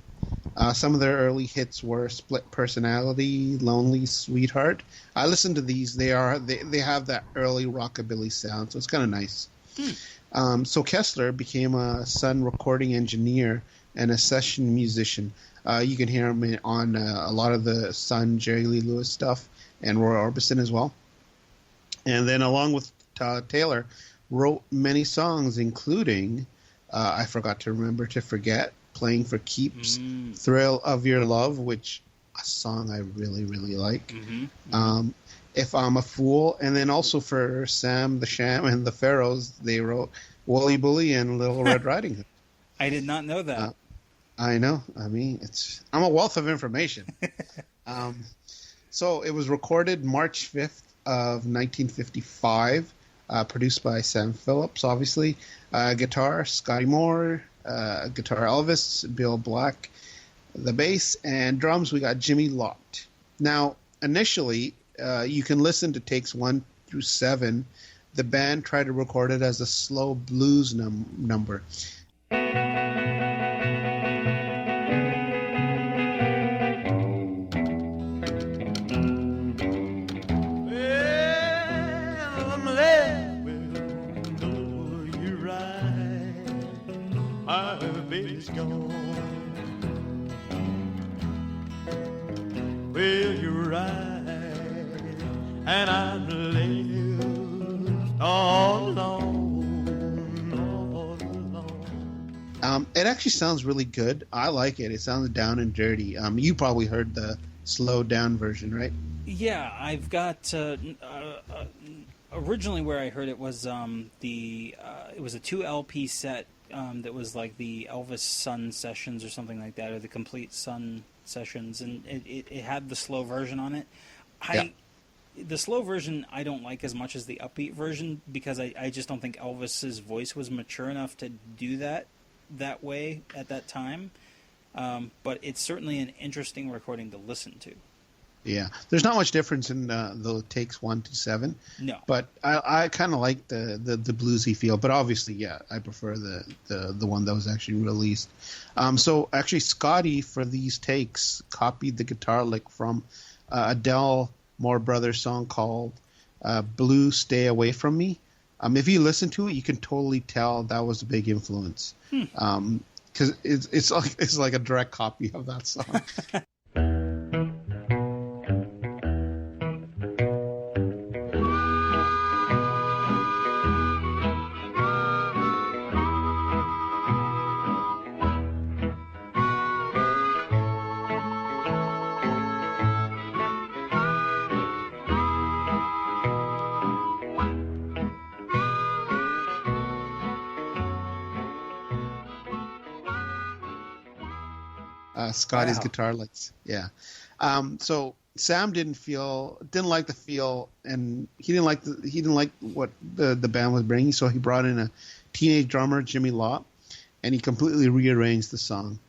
Some of their early hits were Split Personality, Lonely Sweetheart. I listened to these. They have that early rockabilly sound, so it's kind of nice. So Kessler became a Sun recording engineer and a session musician. You can hear him on a lot of the Sun, Jerry Lee Lewis stuff, and Roy Orbison as well. And then along with Taylor, wrote many songs, including, I Forgot to Remember to Forget, Playing for Keeps, Thrill of Your Love, which a song I really, really like. If I'm a Fool, and then also for Sam the Sham and the Pharaohs, they wrote Wooly Bully and Little Red Riding Hood. I did not know that. I know. I mean, I'm a wealth of information. So it was recorded March 5th of 1955, produced by Sam Phillips, obviously. Guitar, Scotty Moore. Guitar, Elvis. Bill Black, the bass. And drums, we got Jimmy Lott. Now, initially, you can listen to takes 1 through 7. The band tried to record it as a slow blues number. Well, you're right, and I'm left all alone, all alone. It actually sounds really good. I like it. It sounds down and dirty. You probably heard the slowed down version, right? Yeah, I've got originally where I heard it was it was a 2 LP set that was like the Elvis Sun sessions or something like that, or the complete Sun sessions, and it had the slow version on it. The slow version I don't like as much as the upbeat version, because I just don't think Elvis's voice was mature enough to do that way at that time. But it's certainly an interesting recording to listen to. Yeah, there's not much difference in the takes 1 to 7. No, but I kind of like the bluesy feel. But obviously, yeah, I prefer the one that was actually released. So actually, Scotty for these takes copied the guitar lick from Adele Moore Brothers song called "Blue Stay Away From Me." If you listen to it, you can totally tell that was a big influence. Because it's like a direct copy of that song. Scotty's guitar licks, yeah. So Sam didn't like the feel, and he didn't like what the band was bringing. So he brought in a teenage drummer, Jimmy Law, and he completely rearranged the song.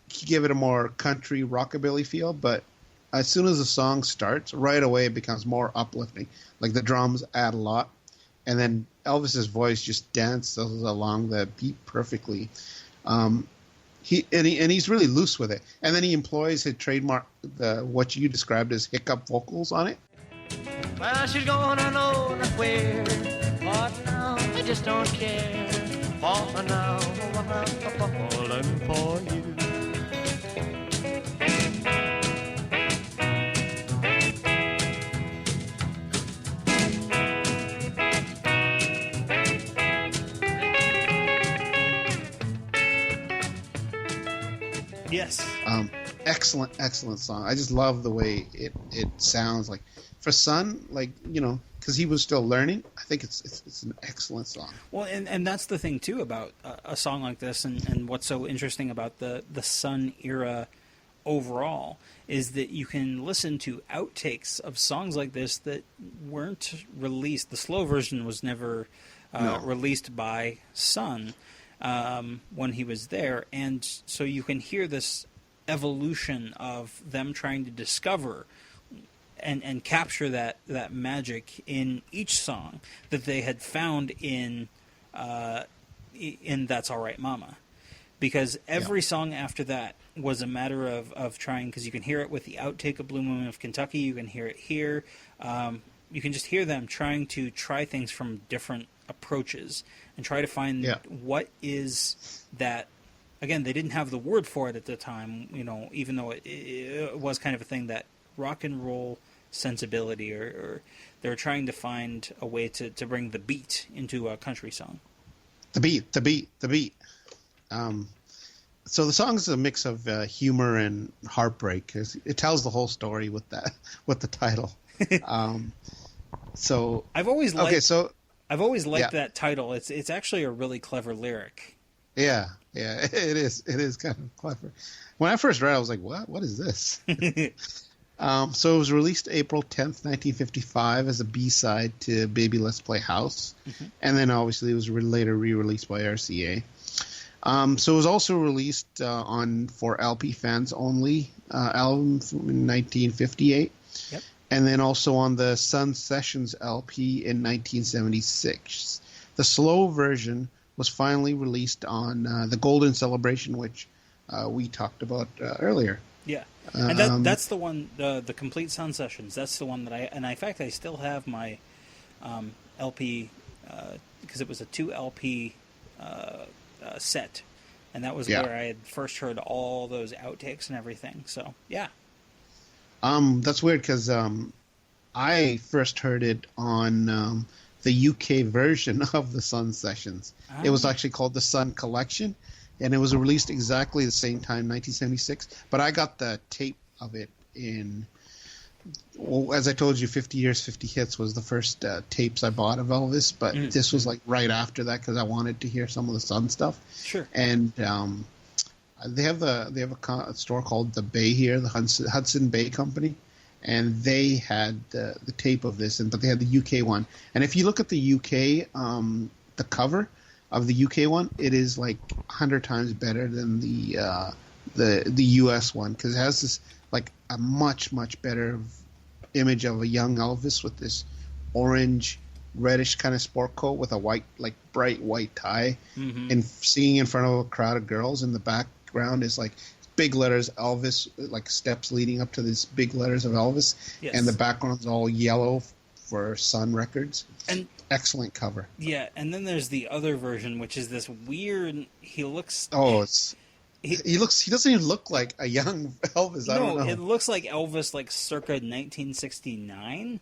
He gave it a more country rockabilly feel, but as soon as the song starts, right away it becomes more uplifting. Like the drums add a lot, and then Elvis's voice just dances along the beat perfectly. He's really loose with it, and then he employs his trademark, what you described as hiccup vocals on it. Well, she's gonna know that we're part now. I just don't care. For now, I'm falling for you. Yes. Excellent song. I just love the way it sounds. Like for Son, like, you know, because he was still learning. I think it's an excellent song. Well, and that's the thing too about a song like this, and what's so interesting about the Son era overall is that you can listen to outtakes of songs like this that weren't released. The slow version was never released by Son. When he was there, and so you can hear this evolution of them trying to discover and capture that magic in each song that they had found in That's All Right Mama, because every song after that was a matter of trying, because you can hear it with the outtake of Blue Moon of Kentucky, you can hear it here, you can just hear them trying to try things from different approaches and try to find what is that. Again, they didn't have the word for it at the time, you know, even though it was kind of a thing, that rock and roll sensibility, or they were trying to find a way to bring the beat into a country song. The beat. So the song is a mix of humor and heartbreak, because it tells the whole story with the title. So I've always liked that title. It's actually a really clever lyric. Yeah, it is. It is kind of clever. When I first read it, I was like, what is this? So it was released April 10th, 1955 as a B-side to Baby Let's Play House. Mm-hmm. And then obviously it was later re-released by RCA. So it was also released for LP Fans Only album in 1958. Yep. And then also on the Sun Sessions LP in 1976. The slow version was finally released on the Golden Celebration, which we talked about earlier. Yeah, and that's the one, the Complete Sun Sessions. That's the one that in fact, I still have my LP, because it was a 2 LP set, and that was where I had first heard all those outtakes and everything. So, yeah. That's weird, because I first heard it on the UK version of the Sun Sessions. Oh. It was actually called the Sun Collection, and it was released exactly the same time, 1976. But I got the tape of it in, well, as I told you, 50 Years, 50 Hits was the first tapes I bought of Elvis, but this was like right after that, because I wanted to hear some of the Sun stuff. Sure. And they have a store called The Bay here, the Hudson Bay Company, and they had the tape of this, but they had the UK one. And if you look at the UK, the cover of the UK one, it is like 100 times better than the US one, because it has this like a much better image of a young Elvis with this orange reddish kind of sport coat with a white, like bright white tie, and singing in front of a crowd of girls. In the background is like big letters Elvis, like steps leading up to these big letters of Elvis, and the background's all yellow for Sun Records. And excellent cover. Yeah, and then there's the other version, which is this weird. He looks. Oh, he doesn't even look like a young Elvis. I don't know. It looks like Elvis, like circa 1969,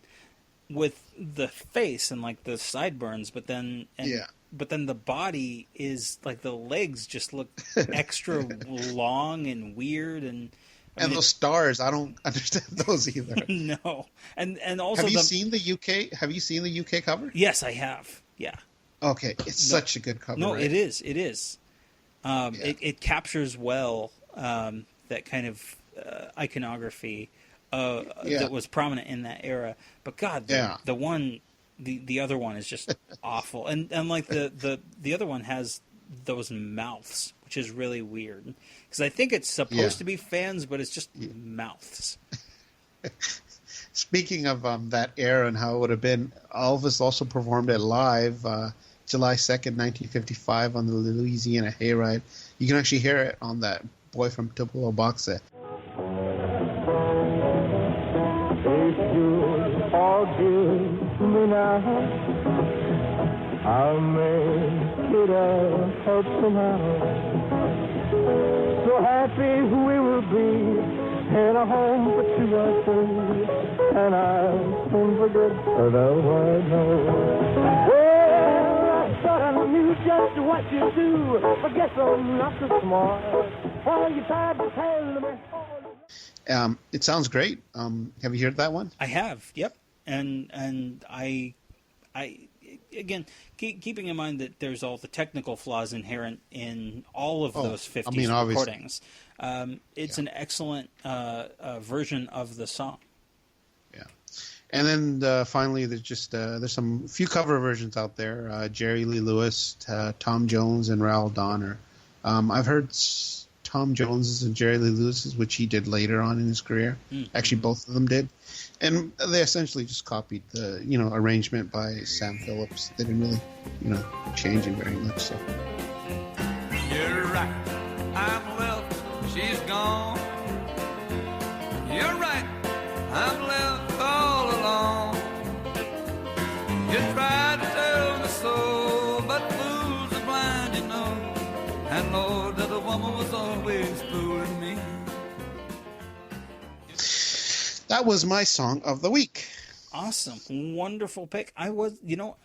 with the face and like the sideburns, but then the body is like the legs just look extra long and weird, and those stars, I don't understand those either. No, and also have you seen the UK? Have you seen the UK cover? Yes, I have. Yeah. Okay, it's such a good cover. No, right? it is. It is. It captures well that kind of iconography that was prominent in that era. But God, the other one is just awful, and like the other one has those mouths, which is really weird because I think it's supposed to be fans, but it's just mouths. Speaking of that era and how it would have been, Elvis also performed it live July 2nd, 1955 on the Louisiana Hayride. You can actually hear it on that Boy from Tupelo box set. If you forgive me now, I'll make it up somehow. So happy we will be in a home for two or three, and I'll soon forget the white nose. But I knew just what you do, but guess I'm not so smart. While you tried to tell me. It sounds great. Have you heard that one? I have. Yep. And I again, keeping in mind that there's all the technical flaws inherent in all of those 50s recordings, it's an excellent version of the song. Yeah. And then finally, there's some few cover versions out there. Jerry Lee Lewis, Tom Jones, and Raoul Donner. I've heard Tom Jones's and Jerry Lee Lewis's, which he did later on in his career. Mm-hmm. Actually, both of them did, and they essentially just copied the arrangement by Sam Phillips. They didn't really change it very much. So you're right, I'm left, she's gone. You're right, I'm left all alone. You tried to tell me so, but fools are blind, and Lord, that a woman was always fooling me. That was my song of the week. Awesome. Wonderful pick. I was, a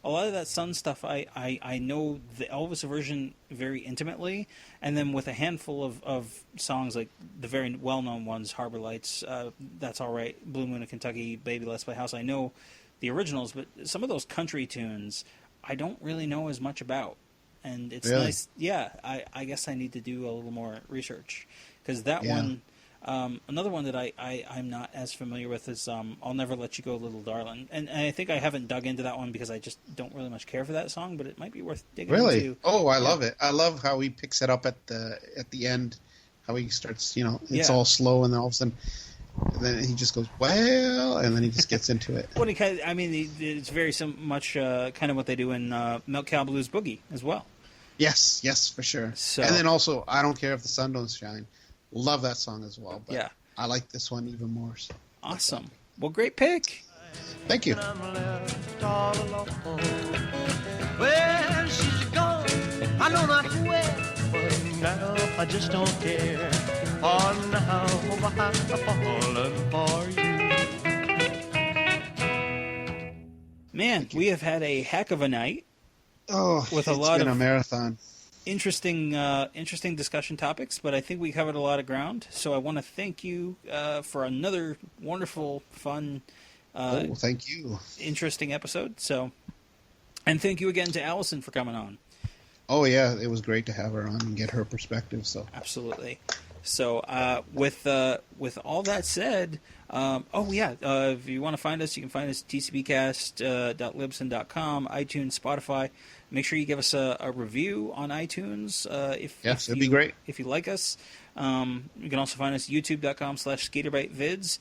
lot of that Sun stuff, I know the Elvis version very intimately, and then with a handful of songs, like the very well-known ones, Harbor Lights, That's All Right, Blue Moon of Kentucky, Baby Let's Play House, I know the originals, but some of those country tunes I don't really know as much about. And it's nice. Yeah, I guess I need to do a little more research, because that one, another one that I'm not as familiar with is I'll Never Let You Go, Little Darling. And I think I haven't dug into that one because I just don't really much care for that song, but it might be worth digging into. Really? Oh, I love it. I love how he picks it up at the end, how he starts, it's all slow, and then all of a sudden, then he just goes, well, and then he just gets into it. Well, it's very much kind of what they do in Milk Cow Blues Boogie as well. Yes, for sure. So, and then also, I Don't Care If the Sun Don't Shine. Love that song as well. But I like this one even more. So. Awesome. Well, great pick. Thank you. Well, she's gone, I know not where, but now I just don't care. Oh, now I've fallen for you. Man, we have had a heck of a night. Oh, with it's been a marathon. Interesting discussion topics, but I think we covered a lot of ground. So I want to thank you for another wonderful, fun, thank you, interesting episode. So, and thank you again to Allison for coming on. Oh yeah, it was great to have her on and get her perspective. So absolutely. So with all that said, if you want to find us, you can find us at tcbcast.libsyn.com, iTunes, Spotify. Make sure you give us a review on iTunes. It'd be great. If you like us. You can also find us at youtube.com/skaterbitevids.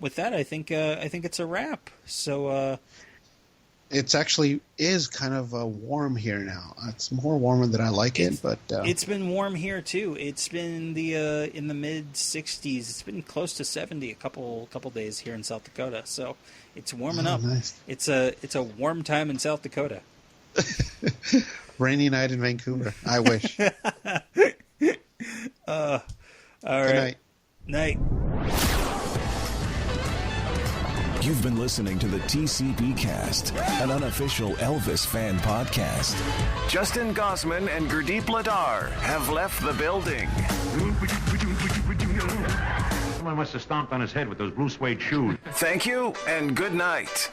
With that, I think it's a wrap. So It's actually is kind of warm here now. It's more warmer than I like it, but it's been warm here too. It's been in the mid 60s. It's been close to 70 a couple days here in South Dakota. So it's warming up. Nice. It's a warm time in South Dakota. Rainy night in Vancouver. I wish. All right. Good night. You've been listening to the TCBcast, an unofficial Elvis fan podcast. Justin Gosman and Gurdip Ladar have left the building. Someone must have stomped on his head with those blue suede shoes. Thank you and good night.